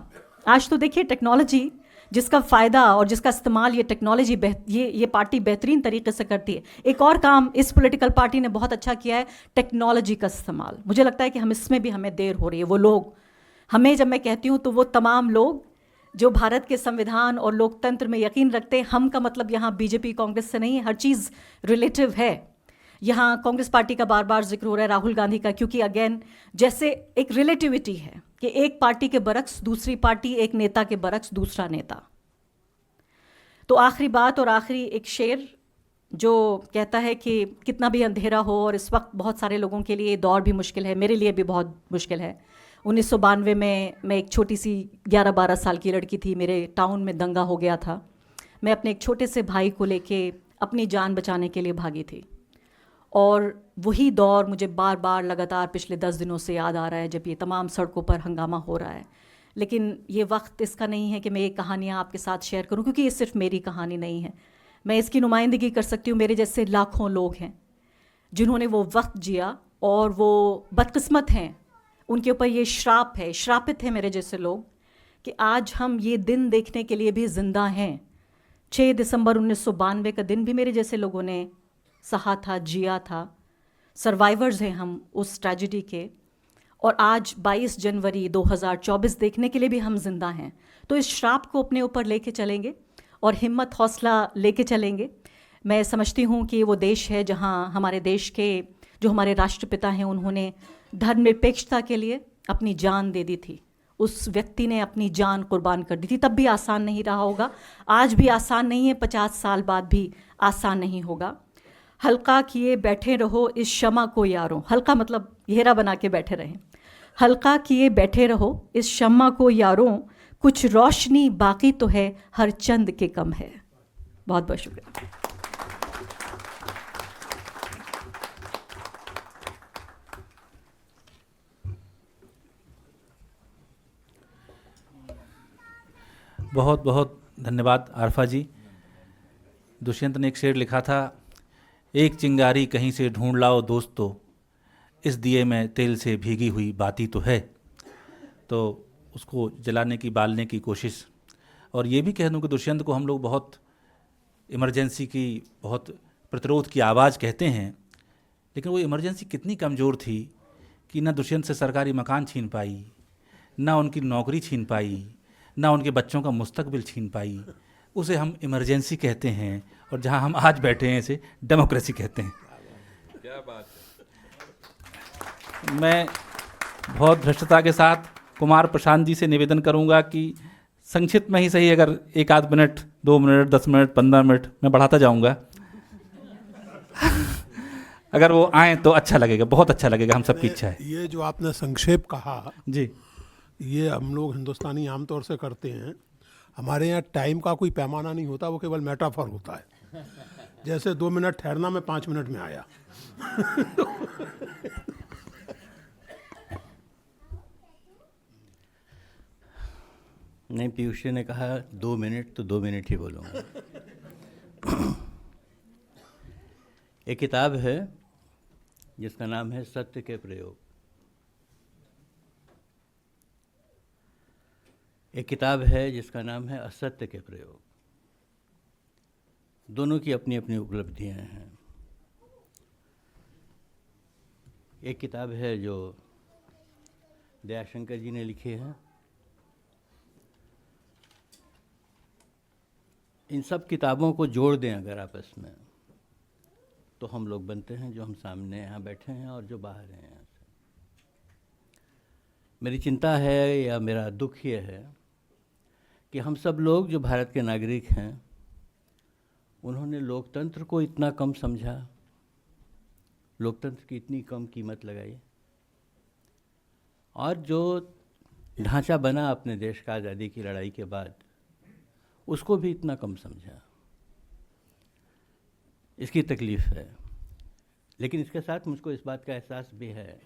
आज तो देखिए टेक्नोलॉजी जिसका फ़ायदा और जिसका इस्तेमाल ये टेक्नोलॉजी ये पार्टी बेहतरीन तरीके से करती है। एक और काम इस पॉलिटिकल पार्टी ने बहुत अच्छा किया है, टेक्नोलॉजी का इस्तेमाल। मुझे लगता है कि हम इसमें भी हमें देर हो रही है। वो लोग, हमें जब मैं कहती हूँ तो वो तमाम लोग जो भारत के संविधान और लोकतंत्र में यकीन रखते हैं, हम का मतलब यहाँ BJP कांग्रेस से नहीं है, हर चीज़ रिलेटिव है। यहाँ कांग्रेस पार्टी का बार बार जिक्र हो रहा है, राहुल गांधी का, क्योंकि अगेन जैसे एक रिलेटिविटी है कि एक पार्टी के बरक्स दूसरी पार्टी, एक नेता के बरक्स दूसरा नेता। तो आखिरी बात और आखिरी एक शेर जो कहता है कि कितना भी अंधेरा हो, और इस वक्त बहुत सारे लोगों के लिए दौर भी मुश्किल है, मेरे लिए भी बहुत मुश्किल है। 1992 में मैं एक छोटी सी 11-12 साल की लड़की थी, मेरे टाउन में दंगा हो गया था। मैं अपने एक छोटे से भाई को लेके अपनी जान बचाने के लिए भागी थी, और वही दौर मुझे बार बार लगातार पिछले 10 दिनों से याद आ रहा है, जब ये तमाम सड़कों पर हंगामा हो रहा है। लेकिन ये वक्त इसका नहीं है कि मैं ये कहानियाँ आपके साथ शेयर करूँ, क्योंकि ये सिर्फ मेरी कहानी नहीं है। मैं इसकी नुमाइंदगी कर सकती हूँ, मेरे जैसे लाखों लोग हैं जिन्होंने वो वक्त जिया और वो बदकिस्मत हैं, उनके ऊपर ये श्राप है, श्रापित है मेरे जैसे लोग कि आज हम ये दिन देखने के लिए भी जिंदा हैं। 6 दिसंबर 1992 का दिन भी मेरे जैसे लोगों ने सहा था, जिया था। सर्वाइवर्स हैं हम उस ट्रेजिडी के, और आज 22 जनवरी 2024 देखने के लिए भी हम जिंदा हैं। तो इस श्राप को अपने ऊपर लेके चलेंगे और हिम्मत हौसला लेके चलेंगे। मैं समझती हूँ कि वो देश है जहाँ हमारे देश के जो हमारे राष्ट्रपिता हैं, उन्होंने धर्मनिरपेक्षता के लिए अपनी जान दे दी थी। उस व्यक्ति ने अपनी जान कुर्बान कर दी थी। तब भी आसान नहीं रहा होगा, आज भी आसान नहीं है, 50 साल बाद भी आसान नहीं होगा। हल्का किए बैठे रहो इस शमा को यारों, हल्का मतलब घेरा बना के बैठे रहें। हल्का किए बैठे रहो इस शमा को यारों, कुछ रोशनी बाकी तो है, हर चंद के कम है। बहुत बहुत शुक्रिया। बहुत बहुत धन्यवाद आरफा जी। दुष्यंत ने एक शेर लिखा था, एक चिंगारी कहीं से ढूंढ लाओ दोस्तों, इस दिए में तेल से भीगी हुई बाती तो है। तो उसको जलाने की, बालने की कोशिश। और ये भी कह दूं कि दुष्यंत को हम लोग बहुत इमरजेंसी की, बहुत प्रतिरोध की आवाज़ कहते हैं, लेकिन वो इमरजेंसी कितनी कमज़ोर थी कि ना दुष्यंत से सरकारी मकान छीन पाई, ना उनकी नौकरी छीन पाई, ना उनके बच्चों का मुस्तकबिल छीन पाई। उसे हम इमरजेंसी कहते हैं, और जहां हम आज बैठे हैं इसे डेमोक्रेसी कहते हैं। क्या बात है। मैं बहुत धृष्टता के साथ कुमार प्रशांत जी से निवेदन करूंगा कि संक्षिप्त में ही सही, अगर एक आध मिनट, 2 मिनट, 10 मिनट, 15 मिनट, मैं बढ़ाता जाऊंगा। अगर वो आए तो अच्छा लगेगा, बहुत अच्छा लगेगा, हम सबकी इच्छा है। ये जो आपने संक्षेप कहा, जी, ये हम लोग हिंदुस्तानी आमतौर से करते हैं। हमारे यहाँ टाइम का कोई पैमाना नहीं होता, वो केवल मेटाफर होता है। जैसे 2 मिनट ठहरना, मैं 5 मिनट में आया। नहीं, पीयूष जी ने कहा 2 मिनट, तो 2 मिनट ही बोलूँगा। एक किताब है जिसका नाम है सत्य के प्रयोग। एक किताब है जिसका नाम है असत्य के प्रयोग। दोनों की अपनी अपनी उपलब्धियां हैं। एक किताब है जो दयाशंकर जी ने लिखी है। इन सब किताबों को जोड़ दें अगर आपस में, तो हम लोग बनते हैं जो हम सामने यहाँ बैठे हैं और जो बाहर हैं यहाँ से। मेरी चिंता है या मेरा दुख ये है कि हम सब लोग जो भारत के नागरिक हैं, उन्होंने लोकतंत्र को इतना कम समझा, लोकतंत्र की इतनी कम कीमत लगाई, और जो ढांचा बना अपने देश का आज़ादी की लड़ाई के बाद, उसको भी इतना कम समझा। इसकी तकलीफ़ है। लेकिन इसके साथ मुझको इस बात का एहसास भी है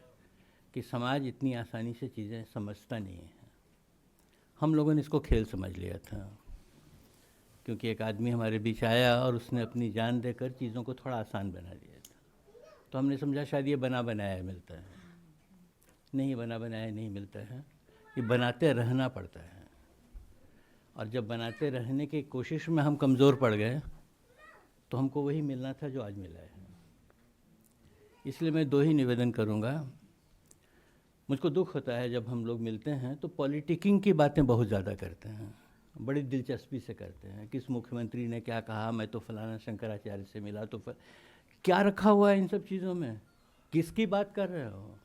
कि समाज इतनी आसानी से चीज़ें समझता नहीं है। हम लोगों ने इसको खेल समझ लिया था, क्योंकि एक आदमी हमारे बीच आया और उसने अपनी जान देकर चीज़ों को थोड़ा आसान बना दिया था। तो हमने समझा शायद ये बना बनाया मिलता है। नहीं, बना बनाया नहीं मिलता है, ये बनाते रहना पड़ता है। और जब बनाते रहने की कोशिश में हम कमज़ोर पड़ गए, तो हमको वही मिलना था जो आज मिला है। इसलिए मैं 2 ही निवेदन करूँगा। मुझको दुख होता है जब हम लोग मिलते हैं तो पॉलिटिकिंग की बातें बहुत ज़्यादा करते हैं, बड़ी दिलचस्पी से करते हैं। किस मुख्यमंत्री ने क्या कहा, मैं तो फलाना शंकराचार्य से मिला, तो क्या रखा हुआ है इन सब चीज़ों में? किसकी बात कर रहे हो?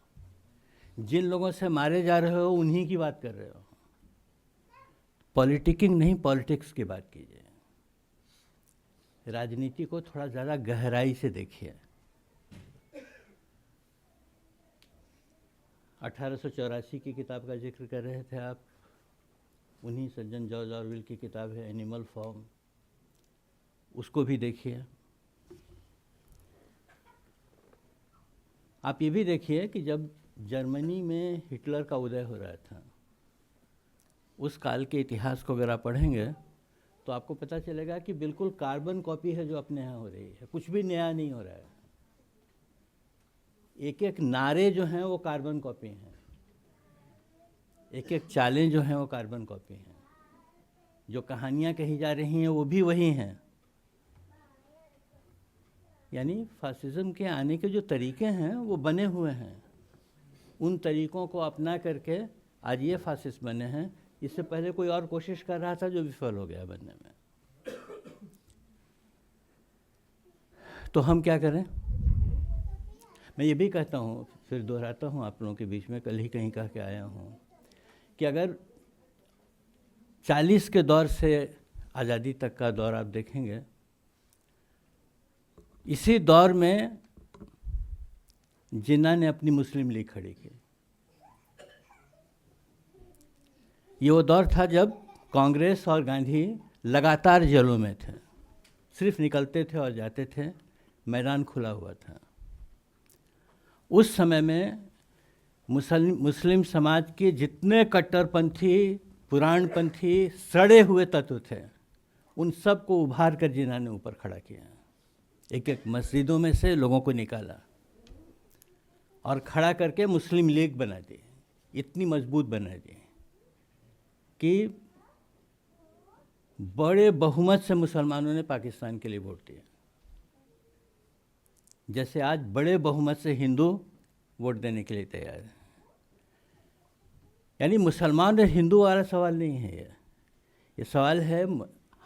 जिन लोगों से मारे जा रहे हो उन्हीं की बात कर रहे हो। पॉलिटिकिंग नहीं, पॉलिटिक्स की बात कीजिए। राजनीति को थोड़ा ज़्यादा गहराई से देखिए। 1884 की किताब का जिक्र कर रहे थे आप, उन्हीं सज्जन जॉर्ज ऑरवेल की किताब है एनिमल फॉर्म, उसको भी देखिए। आप ये भी देखिए कि जब जर्मनी में हिटलर का उदय हो रहा था, उस काल के इतिहास को अगर आप पढ़ेंगे तो आपको पता चलेगा कि बिल्कुल कार्बन कॉपी है जो अपने यहाँ हो रही है, कुछ भी नया नहीं हो रहा है। एक एक नारे जो हैं वो कार्बन कॉपी हैं, एक एक चालें जो हैं वो कार्बन कॉपी हैं, जो कहानियाँ कही जा रही हैं वो भी वही हैं। यानी फासिज्म के आने के जो तरीके हैं वो बने हुए हैं, उन तरीक़ों को अपना करके आज ये फासिस्ट बने हैं। इससे पहले कोई और कोशिश कर रहा था जो विफल हो गया बनने में। तो हम क्या करें? मैं ये भी कहता हूँ, फिर दोहराता हूँ आप लोगों के बीच में, कल ही कहीं कह के आया हूँ कि अगर 40 के दौर से आज़ादी तक का दौर आप देखेंगे, इसी दौर में जिन्ना ने अपनी मुस्लिम लीग खड़ी की। ये वो दौर था जब कांग्रेस और गांधी लगातार जेलों में थे, सिर्फ निकलते थे और जाते थे, मैदान खुला हुआ था। उस समय में मुस्लिम समाज के जितने कट्टरपंथी, पुराणपंथी, सड़े हुए तत्व थे, उन सब को उभार कर जिन्ना ने ऊपर खड़ा किया। एक एक मस्जिदों में से लोगों को निकाला और खड़ा करके मुस्लिम लीग बना दी, इतनी मजबूत बना दी कि बड़े बहुमत से मुसलमानों ने पाकिस्तान के लिए वोट दिया। जैसे आज बड़े बहुमत से हिंदू वोट देने के लिए तैयार हैं। यानी मुसलमान और हिंदू वाला सवाल नहीं है ये सवाल है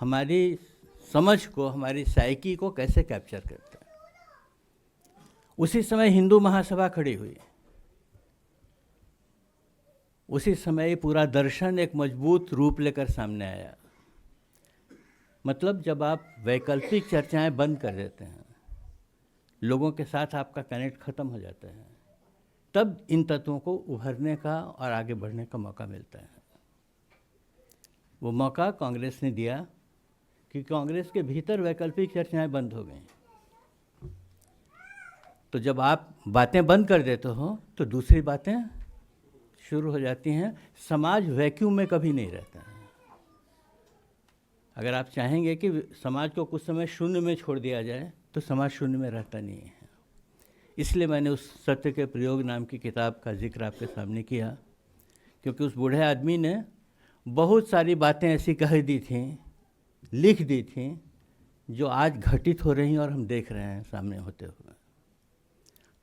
हमारी समझ को, हमारी साइकी को कैसे कैप्चर करते हैं। उसी समय हिंदू महासभा खड़ी हुई, उसी समय पूरा दर्शन एक मजबूत रूप लेकर सामने आया। मतलब जब आप वैकल्पिक चर्चाएं बंद कर देते हैं, लोगों के साथ आपका कनेक्ट ख़त्म हो जाता है, तब इन तत्वों को उभरने का और आगे बढ़ने का मौका मिलता है। वो मौका कांग्रेस ने दिया कि कांग्रेस के भीतर वैकल्पिक चर्चाएं बंद हो गई। तो जब आप बातें बंद कर देते हो तो दूसरी बातें शुरू हो जाती हैं। समाज वैक्यूम में कभी नहीं रहता है। अगर आप चाहेंगे कि समाज को कुछ समय शून्य में छोड़ दिया जाए तो समाज शून्य में रहता नहीं है। इसलिए मैंने उस सत्य के प्रयोग नाम की किताब का जिक्र आपके सामने किया, क्योंकि उस बूढ़े आदमी ने बहुत सारी बातें ऐसी कह दी थी, लिख दी थी, जो आज घटित हो रही हैं और हम देख रहे हैं सामने होते हुए।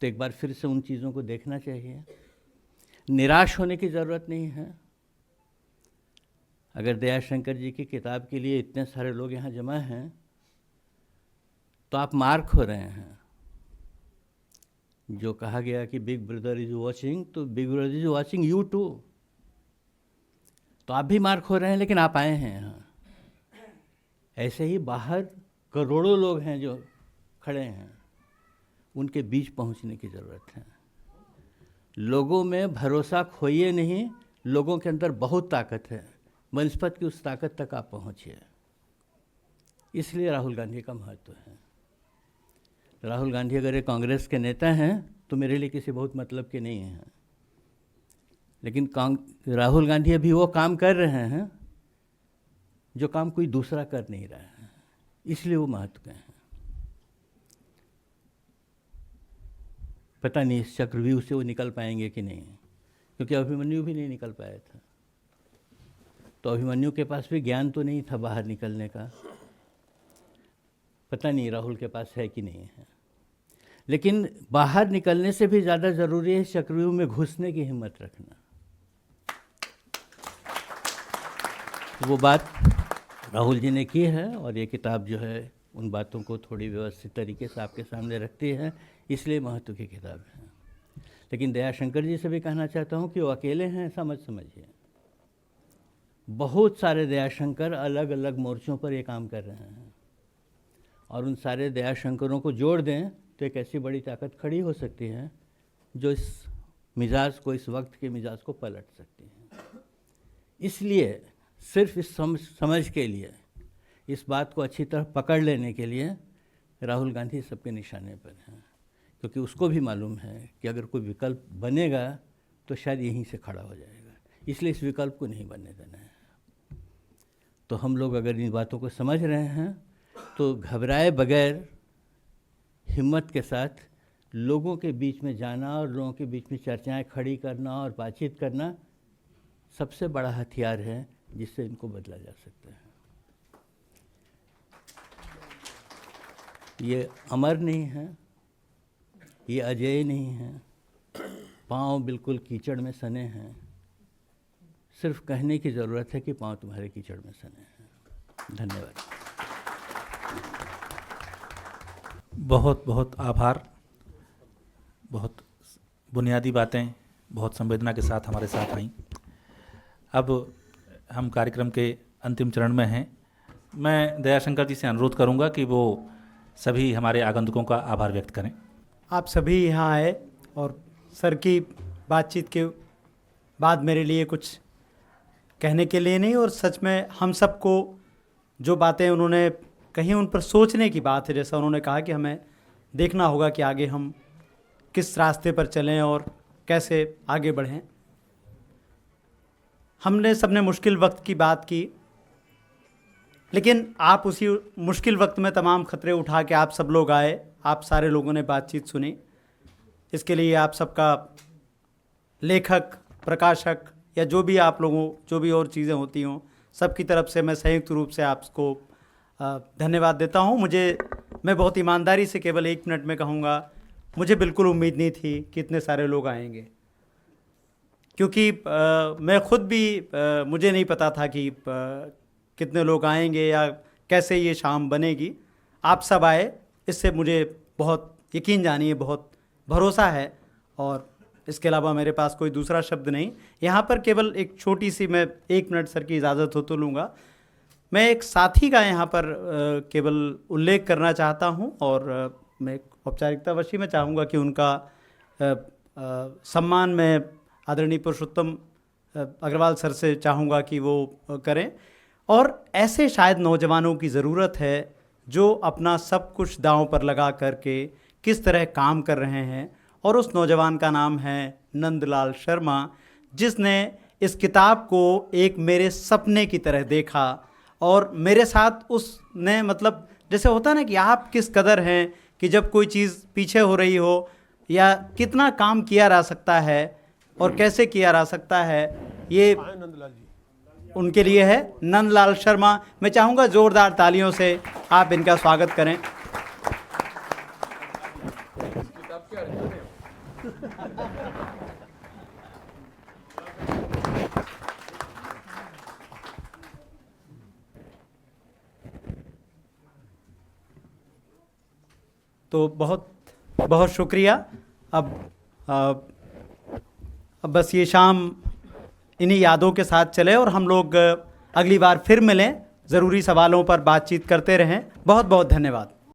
तो एक बार फिर से उन चीज़ों को देखना चाहिए। निराश होने की ज़रूरत नहीं है। अगर दयाशंकर जी की किताब के लिए इतने सारे लोग यहाँ जमा हैं तो आप मार्क हो रहे हैं। जो कहा गया कि बिग ब्रदर इज वॉचिंग, तो big brother is watching you too. तो आप भी मार्क हो रहे हैं, लेकिन आप आए हैं यहाँ। ऐसे ही बाहर करोड़ों लोग हैं जो खड़े हैं, उनके बीच पहुँचने की ज़रूरत है। लोगों में भरोसा खोइए नहीं। लोगों के अंदर बहुत ताकत है। वनस्पत की उस ताकत तक आप पहुँचिए। इसलिए राहुल गांधी का महत्व है। राहुल गांधी अगर ये कांग्रेस के नेता हैं तो मेरे लिए किसी बहुत मतलब के नहीं हैं, लेकिन राहुल गांधी अभी वो काम कर रहे हैं जो काम कोई दूसरा कर नहीं रहा है, इसलिए वो महत्व के हैं। पता नहीं इस चक्रव्यूह से वो निकल पाएंगे कि नहीं, क्योंकि अभिमन्यु भी नहीं निकल पाया था। तो अभिमन्यु के पास भी ज्ञान तो नहीं था बाहर निकलने का। पता नहीं राहुल के पास है कि नहीं है। लेकिन बाहर निकलने से भी ज़्यादा ज़रूरी है चक्रव्यूह में घुसने की हिम्मत रखना। वो बात राहुल जी ने की है, और ये किताब जो है उन बातों को थोड़ी व्यवस्थित तरीके से आपके सामने रखती है, इसलिए महत्व की किताब है। लेकिन दयाशंकर जी से भी कहना चाहता हूँ कि वो अकेले हैं ऐसा मत समझिए। बहुत सारे दयाशंकर अलग अलग मोर्चों पर ये काम कर रहे हैं, और उन सारे दयाशंकरों को जोड़ दें तो एक ऐसी बड़ी ताकत खड़ी हो सकती है जो इस मिजाज को, इस वक्त के मिजाज को पलट सकती है। इसलिए सिर्फ इस समझ के लिए, इस बात को अच्छी तरह पकड़ लेने के लिए राहुल गांधी सबके निशाने पर हैं, क्योंकि उसको भी मालूम है कि अगर कोई विकल्प बनेगा तो शायद यहीं से खड़ा हो जाएगा। इसलिए इस विकल्प को नहीं बनने देना है। तो हम लोग अगर इन बातों को समझ रहे हैं तो घबराए बगैर हिम्मत के साथ लोगों के बीच में जाना और लोगों के बीच में चर्चाएं खड़ी करना और बातचीत करना सबसे बड़ा हथियार है जिससे इनको बदला जा सकता है। ये अमर नहीं है, ये अजेय नहीं है। पाँव बिल्कुल कीचड़ में सने हैं। सिर्फ कहने की ज़रूरत है कि पाँव तुम्हारे कीचड़ में सने हैं। धन्यवाद। बहुत बहुत आभार। बहुत बुनियादी बातें बहुत संवेदना के साथ हमारे साथ आईं। अब हम कार्यक्रम के अंतिम चरण में हैं। मैं दयाशंकर जी से अनुरोध करूंगा कि वो सभी हमारे आगंतुकों का आभार व्यक्त करें। आप सभी यहाँ आए और सर की बातचीत के बाद मेरे लिए कुछ कहने के लिए नहीं, और सच में हम सबको जो बातें उन्होंने कहीं उन पर सोचने की बात है। जैसा उन्होंने कहा कि हमें देखना होगा कि आगे हम किस रास्ते पर चलें और कैसे आगे बढ़ें। हमने सबने मुश्किल वक्त की बात की, लेकिन आप उसी मुश्किल वक्त में तमाम खतरे उठा के आप सब लोग आए, आप सारे लोगों ने बातचीत सुनी। इसके लिए आप सबका, लेखक, प्रकाशक या जो भी आप लोगों, जो भी और चीज़ें होती हों, सबकी तरफ से मैं संयुक्त रूप से आपको धन्यवाद देता हूं। मैं बहुत ईमानदारी से केवल 1 मिनट में कहूँगा, मुझे बिल्कुल उम्मीद नहीं थी कि इतने सारे लोग आएंगे, क्योंकि मैं खुद भी मुझे नहीं पता था कि कितने लोग आएंगे या कैसे ये शाम बनेगी। आप सब आए, इससे मुझे बहुत यकीन जानिए बहुत भरोसा है, और इसके अलावा मेरे पास कोई दूसरा शब्द नहीं। यहाँ पर केवल एक छोटी सी, मैं 1 मिनट सर की इजाज़त हो तो लूँगा। मैं एक साथी का यहाँ पर केवल उल्लेख करना चाहता हूँ, और मैं औपचारिकतावश ही मैं चाहूँगा कि उनका सम्मान मैं आदरणीय पुरुषोत्तम अग्रवाल सर से चाहूँगा कि वो करें। और ऐसे शायद नौजवानों की ज़रूरत है जो अपना सब कुछ दांव पर लगा करके किस तरह काम कर रहे हैं, और उस नौजवान का नाम है नंदलाल शर्मा, जिसने इस किताब को एक मेरे सपने की तरह देखा, और मेरे साथ उसने, मतलब जैसे होता ना कि आप किस कदर हैं कि जब कोई चीज़ पीछे हो रही हो या कितना काम किया जा सकता है और कैसे किया जा सकता है, ये नंदलाल जी उनके लिए है। नंदलाल शर्मा, मैं चाहूँगा ज़ोरदार तालियों से आप इनका स्वागत करें। तो बहुत बहुत शुक्रिया। अब बस ये शाम इन्हीं यादों के साथ चले, और हम लोग अगली बार फिर मिलें, ज़रूरी सवालों पर बातचीत करते रहें। बहुत बहुत धन्यवाद।